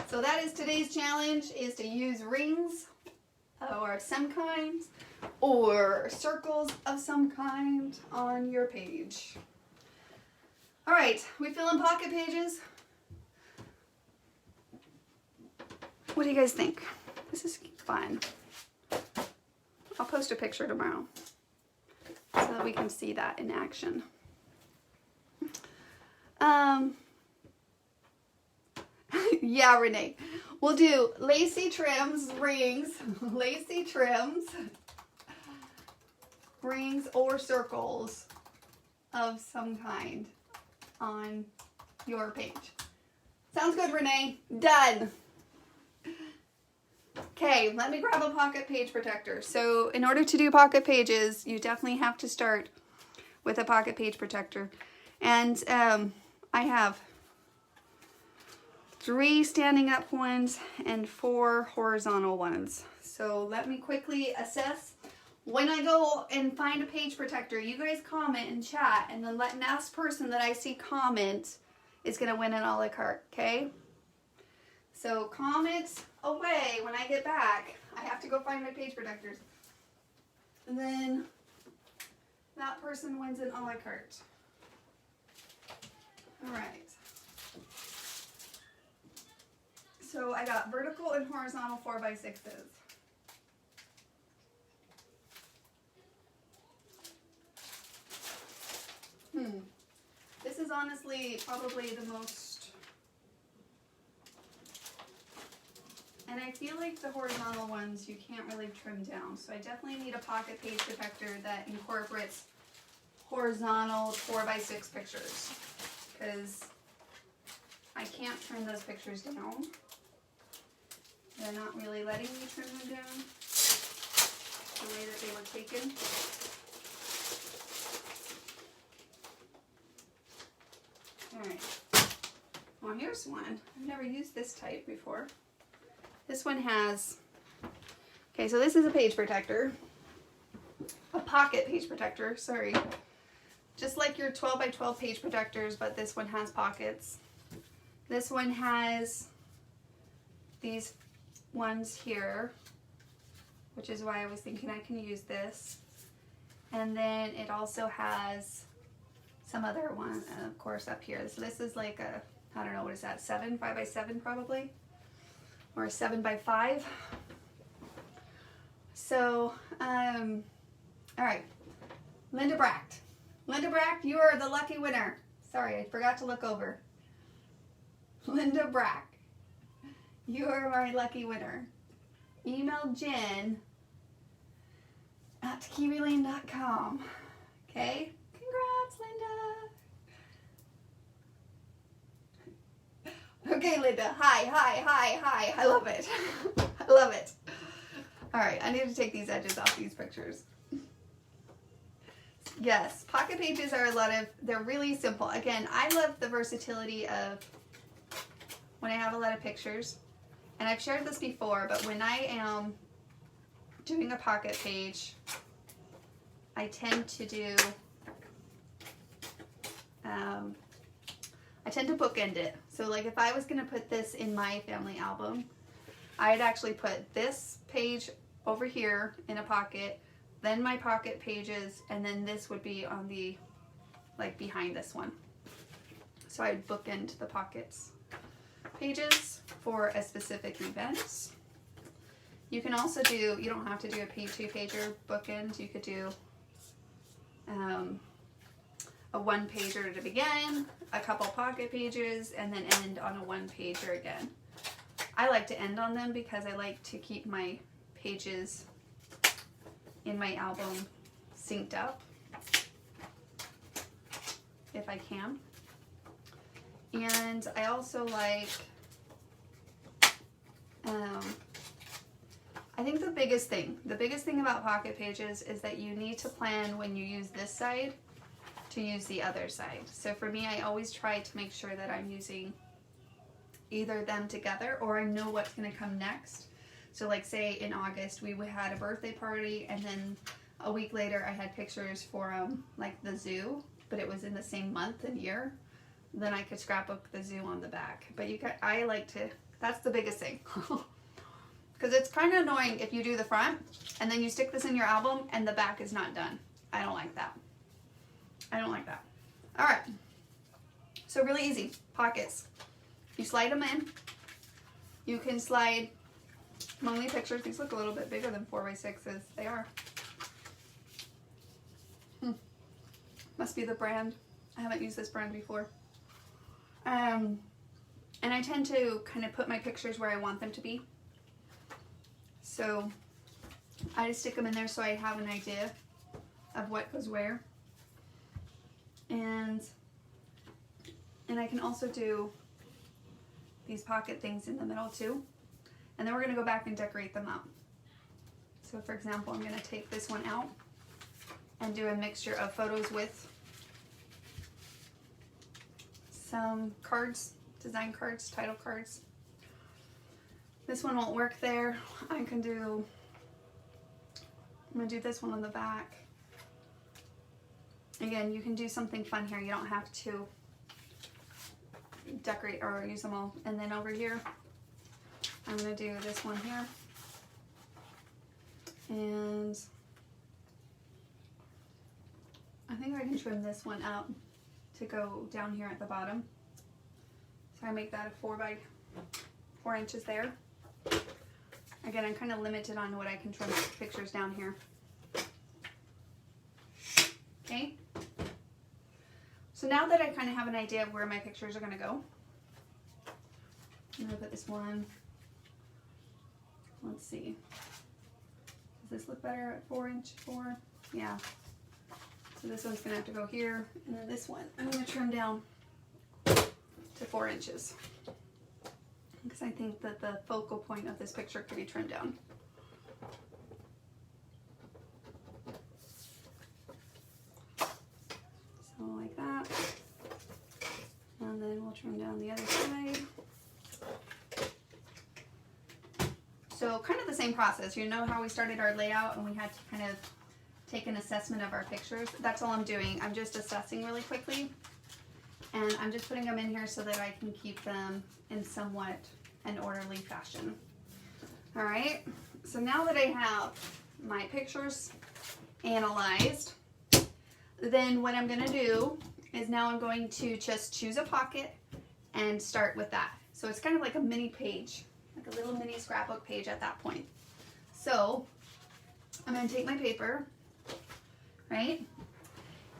so that is today's challenge: is to use rings or some kind, or circles of some kind on your page. All right, we fill in pocket pages. What do you guys think? This is fun. I'll post a picture tomorrow so that we can see that in action. Yeah, Renee. We'll do lacy trims, rings, lacy trims, rings or circles of some kind on your page. Sounds good, Renee. Done. Okay, let me grab a pocket page protector. So in order to do pocket pages, you definitely have to start with a pocket page protector. And I have 3 standing up ones and 4 horizontal ones. So let me quickly assess. When I go and find a page protector, you guys comment and chat, and the last person that I see comment is going to win an a la carte, okay? So comment away when I get back. I have to go find my page protectors. And then that person wins an a la carte. All right. So I got vertical and horizontal 4x6s. This is honestly probably the most, and I feel like the horizontal ones you can't really trim down. So I definitely need a pocket page protector that incorporates horizontal 4x6 pictures, because I can't trim those pictures down. They're not really letting me trim them down the way that they were taken. Alright, well here's one. I've never used this type before. This one has, okay, so this is a page protector. A pocket page protector, sorry. Just like your 12x12 page protectors, but this one has pockets. This one has these ones here, which is why I was thinking I can use this. And then it also has some other one, of course, up here. So this is like a, I don't know, what is that, 5x7 probably? Or a 7x5. So, all right, Linda Bracht. Linda Bracht, you are the lucky winner. Sorry, I forgot to look over. Linda Bracht, you are my lucky winner. Email Jen at KiwiLane.com. Okay? Congrats, Linda. Okay, Linda. Hi. I love it. I love it. All right, I need to take these edges off these pictures. Yes, pocket pages are they're really simple. Again, I love the versatility of when I have a lot of pictures. And I've shared this before, but when I am doing a pocket page, I tend to do, I tend to bookend it. So like if I was going to put this in my family album, I'd actually put this page over here in a pocket, then my pocket pages, and then this would be on the like behind this one. So I'd bookend the pockets pages for a specific event. You can also do, you don't have to do a two-pager bookend. You could do a one-pager to begin, a couple pocket pages, and then end on a one-pager again. I like to end on them because I like to keep my pages in my album synced up, if I can. And I also like, I think the biggest thing about pocket pages is that you need to plan when you use this side to use the other side. So for me, I always try to make sure that I'm using either them together, or I know what's going to come next. So like say in August we had a birthday party, and then a week later I had pictures for like the zoo, but it was in the same month and year. Then I could scrapbook the zoo on the back. But I like to, that's the biggest thing. Because it's kind of annoying if you do the front and then you stick this in your album and the back is not done. I don't like that. I don't like that. All right. So really easy. Pockets. You slide them in. You can slide monthly pictures. These look a little bit bigger than 4x6s. They are. Must be the brand. I haven't used this brand before. And I tend to kind of put my pictures where I want them to be. So I just stick them in there so I have an idea of what goes where. And I can also do these pocket things in the middle too. And then we're going to go back and decorate them up. So for example, I'm going to take this one out and do a mixture of photos with some cards, design cards, title cards. This one won't work there. I'm going to do this one on the back. Again, you can do something fun here. You don't have to decorate or use them all. And then over here, I'm going to do this one here. And I think I can trim this one out to go down here at the bottom. So I make that a 4 inches there. Again, I'm kind of limited on what I can trim pictures down here. Okay. So now that I kind of have an idea of where my pictures are going to go, I'm going to put this one, let's see, does this look better at 4 inch? Yeah. So this one's going to have to go here, and then this one I'm going to trim down to 4 inches. Because I think that the focal point of this picture could be trimmed down. So like that. And then we'll trim down the other side. So kind of the same process. You know how we started our layout and we had to kind of take an assessment of our pictures? That's all I'm doing. I'm just assessing really quickly. And I'm just putting them in here so that I can keep them in somewhat an orderly fashion. All right, so now that I have my pictures analyzed, then what I'm going to do is now I'm going to just choose a pocket and start with that. So it's kind of like a mini page, like a little mini scrapbook page at that point. So I'm going to take my paper, right,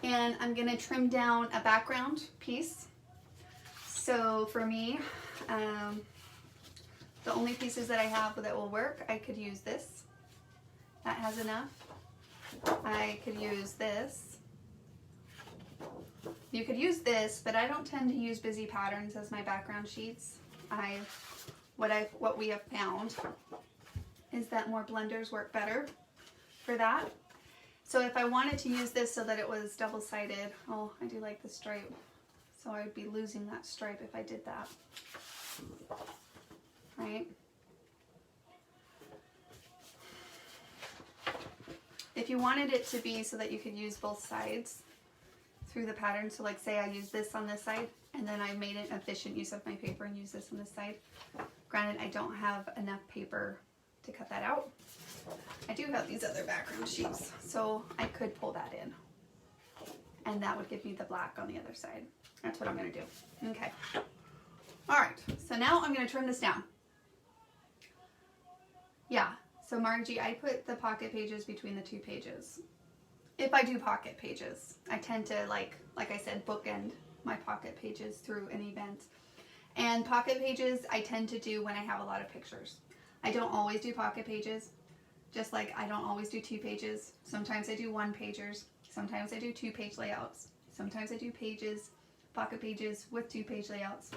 and I'm going to trim down a background piece. So for me, the only pieces that I have that will work, I could use this. That has enough. I could use this. You could use this, but I don't tend to use busy patterns as my background sheets. What we have found is that more blenders work better for that. So if I wanted to use this so that it was double-sided, oh, I do like the stripe. So I would be losing that stripe if I did that. Right? If you wanted it to be so that you could use both sides through the pattern, so like say I use this on this side and then I made an efficient use of my paper and use this on this side. Granted, I don't have enough paper to cut that out. I do have these other background sheets, so I could pull that in. and that would give me the black on the other side. That's what I'm going to do. Okay. All right, so now I'm going to trim this down. Yeah, so Margie, I put the pocket pages between the 2 pages. If I do pocket pages, I tend to, like I said, bookend my pocket pages through an event. And pocket pages I tend to do when I have a lot of pictures. I don't always do pocket pages, just like I don't always do 2 pages. Sometimes I do 1-pagers. Sometimes I do 2-page layouts. Sometimes I do pocket pages with 2-page layouts.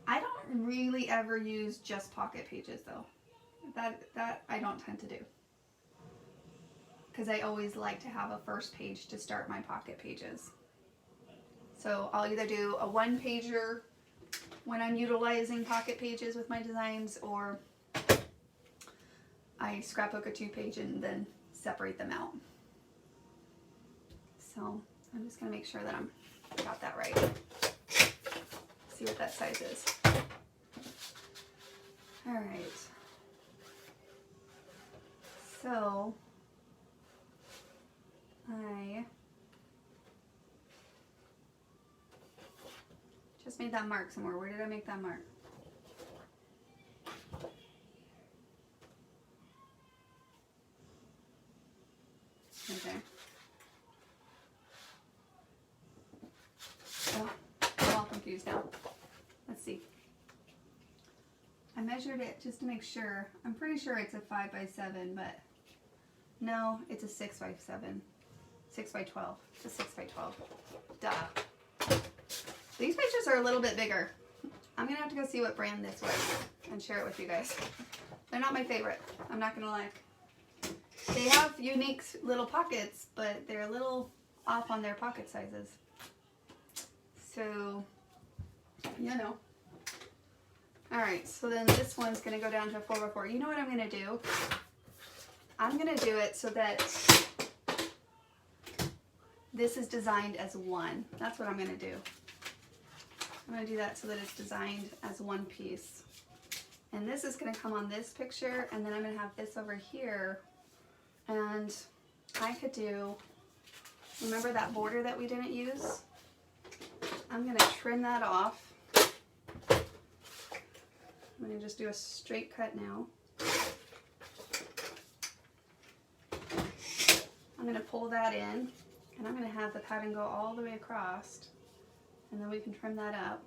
I don't really ever use just pocket pages though. That I don't tend to do. Because I always like to have a first page to start my pocket pages. So I'll either do a 1-pager when I'm utilizing pocket pages with my designs, or I scrapbook a 2-page and then separate them out. So I'm just going to make sure that I got that right. See what that size is. All right. So I just made that mark somewhere. Where did I make that mark? Okay. Oh, I'm all confused now. Let's see. I measured it just to make sure. I'm pretty sure it's a 5x7, but no, it's a 6x7. 6x12. It's a 6x12. Duh. These pictures are a little bit bigger. I'm gonna have to go see what brand this was and share it with you guys. They're not my favorite. I'm not gonna lie. They have unique little pockets, but they're a little off on their pocket sizes. So, you know. Alright, so then this one's going to go down to 4x4. You know what I'm going to do? I'm going to do it so that this is designed as one. That's what I'm going to do. I'm going to do that so that it's designed as one piece. And this is going to come on this picture, and then I'm going to have this over here. And I could do, remember that border that we didn't use? I'm going to trim that off. I'm going to just do a straight cut now. I'm going to pull that in, and I'm going to have the pattern go all the way across, and then we can trim that up.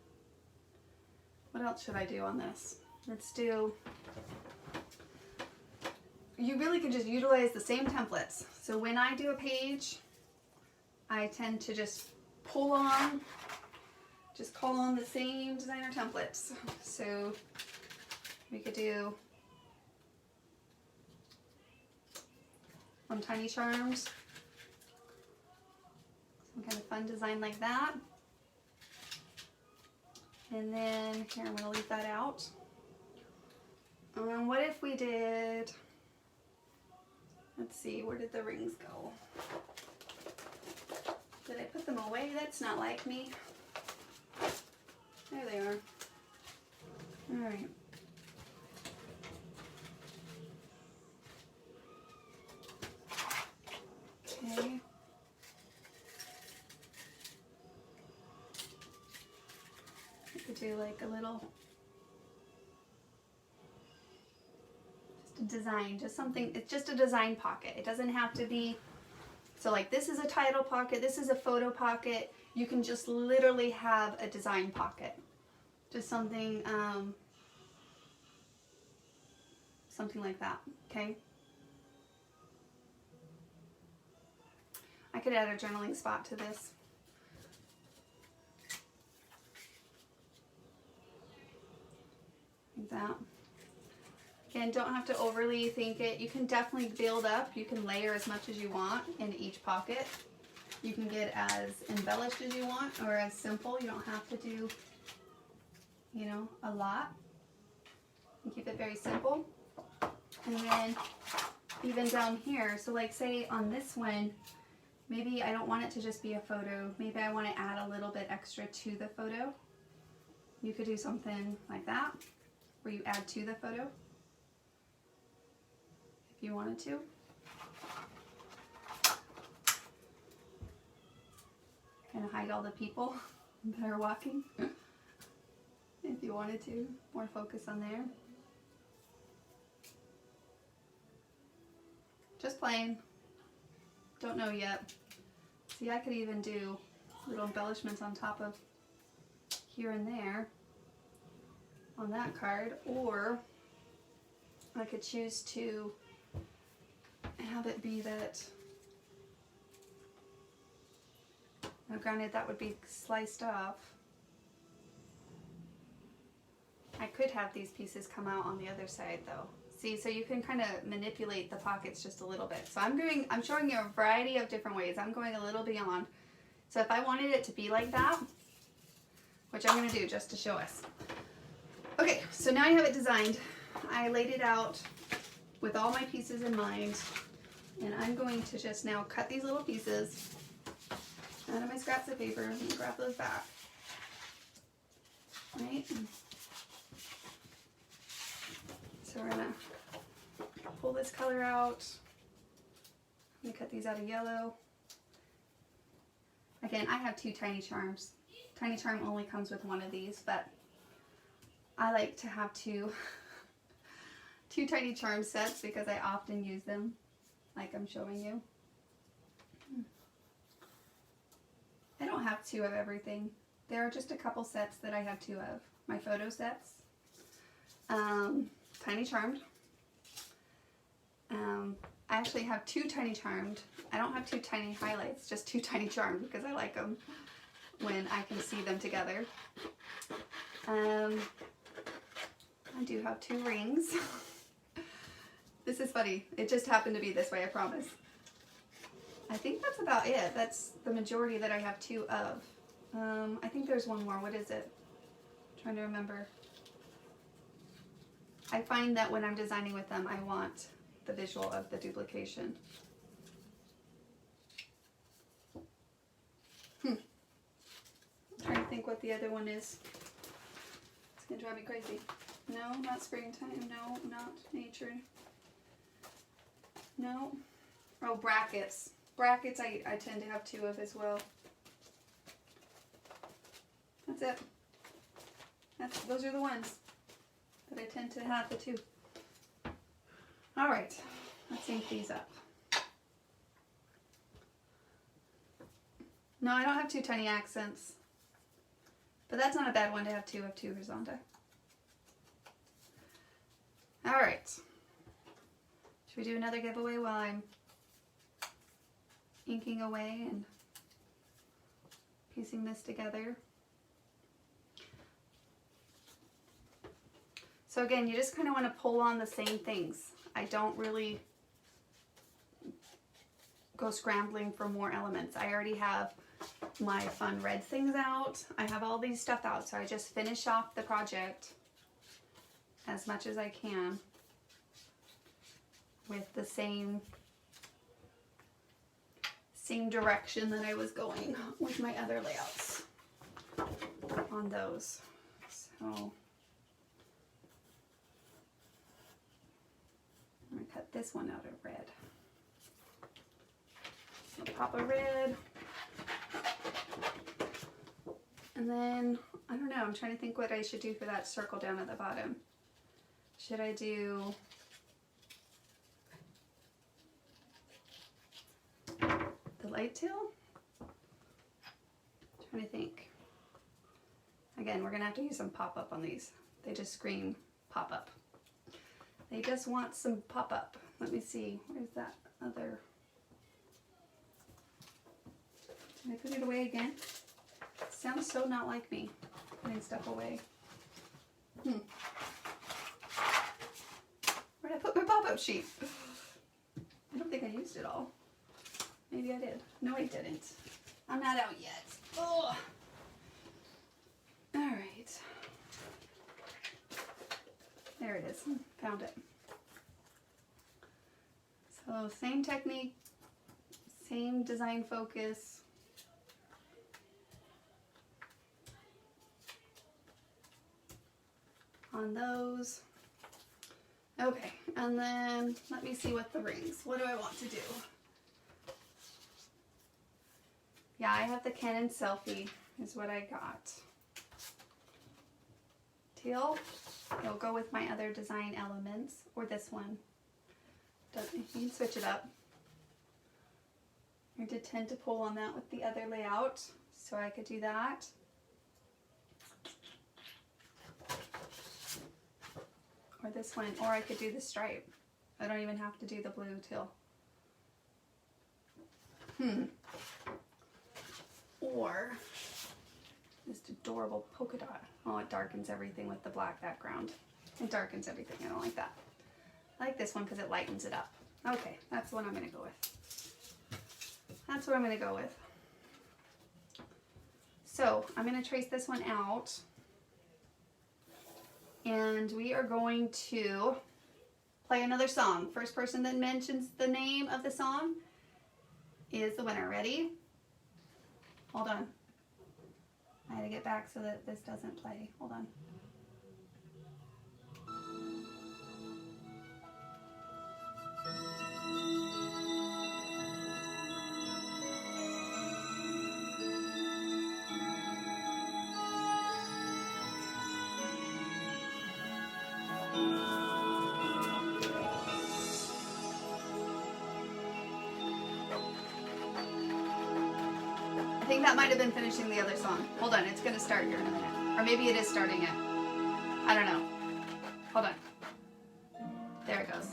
What else should I do on this? Let's do, you really could just utilize the same templates. So when I do a page, I tend to just pull on, just call on the same designer templates. So we could do Tiny Charms, some kind of fun design like that. And then here, I'm going to leave that out. What if we did, let's see, where did the rings go? Did I put them away? That's not like me. There they are. All right. Okay. I could do like a little, just a design, just something, it's just a design pocket. It doesn't have to be, so like this is a title pocket, this is a photo pocket. You can just literally have a design pocket. Just something, something like that, okay? I could add a journaling spot to this. Like that. Again, don't have to overly think it. You can definitely build up. You can layer as much as you want in each pocket. You can get as embellished as you want or as simple. You don't have to do, you know, a lot. You keep it very simple. And then even down here, so like say on this one, maybe I don't want it to just be a photo. Maybe I want to add a little bit extra to the photo. You could do something like that, where you add to the photo, if you wanted to. kind of hide all the people that are walking. If you wanted to, more focus on there. Just playing. Don't know yet. See, I could even do little embellishments on top of here and there on that card, or I could choose to have it be that, now granted that would be sliced off. I could have these pieces come out on the other side though. See, so you can kind of manipulate the pockets just a little bit. So I'm showing you a variety of different ways. I'm going a little beyond. So if I wanted it to be like that, which I'm going to do just to show us. Okay, so now I have it designed. I laid it out with all my pieces in mind, and I'm going to just now cut these little pieces out of my scraps of paper and grab those back. Right? So we're going to pull this color out. I'm going to cut these out of yellow. Again, I have 2 Tiny Charms. Tiny Charm only comes with one of these, but I like to have two Tiny Charm sets because I often use them, like I'm showing you. I don't have 2 of everything. There are just a couple sets that I have 2 of. My photo sets, Tiny Charmed. I actually have 2 Tiny Charmed. I don't have 2 Tiny Highlights, just 2 Tiny Charmed because I like them when I can see them together. I do have 2 rings. This is funny. It just happened to be this way, I promise. I think that's about it. That's the majority that I have 2 of. I think there's one more. What is it? I'm trying to remember. I find that when I'm designing with them, I want the visual of the duplication. I'm trying to think what the other one is. It's gonna drive me crazy. No, not springtime. No, not nature. No. Oh, brackets. Brackets I tend to have 2 of as well. That's it. Those are the ones that I tend to have the 2. All right, let's ink these up. No, I don't have 2 tiny accents, but that's not a bad one to have 2 of 2, Rosanda. All right, should we do another giveaway while I'm inking away and piecing this together? So again, you just kind of want to pull on the same things. I don't really go scrambling for more elements. I already have my fun red things out. I have all these stuff out, so I just finish off the project as much as I can with the same direction that I was going with my other layouts on those. So I'm going to cut this one out of red. So pop a red. And then, I don't know, I'm trying to think what I should do for that circle down at the bottom. Should I do the light teal? I'm trying to think. Again, we're going to have to use some pop-up on these. They just scream pop-up. They just want some pop-up. Let me see. Where's that other? Did I put it away again? Sounds so not like me, putting stuff away. Where'd I put my pop-up sheet? I don't think I used it all. Maybe I did. No, I didn't. I'm not out yet. Oh. All right. There it is. Found it. So same technique, same design focus. On those. Okay, and then let me see what the rings. What do I want to do? Yeah, I have the Canon Selfie is what I got. Teal. It'll go with my other design elements, or this one. You can switch it up. I did tend to pull on that with the other layout, so I could do that. Or this one, or I could do the stripe. I don't even have to do the blue teal. Or this adorable polka dot. Oh, it darkens everything with the black background. It darkens everything. I don't like that. I like this one because it lightens it up. Okay, that's the one I'm going to go with. That's what I'm going to go with. So I'm going to trace this one out. And we are going to play another song. First person that mentions the name of the song is the winner. Ready? Hold on. I gotta get back so that this doesn't play. Hold on. I think that might have been finishing the other song. Hold on, it's gonna start here in a minute. Or maybe it is starting it. I don't know. Hold on. There it goes.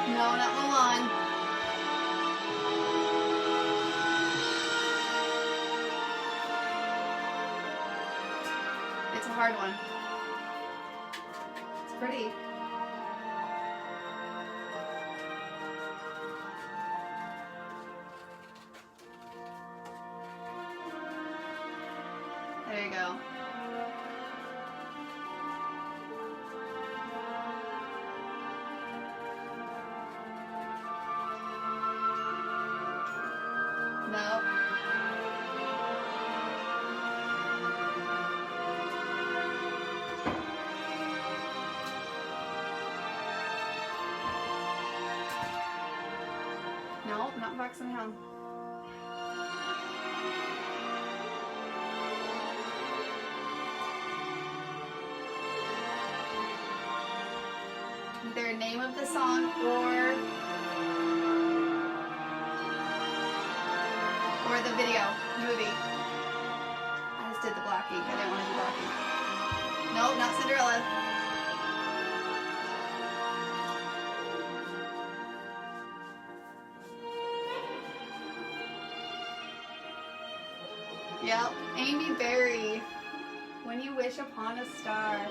No, not Mulan. It's a hard one. It's pretty. There you go. No. No, not Fox and Hound. Either name of the song or the video, movie. I just did the black ink. I didn't want to do black ink. Nope, not Cinderella. Yep, Amy Berry. When You Wish Upon a Star.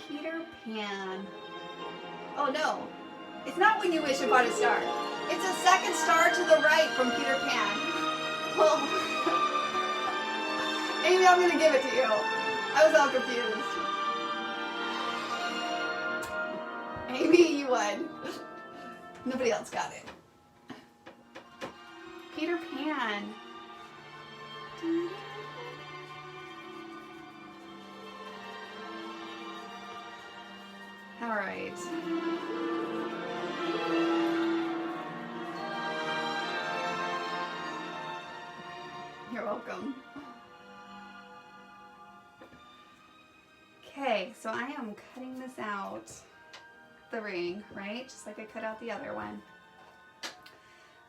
Peter Pan. Oh no, it's not When You Wish Upon a Star. It's a second star to the right from Peter Pan. Well, Amy, I'm going to give it to you. I was all confused. Amy, you won. Nobody else got it. Peter Pan. All right. You're welcome. Okay, so I am cutting this out, the ring, right? Just like I cut out the other one.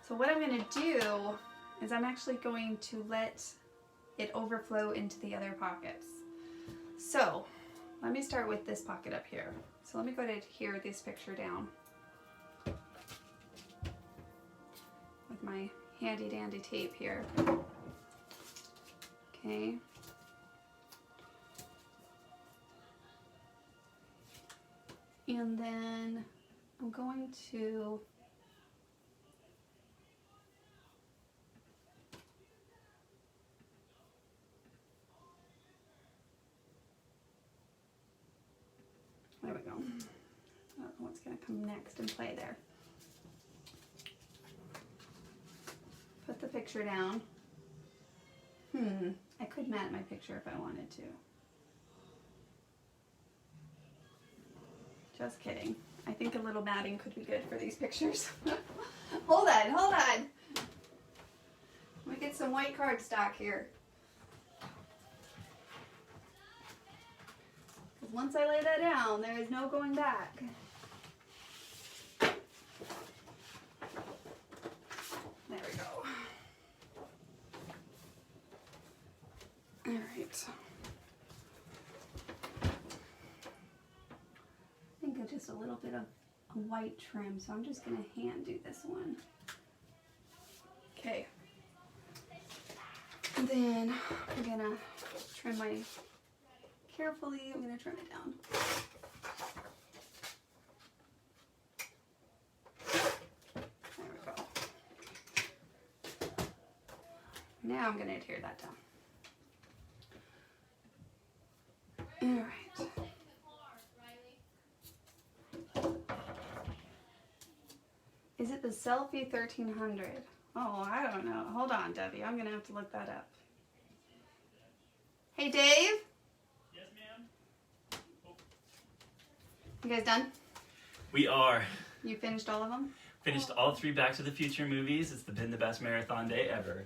So what I'm going to do is I'm actually going to let it overflow into the other pockets. So let me start with this pocket up here. So let me go to adhere this picture down with my handy dandy tape here. Okay. And then I'm going to I don't know what's going to come next and play there. Put the picture down. I could mat my picture if I wanted to. Just kidding. I think a little matting could be good for these pictures. Hold on. Let me get some white cardstock here. Because once I lay that down, there is no going back. There we go. All right. I think of just a little bit of a white trim, so I'm just going to hand do this one. Okay. And then I'm going to trim carefully, I'm going to trim it down. There we go. Now I'm going to adhere that down. All right. Is it the Selfie 1300? Oh, I don't know. Hold on, Debbie. I'm going to have to look that up. Hey, Dave? Yes, ma'am. You guys done? We are. You finished all of them? Finished all 3 Back to the Future movies. It's been the best marathon day ever.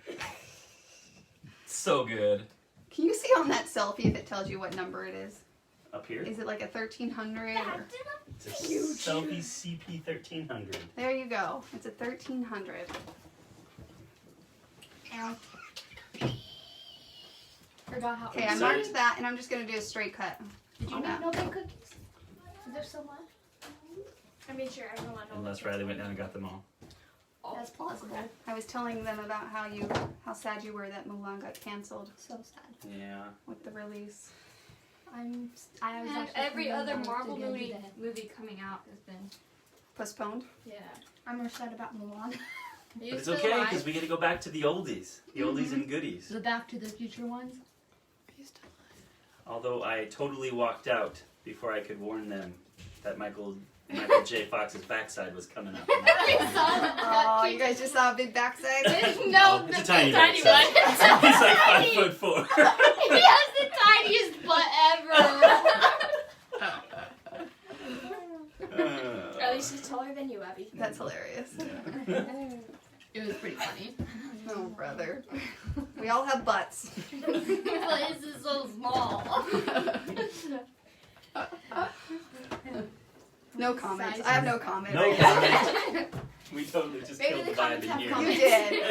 So good. Can you see on that selfie if it tells you what number it is? Up here? Is it like a 1300? Or... It's a Selfie CP 1300. There you go. It's a 1300. Ow. Forgot how. Okay, I Sorry. marked that, and I'm just going to do a straight cut. Did you on make that. no big cookies? Is there so much? I made sure everyone knows. Unless Riley went down and got them all. That's possible. I was telling them about how sad you were that Mulan got canceled So sad. Yeah. with the release. I was And actually every thinking other about Marvel to go do movie that. coming out has been. Postponed? Yeah. I'm more sad about Mulan. Are you But it's still okay alive? because we get to go back to the oldies. The oldies and goodies. The Back to the Future ones. Although I totally walked out before I could warn them that Michael J. Fox's backside was coming up. Oh, you guys just saw a big backside? No, It's a the tiny tiny backside. one. He's like 5'4". He has the tiniest butt ever. At least he's taller than you, Abby. That's hilarious. It was pretty funny. Oh, brother. We all have butts. But this is so small. No comments. I have no comment. No comment. We totally just Maybe killed the the vibe comments in have here. You comments.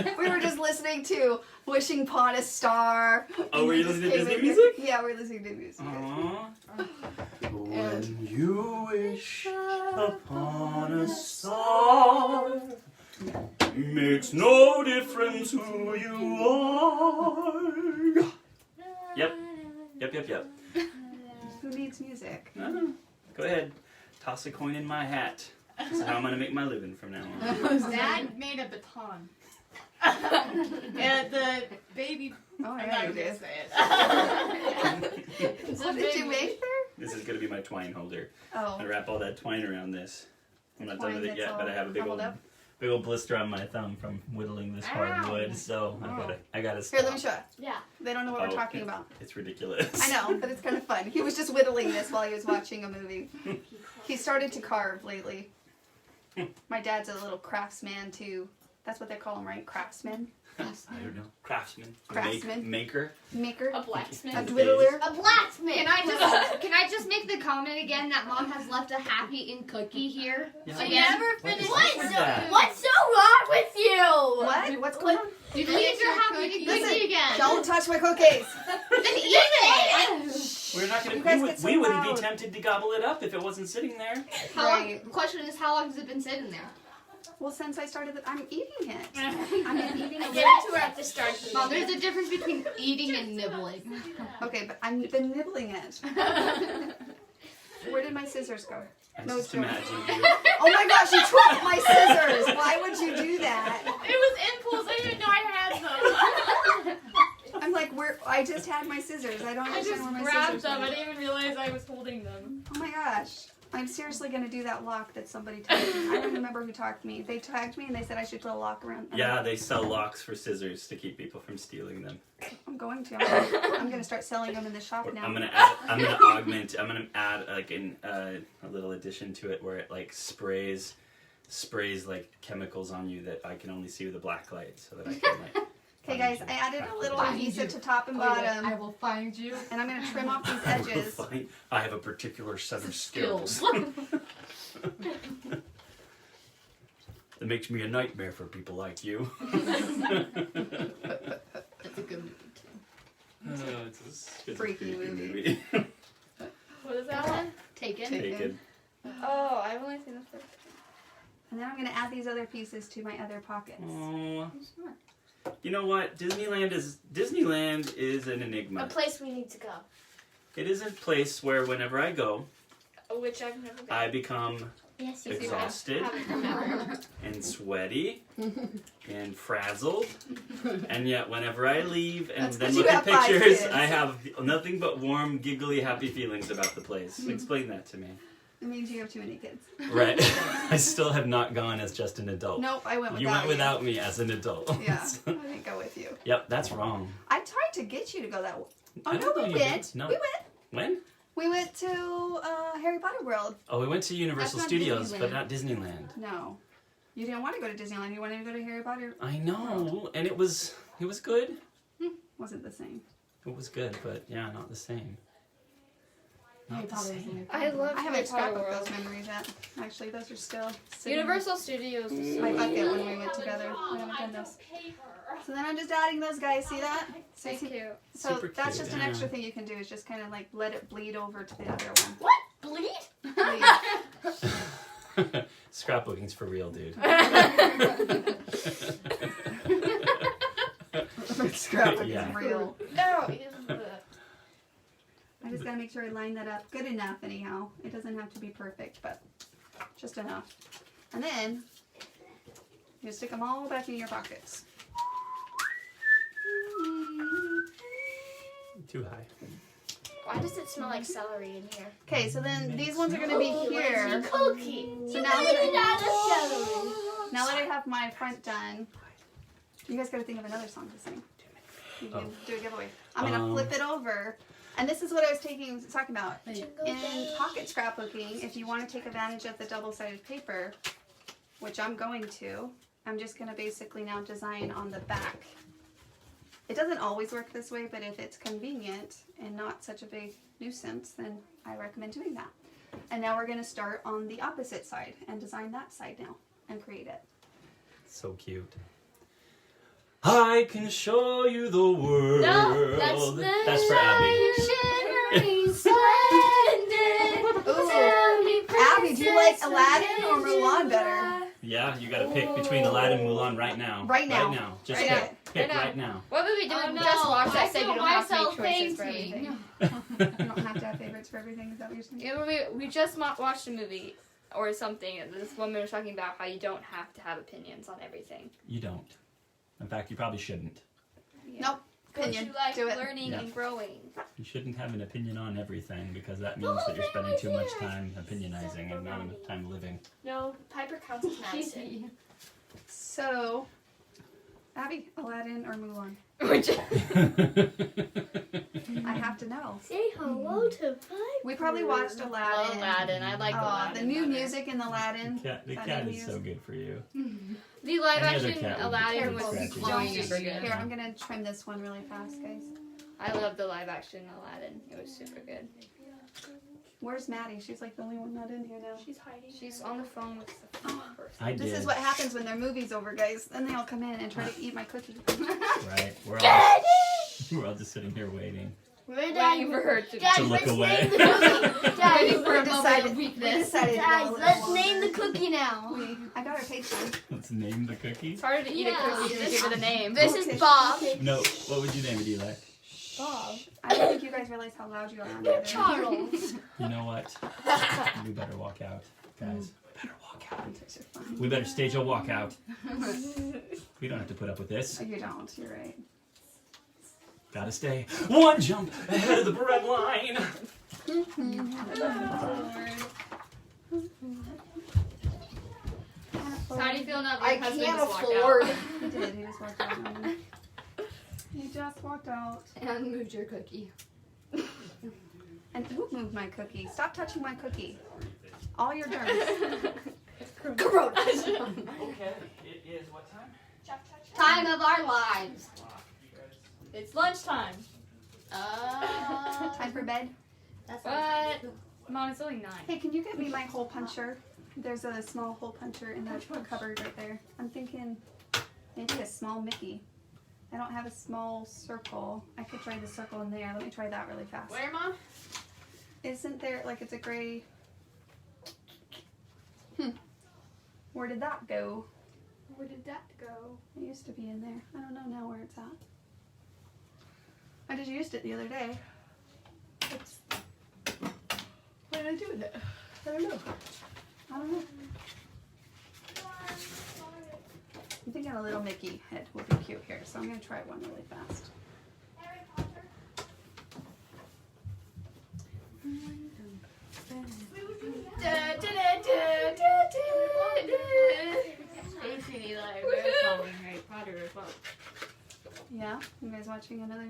did. We were just listening to Wishing Upon a Star. Oh, were you just listening to came Disney in here. music? Yeah, we're listening to music. Aww. And- you wish upon a star, makes no difference who you are. Yep. Who needs music? No. Go ahead. Toss a coin in my hat. This is how I'm going to make my living from now on. Dad made a baton. And the baby. Oh, I'm yeah, not you gonna did. say it. What did you make her? This is going to be my twine holder. Oh, I wrap all that twine around this. I'm not Twine done with it that's yet, but I have a big crumpled old, up? big old blister on my thumb from whittling this hardwood. So I gotta stop. here, let me show you. Yeah. They don't know what we're talking about. It's ridiculous. I know, but it's kind of fun. He was just whittling this while he was watching a movie. He started to carve lately. My dad's a little craftsman too. That's what they call him, right? Craftsman? I don't know. Craftsman. Craftsman. Maker. Maker? A blacksmith. A dwiddler? A blacksmith. Can I just make the comment again that Mom has left a happy eaten cookie here? Yeah. She Again? never What finished. is with that? What's so wrong with you? What? What's going on? You leave your happy eaten cookie Listen, again. don't touch my cookies. Then eat it. We're not You gonna. guys We, get so we wouldn't loud. be tempted to gobble it up if it wasn't sitting there. How long, Right. the question is, how long has it been sitting there? Well, since I started, I'm eating it. I'm eating I it. gave it to her at the start of the Mom, video. there's a difference between eating and nibbling. Okay, but I've been nibbling it. Where did my scissors go? I No, just it's imagine you. Oh my gosh, you took my scissors! Why would you do that? It was impulse. I didn't know I had them. I'm like, I just had my scissors. I don't I understand just where my grabbed scissors them. I went. didn't even realize I was holding them. Oh my gosh. I'm seriously gonna do that lock that somebody tagged me. I don't remember who tagged me. They tagged me and they said I should put a lock around. Yeah, they sell locks for scissors to keep people from stealing them. I'm going to. I'm gonna start selling them in the shop now. I'm gonna add like a little addition to it where it like sprays like chemicals on you that I can only see with a black light, so that I can like. Okay, guys, I added a little Find adhesive you. to top and Oh, yeah, bottom, I will find you. and I'm gonna trim off these edges. I have a particular set of skills. That makes me a nightmare for people like you. That's a good movie too. It's a Freaky creepy movie. What is that one? Taken. Taken. Oh, I've only seen the first. And then I'm gonna add these other pieces to my other pockets. Oh, you know what? Disneyland is an enigma. A place we need to go. It is a place where whenever I go, Which I've never been. I become Yes, exhausted and sweaty and frazzled, and yet whenever I leave and That's then 'cause you look at have 5 pictures, kids. I have nothing but warm, giggly, happy feelings about the place. Explain that to me. It means you have too many kids. Right. I still have not gone as just an adult. Nope, I went without You went without me as an adult. Yeah, I didn't go with you. Yep, that's wrong. I tried to get you to go that way. Oh I no, don't know we you went. did. No. We went. When? We went to Harry Potter World. Oh, we went to Universal That's not Studios, Disneyland. but not Disneyland. No, you didn't want to go to Disneyland. You wanted to go to Harry Potter. I know, and it was good. Wasn't the same. It was good, but yeah, not the same. Harry Not the Potter is in same. your I love I Harry haven't Potter scrapbooked World. those memories yet. Actually, those are still sitting Universal Studios is in my bucket when we went together. I haven't done those. So then I'm just adding those guys. See that? So, so cute. so Super that's cute, just an yeah. extra thing you can do. Is just kind of like let it bleed over to the other one. What? Bleed? Bleed. Scrapbooking's for real, dude. Scrapbook Yeah. is real. No. I just gotta make sure I line that up good enough. Anyhow, it doesn't have to be perfect, but just enough. And then you stick them all back in your pockets. Too high. Why does it smell like celery in here? Okay, so then these ones are gonna be here. Cookie. So now that I have my front done, you guys gotta think of another song to sing. You can do a giveaway. I'm gonna flip it over. And this is what I was talking about. In pocket scrapbooking, if you want to take advantage of the double-sided paper, which I'm going to, I'm just going to basically now design on the back. It doesn't always work this way, but if it's convenient and not such a big nuisance, then I recommend doing that. And now we're going to start on the opposite side and design that side now and create it. So cute. I can show you the world. No, That's for Abby. Ooh, Abby, do you like Aladdin or Mulan better? Yeah, you gotta pick between Aladdin and Mulan right now. Right now. Right now. Just Right pick now. right now. What movie did Oh, we no, just watch I that said you feel don't have to make myself choices for fainting. everything? You don't have to have favorites for everything, is that what you're saying? Yeah, we just watched a movie or something, and this woman was talking about how you don't have to have opinions on everything. You don't. In fact, you probably shouldn't. Nope. Because Opinion. you like Do it. learning Yeah. and growing. You shouldn't have an opinion on everything because that means that you're spending too much time opinionizing and not enough time living. No, Piper counts as Madison. So, Abby, Aladdin or Mulan? Which I have to know. say hello to Piper. We probably watched Aladdin. Aladdin. I like Aladdin. The new better. music in Aladdin. The That cat new is so music. good for you. The live Any other action cat would be Aladdin was scratchy. super good. Here, I'm gonna trim this one really fast, guys. I love the live action Aladdin. It was super good. Where's Maddie? She's like the only one not in here now. She's hiding. She's on the phone with the person. I This did. is what happens when their movie's over, guys. Then they all come in and try to eat my cookie. Right. We're all just sitting here waiting Waiting for her to. to look away. Waiting for a moment decided- of we weakness. decided to go a Guys, little let's longer. name the cookie now. I got our page done. Let's name the cookie. It's harder to eat a cookie than to give it a name. This is Bob. No. What would you name it, Eli? Bob. I don't think you guys realize how loud you are on the other end. Charles. You know what? We better walk out, guys. We better walk out. These are fun. We better stage a walkout. We don't have to put up with this. Oh, you don't. You're right. Gotta stay one jump ahead of the bread line. stealing up I your husband can't just walked afford. out. He did. He just walked out. He just walked out. And moved your cookie. And who moved my cookie? Stop touching my cookie. All your germs. Corona. Okay, it is what time? Time of our lives. It's lunchtime. Time for bed. That's What? Come on, it's only 9. Hey, can you get me my hole puncher? There's a small hole puncher in the cupboard right there. I'm thinking maybe a small Mickey. I don't have a small circle. I could try the circle in there. Let me try that really fast. Where, Mom? Isn't there, like, it's a gray... Where did that go? Where did that go? It used to be in there. I don't know now where it's at. I just used it the other day. What did I do with it? I don't know. I'm thinking a little Mickey head would be cute here, so I'm going to try one really fast. Yeah? You guys watching another?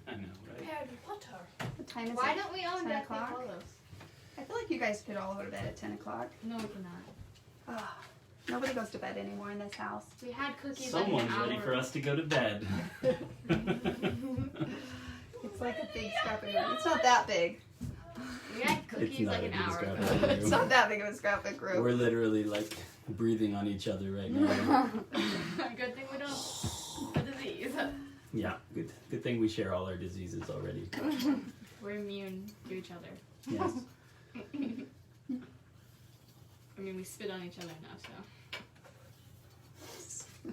I know, right? Harry Potter. What time is Why it? don't we own 10 Deathly o'clock? Hallows? I feel like you guys could all go to bed at 10 o'clock. No, we cannot. Oh, nobody goes to bed anymore in this house. We had cookies Someone's like an ready hour. for us to go to bed. It's like a big scrapping room. It's not that big. We had cookies not like a an big hour scrap ago. room. It's not that big of a scrapping room. We're literally like breathing on each other right now. Good thing we don't have a disease. Yeah, good thing we share all our diseases already. We're immune to each other. Yes. I mean, we spit on each other now,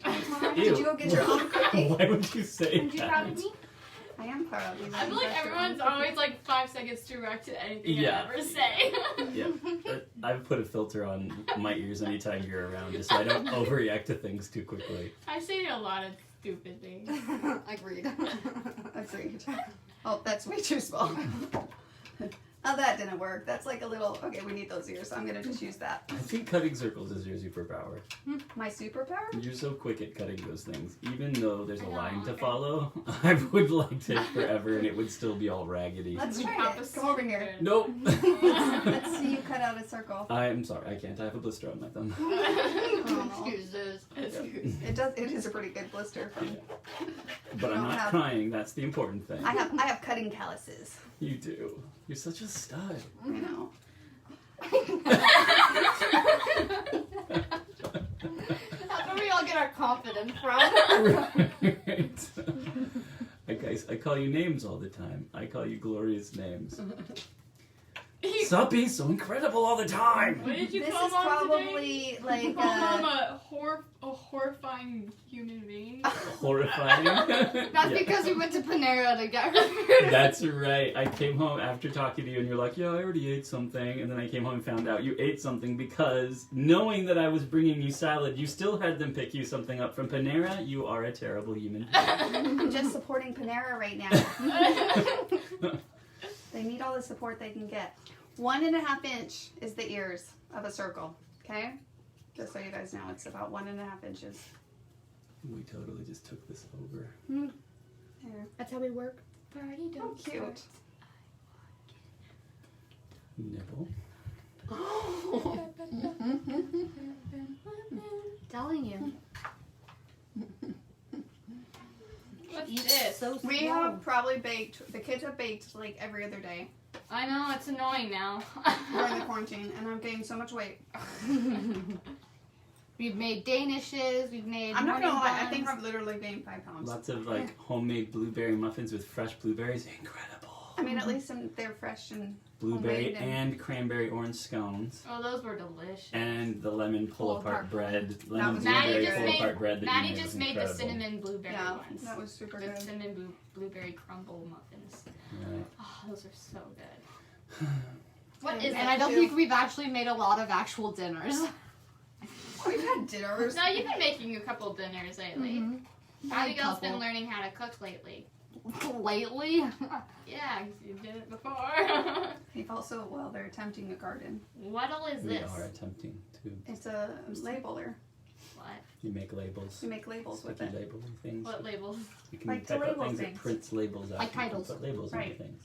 so. Did you go get your own cookie? Why would you say Aren't you that? proud of me? I am proud of you. I feel like everyone's always like 5 seconds too direct to anything Yeah. I ever say. Yeah, I've put a filter on my ears anytime you're around, just so I don't overreact to things too quickly. I say a lot of stupid things. Agreed. Agreed. Oh, that's way too small. Oh, that didn't work. That's like a little. Okay, we need those ears, so I'm gonna just use that. I think cutting circles is your superpower. My superpower? You're so quick at cutting those things. Even though there's a I know, line to okay. follow, I would like take forever and it would still be all raggedy. Let's We try have it. a Come over here. secret. Nope. Let's see you cut out a circle. I'm sorry, I can't. I have a blister on my thumb. Excuses. It does. It is a pretty good blister. From, But I'm don't not have- crying. That's the important thing. I have cutting calluses. You do. You're such a stud. I know. That's where we all get our confidence from. Right. I call you names all the time. I call you glorious names. Stop being so incredible all the time. What did you This call is Mom today? probably like You called Mom a horrifying human being. Horrifying. That's Yeah. because we went to Panera to get food. That's right. I came home after talking to you and you're like, yeah, I already ate something. And then I came home and found out you ate something because knowing that I was bringing you salad, you still had them pick you something up from Panera. You are a terrible human. I'm just supporting Panera right now. They need all the support they can get. 1.5 inch is the ears of a circle. Okay, just so you guys know, it's about 1.5 inches. We totally just took this over. There. That's how we work. Party How don't cute. Nibble. Telling you. What's this? So We slow. have probably baked. The kids have baked like every other day I know, it's annoying now. during the quarantine, and I'm gaining so much weight. We've made Danishes. We've made. I'm not gonna morning lie. I think buns. I've literally gained 5 pounds. Lots of like homemade blueberry muffins with fresh blueberries. Incredible. I mean, at least they're fresh and Blueberry homemade and- and cranberry orange scones. Oh, those were delicious. And the lemon pull-apart bread. Lemon was blueberry Maddie just pull-apart bread that Maddie you made just was made the incredible. cinnamon blueberry yeah, ones. that was super The good. cinnamon blueberry crumble muffins. Right. Oh, those are so good. What And is? I And I don't do- think we've actually made a lot of actual dinners. We've had dinners. No, you've been making a couple dinners lately. Mhm. Abigail's couple. been learning how to cook lately. Lately? Yeah, 'cause you did it before. They've also, well, they're attempting a garden. What all is We this? are attempting to. It's a labeler. What? You make labels. You make labels with Sticky it. labeling things. What labels? You can Like to type out label things things. that prints labels out. Like You can titles. Put labels Right. into things.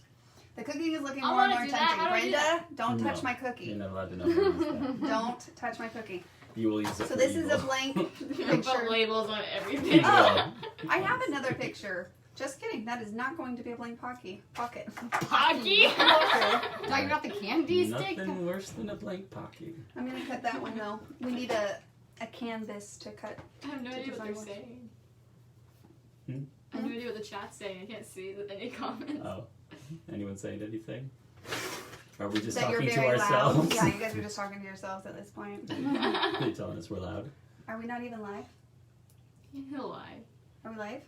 The cooking is looking I more and wanna more do that. tempting. How do I do Brenda, don't touch No. my You're cookie. not allowed to know how to use that. Don't touch my cookie. You will use it So for this is a evil. blank Put picture. labels on You everything. Oh. will. I have another picture. Just kidding. That is not going to be a blank pocket. Hockey. Talking about the candy stick? Nothing worse than a blank pocket. I'm gonna cut that one though. We need a canvas to cut. I have no idea what they're Design. saying. Hmm? I have no idea what the chat's saying. I can't see any comments. Oh. Anyone saying anything? Are we just That you're talking to very ourselves? loud. Yeah, you guys are just talking to yourselves at this point. Are you telling us we're loud? Are we not even live? You're live. Are we live?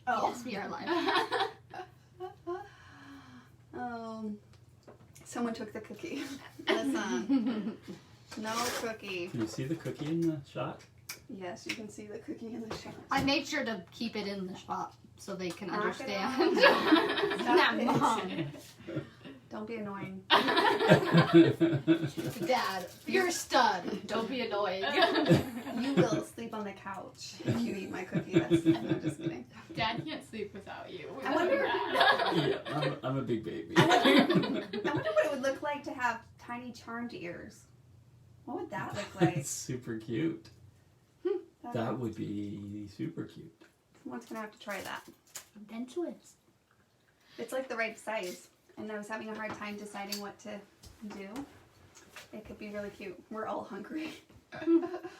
Oh. Yes, we are live. Someone took the cookie. Listen, no cookie. Can you see the cookie in the shot? Yes, you can see the cookie in the shot. I made sure to keep it in the shop so they can Knock it understand. Stop Not it. mom. Don't be annoying. Dad, you're a stud. Don't be annoying. You will sleep on the couch if you eat my cookie. That's, I'm just kidding. Dad can't sleep without you. I wonder- Yeah, I'm a big baby. I wonder what it would look like to have tiny charmed ears. What would that look like? It's super cute. That would be super cute. Someone's gonna have to try that. Then twins. It's like the right size, and I was having a hard time deciding what to do. It could be really cute. We're all hungry.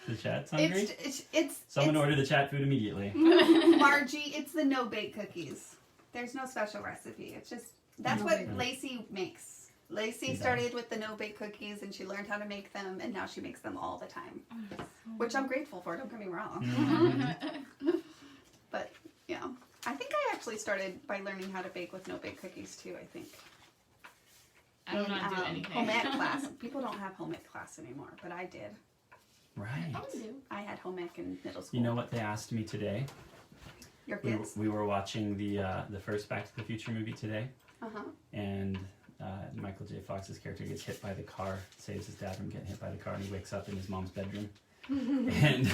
The chat's hungry? It's Someone order the chat food immediately. Margie, it's the no-bake cookies. There's no special recipe. It's just, that's No what bake. Lacey makes. Lacey She started with the no-bake cookies, and she learned how to make them, and now she makes them all the time. Which I'm grateful for, don't get me wrong. Mhm. But, yeah. I think I actually started by learning how to bake with no-bake cookies, too, I think. I don't know how to do anything. Home ec class. People don't have home ec class anymore, but I did. Right. I had home ec in middle school. You know what they asked me today? Your kids? We were watching the first Back to the Future movie today, Uh-huh. and Michael J. Fox's character gets hit by the car, saves his dad from getting hit by the car, and he wakes up in his mom's bedroom. And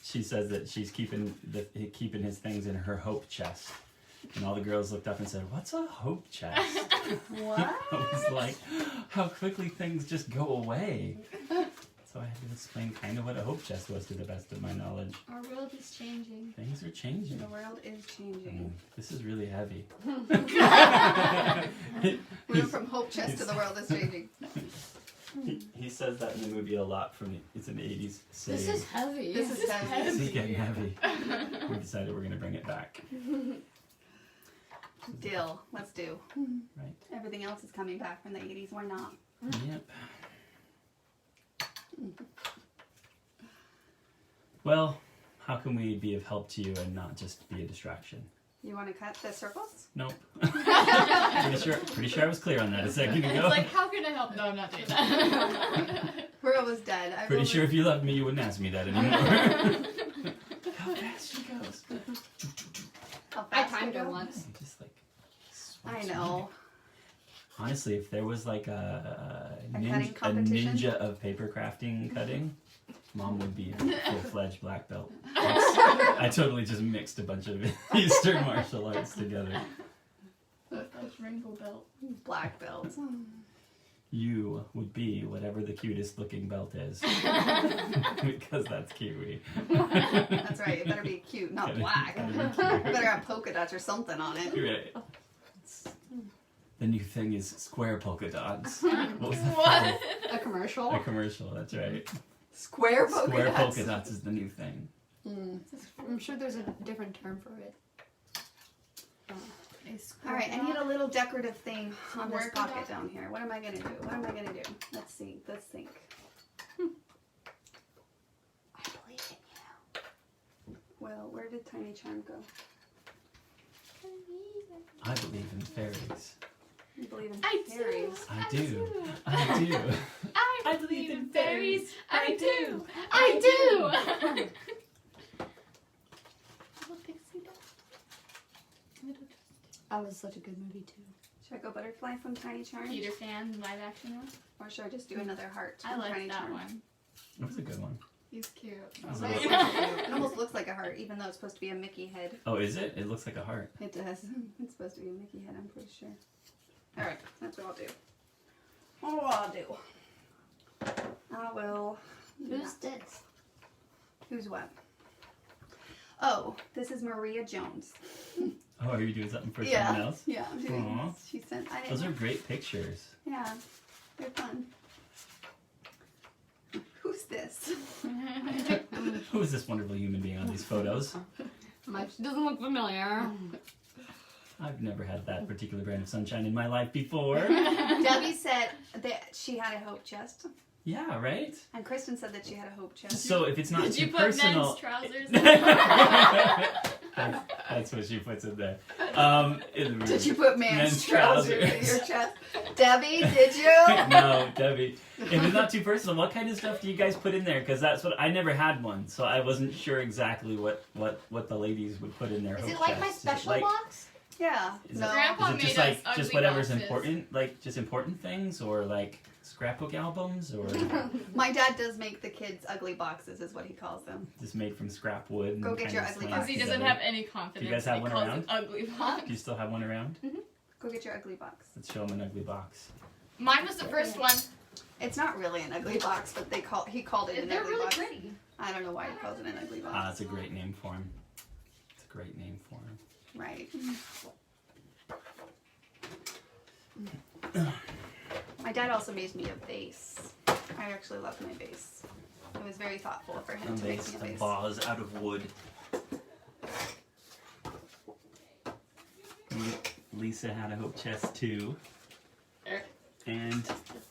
she says that she's keeping his things in her hope chest. And all the girls looked up and said, "What's a hope chest?" What? I was like, how quickly things just go away. So I had to explain kind of what a hope chest was to the best of my knowledge. Our world is changing. Things are changing. The world is changing. This is really heavy. We went from hope chest to the world is changing. He says that in the movie a lot. It's an 80s saying. This is heavy. This is heavy. This is getting heavy. We decided we're going to bring it back. Deal. Let's do. Right. Everything else is coming back from the 80s. Why not? Yep. Well, how can we be of help to you and not just be a distraction? You want to cut the circles? Nope. pretty sure I was clear on that a second It's ago. like, how can I help? No, I'm not doing that. We're almost dead. Pretty sure if you loved me, you wouldn't ask me that anymore. How fast she goes. I timed her once. Just like. I know. Honestly, if there was like a cutting competition? ninja of paper crafting cutting, Mom would be a full-fledged black belt. I totally just mixed a bunch of Eastern martial arts together. That's rainbow belt. Black belt. You would be whatever the cutest looking belt is. Because that's Kiwi. That's right. It better be cute, not Gotta- black. gotta It be cute. better have polka dots or something on it. Right. The new thing is square polka dots. What was that? What? A commercial. A commercial, that's right. Square polka Square dots. polka dots is the new thing. I'm sure there's a different term for it. All right, I need a little decorative thing on this Square pocket dot. down here. What am I gonna do? What am I gonna do? Let's see. Let's think. I believe in you. Well, where did Tiny Charm go? I believe in fairies. You believe in I do. fairies? I do. I do. I believe in fairies. I do. I do. That was such a good movie too. Should I go butterfly from Tiny Charm? Peter Pan live action one. Or should I just do another heart I from like Tiny that Charm? one. That was a good one. He's cute. was It a looks little- like a- it almost looks like a heart, even though it's supposed to be a Mickey head. Oh, is it? It looks like a heart. It does. It's supposed to be a Mickey head, I'm pretty sure. Alright, that's what I'll do. What will I do? I will... Who's this? Who's what? Oh, this is Maria Jones. Oh, are you doing something for Yeah. someone else? Yeah, I'm doing Aw. She sent... I Those didn't... are great pictures. Yeah, they're fun. Who's this? Who is this wonderful human being on these photos? She doesn't look familiar. I've never had that particular brand of sunshine in my life before. Debbie said that she had a hope chest. Yeah, right? And Kristen said that she had a hope chest. So if it's not Did too you put personal... men's trousers? That's what she puts in there. Did you put man's Men's trousers in trousers. your chest? Debbie, did you? No, Debbie. If it's not too personal, what kind of stuff do you guys put in there? Because that's what I never had one, so I wasn't sure exactly what the ladies would put in their Is hope it like my chest. special Is it like, box? Yeah. Is No. Grandpa is it just made like us just ugly whatever's boxes. important, like just important things, or like scrapbook albums, or My dad does make the kids ugly boxes, is what he calls them. just made from scrap wood? And Go get kind your of ugly slammed Because he doesn't together? have any confidence. guys have he one calls around? it ugly box. Do you still have one around? Go get your ugly box. Let's show them an ugly box. Mine was the first one. It's not really an ugly box, but he called it an They're ugly really box. pretty. I don't know why he calls it an ugly box. Ah, that's a great name for him. It's a great name for him. Right. My dad also made me a vase. I actually love my vase. It was very thoughtful for him A to make vase, me a a vase. vase out of wood. Lisa had a hope chest too. And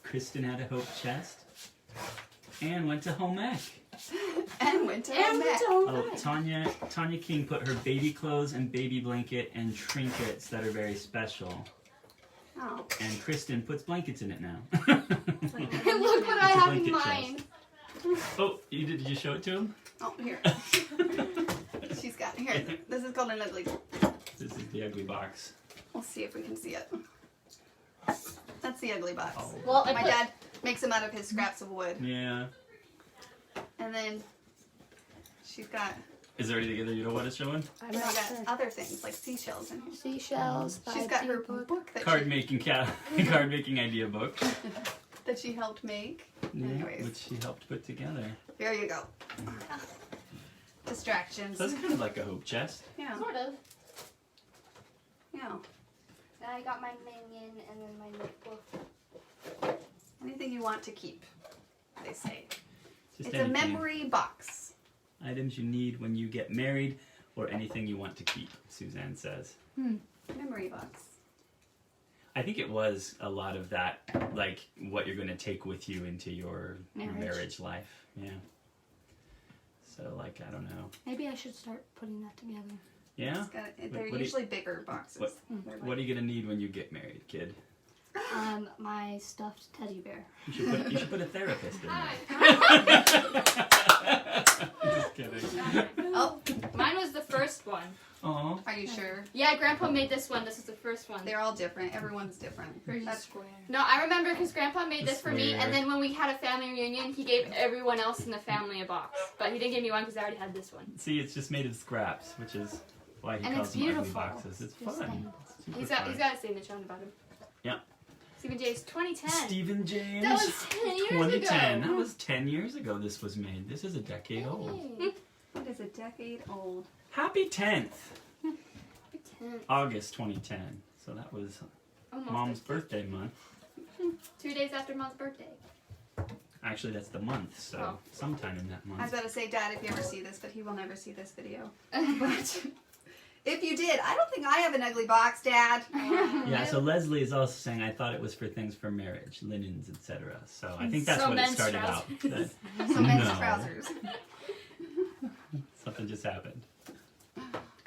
Kristen had a hope chest. And went to home ec. And went to And Met. Oh, Tanya King put her baby clothes and baby blanket and trinkets that are very special. Oh. And Kristen puts blankets in it now. Look what I It's a have in blanket mine. Oh, did you show it to him? Oh, here. She's got here. This is called an ugly. This is the ugly box. We'll see if we can see it. That's the ugly box. Oh. Well, My dad makes them out of his scraps of wood, Yeah. and then she's got Is there anything that you don't want to show him? I'm she's not got sure. other things like seashells in here. Seashells. She's got her book Card making card making idea book. that she helped make. Anyways. Which she helped put together. There you go. Distractions. So that's kind of like a hope chest. Yeah. Sort of. Yeah. Then I got my minion and then my notebook. Anything you want to keep, they say. Just It's a anything. memory box. Items you need when you get married, or anything you want to keep, Suzanne says. Memory box. I think it was a lot of that, like what you're going to take with you into your marriage life. Yeah. So, like, I don't know. Maybe I should start putting that together. Yeah? It's got, they're what do you- usually bigger boxes. what- They're like- What are you going to need when you get married, kid? My stuffed teddy bear. You should put a therapist in there. Just kidding. Oh, Mine was the first one. Aw. are you sure? Yeah, Grandpa made this one. This is the first one. They're all different. Everyone's different. That's square. No, I remember because Grandpa made The this for me, square. and then when we had a family reunion, he gave everyone else in the family a box. But he didn't give me one because I already had this one. See, it's just made of scraps, which is why he And calls it's them ugly beautiful. boxes. It's Just fun. saying. Super He's fun. got a signature on the bottom. Yeah. Stephen J's 2010. Stephen James. That was 10 years 2010. ago. That was 10 years ago this was made. This is a decade old. What is a decade old? Happy 10th. 10. August 2010. So that was Almost Mom's like birthday month. 2 days after Mom's birthday. Actually, that's the month, so Oh. sometime in that I was month. about to say, Dad, if you ever see this, but he will never see this video. But if you did, I don't think I have an ugly box, Dad. Yeah, so Leslie is also saying, I thought it was for things for marriage, linens, etc. So I think that's So what it men's started out. trousers. That So men's No. trousers. something just happened.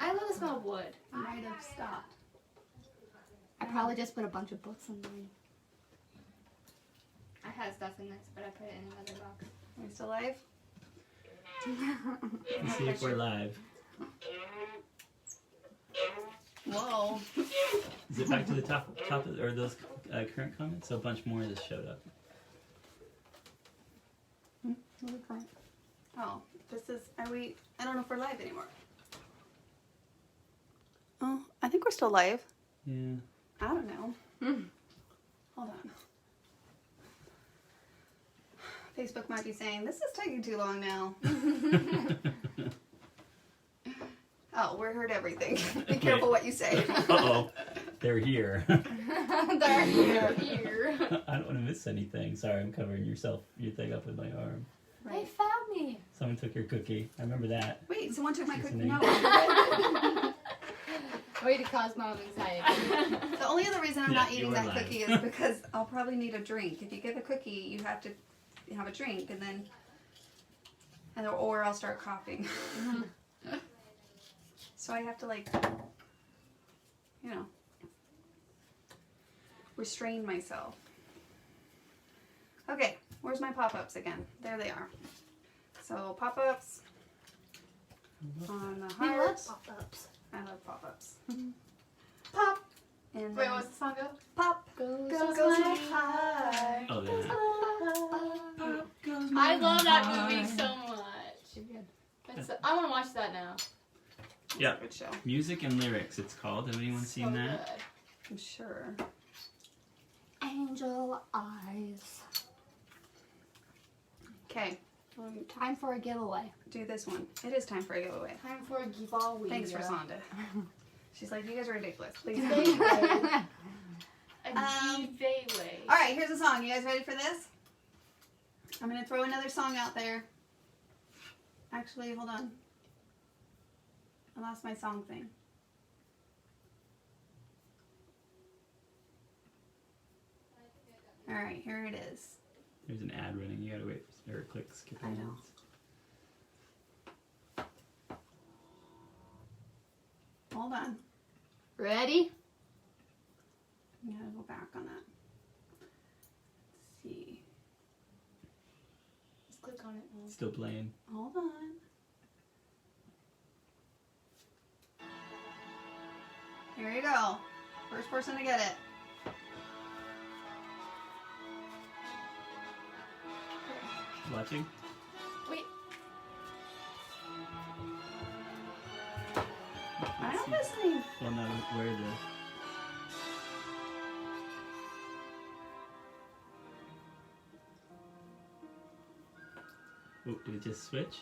I love the smell of wood. Might have stopped. I probably just put a bunch of books in mine. I had stuff in this, but I put it in another box. Are we still live? Let's see if we're live. Whoa. Is it back to the top of, or those current comments? So a bunch more just showed up. Oh, this is, are we, I don't know if we're live anymore. Oh, I think we're still live. Yeah. I don't know. Hold on. Facebook might be saying, this is taking too long now. Oh, we heard everything. Be careful what you say. Uh-oh. They're here. They're here. I don't want to miss anything. Sorry, I'm covering your thing up with my arm. They found me. Someone took your cookie. I remember that. Wait, someone took my She's cookie. an No. Way to cause mom anxiety. The only other reason I'm Yeah, not you eating were that lying. cookie is because I'll probably need a drink. If you get a cookie, you have to have a drink, or I'll start coughing. So I have to, like, you know, restrain myself. Okay, where's my pop-ups again? There they are. So pop-ups on the We love heart. pop-ups. I love pop-ups. Pop. And Wait, then what's the song go? pop Goes my heart. Oh, yeah. I love that movie so much. You're good. I want to watch that now. Yeah. Good show. Music and Lyrics, it's called. Have anyone seen So that? good. I'm sure. Angel eyes. Okay, Time for a giveaway. do this one. It is time for a giveaway. Time for a giveaway. Thanks, Rosanda. She's like, you guys are ridiculous. Please. A giveaway. All right, here's a song. You guys ready for this? I'm gonna throw another song out there. Actually, hold on. I lost my song thing. All right, here it is. There's an ad running. You gotta wait or click skip I know. ads. Hold on. Ready? I'm gonna go back on that. Let's see. Just click on it. Still playing. Hold on. Here you go. First person to get it. Watching? Wait. I'm listening. Well, no, where the... Oh, did it just switch?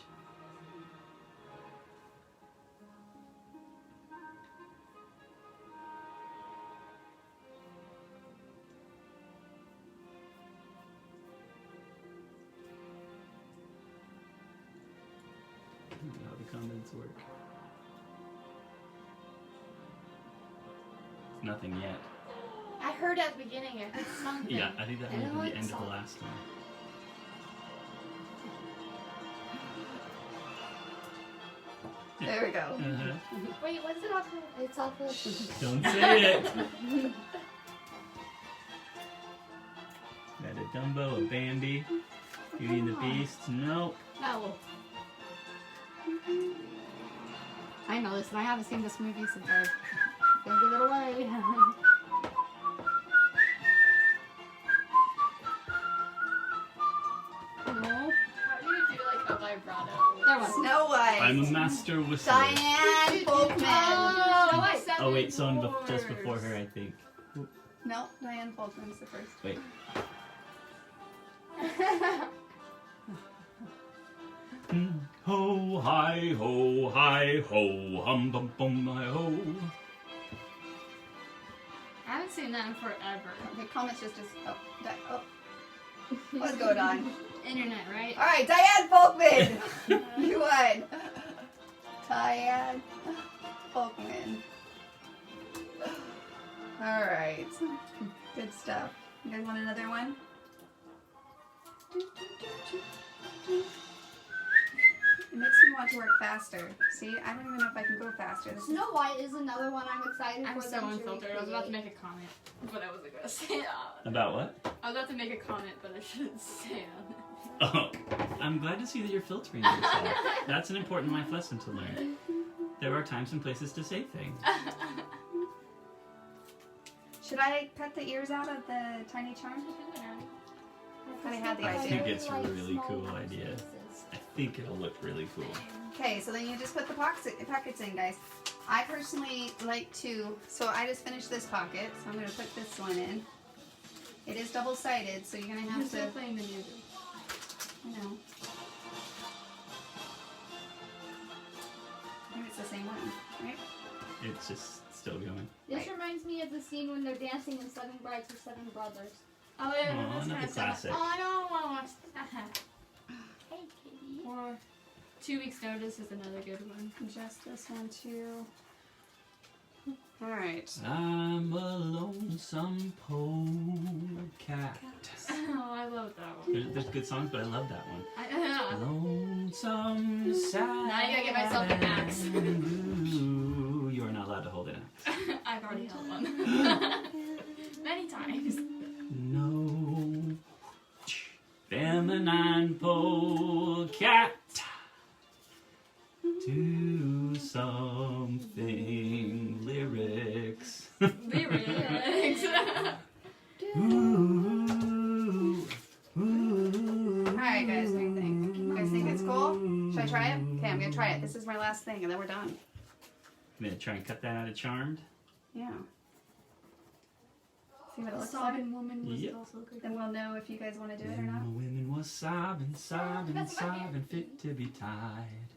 I don't know how the comments work. It's nothing yet. I heard at the beginning. I heard something. Yeah, I think that might I be like the end of the salt. last one. There we go. Uh-huh. Wait, what's it off of? It's off of. Don't say it! Got a Dumbo, a Bambi, Beauty and the Beast. Nope. No. I know this, and I haven't seen this movie since I gonna give it away. How do you do like a vibrato? There was. Snow White. I'm a master whistler. Diane Folkman. Oh wait, someone just before her, I think. No, Diane Folkman's the first. Wait. Ho, hi, ho, hum, bum, bum, hi, ho. I haven't seen that in forever. The comments just oh. What's going on? Internet, right? All right, Diane Folkman. You won. Diane Folkman. All right. Good stuff. You guys want another one? It makes me want to work faster. See, I don't even know if I can go faster. This is Snow White is another one I'm excited I'm for. so them to unfiltered. I was about to recreate. make a comment, but I wasn't gonna say it. About what? I was about to make a comment, but I shouldn't say it. Oh, I'm glad to see that you're filtering yourself. That's an important life lesson to learn. There are times and places to say things. Should I cut the ears out of the tiny charm? I had the I idea. think it's a really cool idea. I think it'll look really cool. Okay, so then you just put the pockets in, guys. I personally like to, so I just finished this pocket, so I'm going to put this one in. It is double-sided, so you're going to have to... playing the music. I know. I think it's the same one, right? It's just still going. This reminds me of the scene when they're dancing in Seven Brides or Seven Brothers. Oh, yeah, Aw, that's another kind of classic. Oh, I don't want to watch that. Hey, kitty. Or 2 Weeks Notice is another good one. Just this one, too. Alright. I'm a lonesome polecat. Oh, I love that one. There's good songs, but I love that one. Yeah. Lonesome, sad. Now I gotta get myself an axe. Blue. You are not allowed to hold an axe. I've already held one. Many times. No. Feminine polecat. Do something lyrics. Lyrics. Ooh, ooh. Alright, guys, what do you think? You guys think it's cool? Should I try it? Okay, I'm gonna try it. This is my last thing, and then we're done. I'm gonna try and cut that out of Charmed. Yeah. See what it The looks like? Sobbing Woman was Yep. also good. Then we'll know if you guys want to do it or When not. the women was sobbing, sobbing, sobbing, fit to be tied.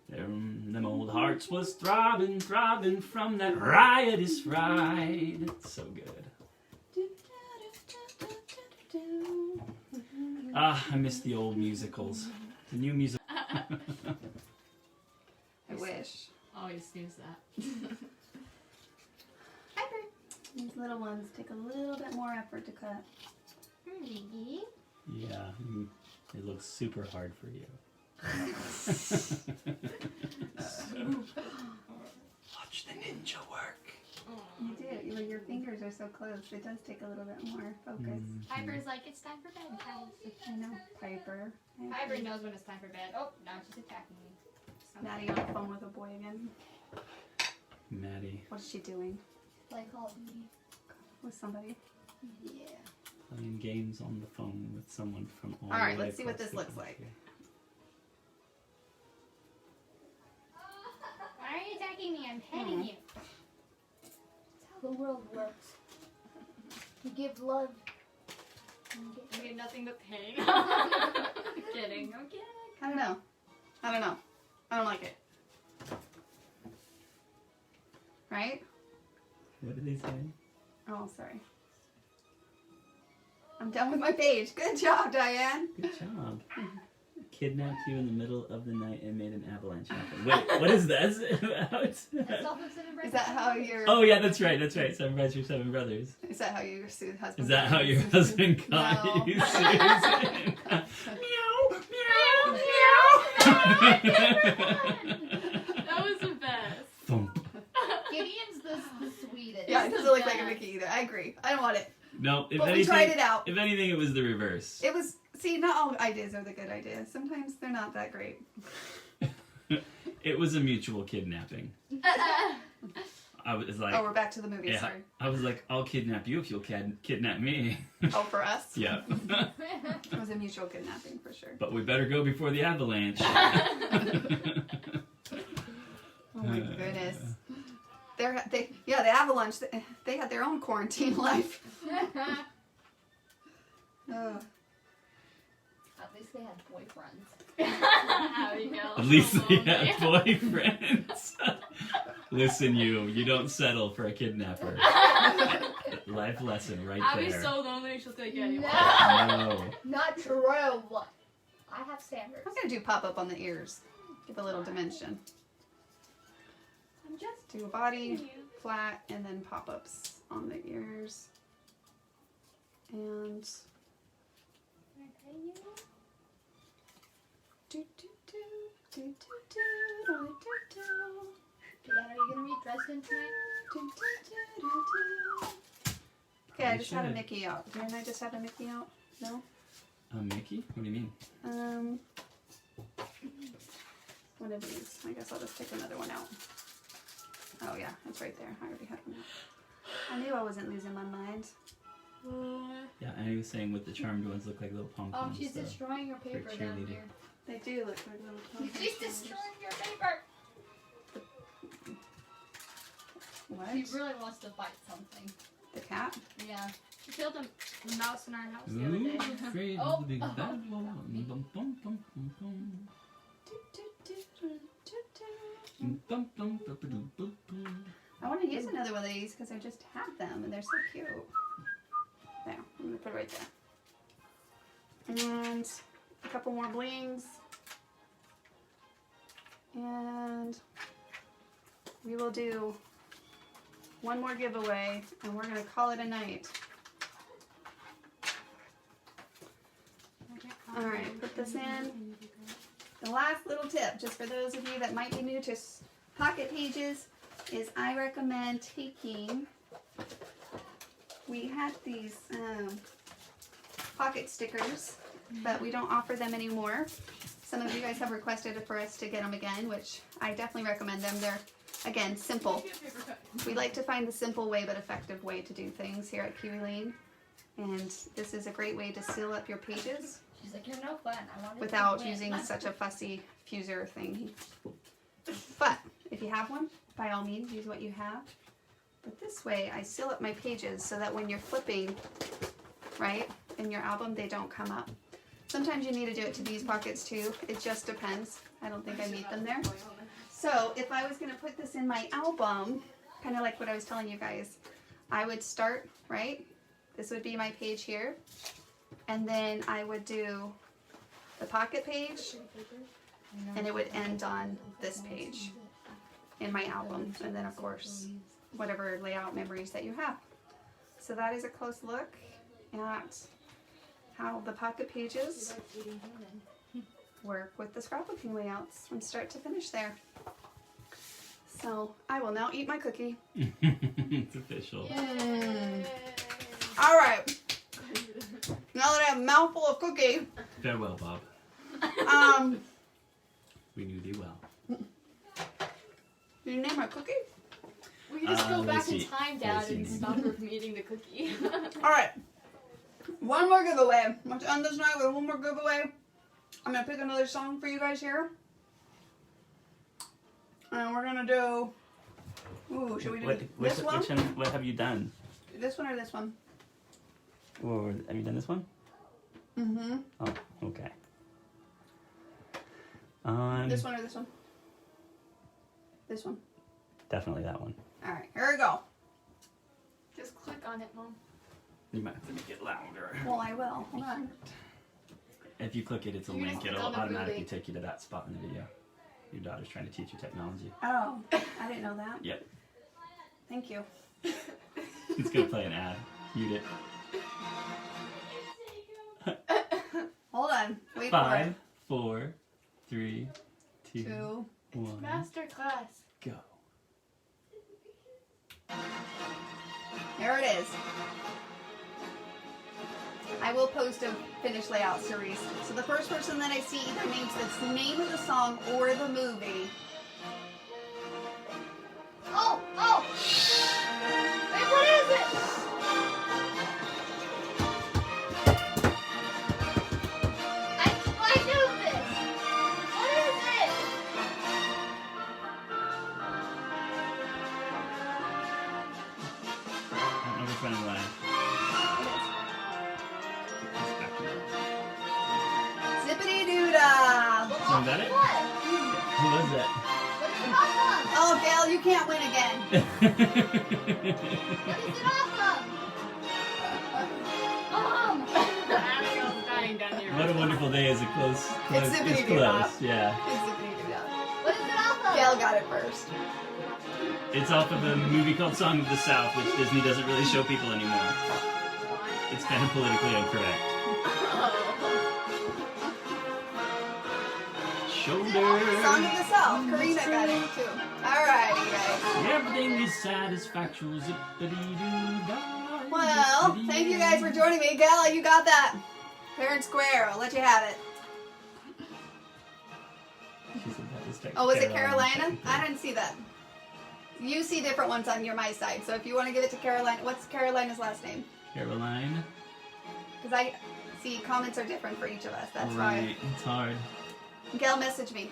Them old hearts was throbbing, throbbing from that riotous ride. It's so good. Ah, I miss the old musicals. The new music. I wish. Always snooze that. These little ones take a little bit more effort to cut. Yeah, it looks super hard for you. Watch the ninja work. You do. Your fingers are so close. It does take a little bit more focus. Piper's like, it's time for bed, guys. I know. Piper. Piper knows when it's time for bed. Oh, now she's attacking me. Maddie on the phone with a boy again. Maddie What is she doing? Like Call of Duty. With somebody? Yeah. playing games on the phone with someone from all All right, the way let's see what across this the looks country. Why are you attacking me? I'm petting you. That's how the world works. You give love. And you I get nothing but pain. I'm kidding. I'm kidding. I don't know. I don't like it. Right? What did they say? Oh, sorry. I'm done with my page. Good job, Diane. Good job. Kidnapped you in the middle of the night and made an avalanche happen. Wait, what is that? Is that how your Oh yeah, that's right. That's right. 7 Brides for 7 Brothers. Is that how your husband? Is that how your husband got No. you, Susan? That was the best. Thump. Gideon's the sweetest. Yeah, it doesn't look like a Mickey either. I agree. I don't want it. No, if But we anything, tried it out. If anything, it was the reverse. It was. See, not all ideas are the good ideas. Sometimes they're not that great. It was a mutual kidnapping. I was like, Oh, we're back to the movie. yeah. Sorry. I was like, I'll kidnap you if you'll kidnap me. Oh, for us? Yeah. It was a mutual kidnapping for sure. But we better go before the avalanche. Oh my goodness. The Avalanche. They had their own quarantine life. Oh. At least they had boyfriends. How you go? At least they Lonely. had boyfriends. Listen, you don't settle for a kidnapper. Life lesson right Abby's there. so lonely she'll take anyone. No. Not true. I have standards. I'm gonna do pop up on the ears. Give a little dimension. I'm just Do a body flat and then pop ups on the ears. And do do do do do do do do do. Dad, are you gonna be dressed in tonight? Do, do, do, do, do. Okay, I Probably just had a should. Mickey out. Didn't I just have a Mickey out? No? Mickey? What do you mean? One of these. I guess I'll just take another one out. Oh yeah, it's right there. I already had one out. I knew I wasn't losing my mind. Yeah, and he was saying with the charmed ones look like little pom Oh, poms. she's destroying your paper down cheerleading. here. They do look like little pom-poms. She's destroying your paper. What? She really wants to fight something. The cat? Yeah. She killed a mouse in our house the other Ooh, day. afraid Oh, of the big oh. bad one. Bum, bum, bum, bum, bum. Bum, bum, bum, bum, bum, bum. I want to use another one of these because I just have them and they're so cute. There, I'm going to put it right there. And a couple more blings. And we will do one more giveaway and we're going to call it a night. Alright, put this in. The last little tip, just for those of you that might be new to Pocket Pages, is I recommend taking, we had these pocket stickers, but we don't offer them anymore. Some of you guys have requested for us to get them again, which I definitely recommend them. They're, again, simple. We like to find the simple way but effective way to do things here at Kiwi Lane. And this is a great way to seal up your pages She's like, you're no fun. I want without using such a fussy fuser thing. But if you have one, by all means, use what you have. But this way, I seal up my pages so that when you're flipping, right, in your album, they don't come up. Sometimes you need to do it to these pockets too. It just depends. I don't think I need them there. So if I was going to put this in my album, kind of like what I was telling you guys, I would start, right? This would be my page here. And then I would do the pocket page, and it would end on this page in my album. And then, of course, whatever layout memories that you have. So that is a close look at how the pocket pages work with the scrapbooking layouts from start to finish there. So I will now eat my cookie. It's official. All right. Now that I have a mouthful of cookie, Farewell, Bob. We knew thee well. did you name my cookie? We can just go let me back in see. time, Let Dad, me and see. stop her from eating the cookie. All right. One more giveaway. Let's end this night with one more giveaway. I'm gonna pick another song for you guys here, and we're gonna do. Ooh, should we do this one? Which one? What have you done? This one or this one? Or have you done this one? Mm-hmm. Oh, okay. This one or this one? This one. Definitely that one. All right, here we go. Just click on it, Mom. You might have to make it louder. Well, I will. Hold on. If you click it, it's a You're link. gonna It'll click on the automatically movie. take you to that spot in the video. Your daughter's trying to teach you technology. Oh, I didn't know that. Yep. Thank you. It's gonna play an ad. Mute it. Hold on. Wait 5, 4, 3, 2, for it. 2. 1, Masterclass. go. There it is. I will post a finished layout series. So the first person that I see either names the name of the song or the movie. Oh! Oh! Wait, what is it? I knew this! What is it? I don't know which one it was. Zippity doo dah! So is that it? What? Who was that? What is it off of? Oh, Gail, you can't win again. What is it off of? Abigail's dying down here. What a wonderful day is it close? It's It's zippity-doo-dah. close, yeah. It's zippity doo dah. What is it off of? Gail got it first. It's off of a movie called Song of the South, which Disney doesn't really show people anymore. It's kind of politically incorrect. Shoulder. Song of the South. Karina got it too. Alrighty, guys. Everything is satisfactual. Zippity-doo-dah. Well, thank you guys for joining me. Gail, you got that. Fair and square. I'll let you have it. She said that was Oh, was it Carolina? I didn't see that. You see different ones on my side. So if you want to give it to Caroline, what's Carolina's last name? Caroline. Because I see comments are different for each of us. That's Right, it's hard. why. Gail, message me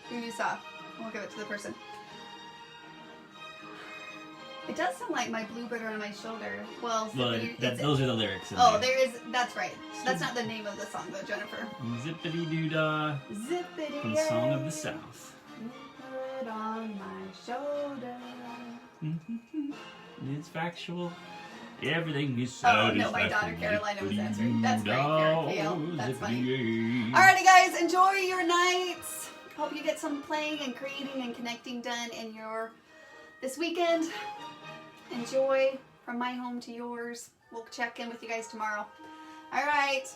who you saw. We'll give it to the person. It does sound like my bluebird on my shoulder. Well, Those are the lyrics. Oh, there is. That's right. That's not the name of the song, though, Jennifer. Zippity doo dah. Zippity. From Song of the South. Bluebird on my shoulder. It's factual. Everything is Oh, satisfactory. no, my daughter Carolina was answering. That's great, Gail. That's funny. Zippity. Alrighty, guys, enjoy your nights. Hope you get some playing and creating and connecting done in your this weekend. Enjoy from my home to yours. We'll check in with you guys tomorrow. Alright.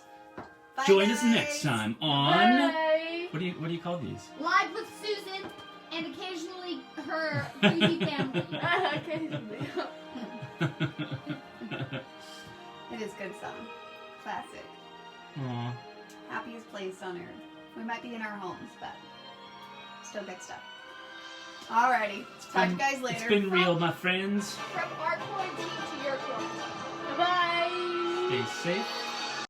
Bye, Join guys. us next time on Bye. what do you call these? Live with Susan and occasionally her crazy family. It is good song. Classic. Aw. Happiest place on earth. We might be in our homes, but still good stuff. Alrighty. Talk to you guys later. It's been real, my friends. From our quarantine to your quarantine. Bye. Stay safe.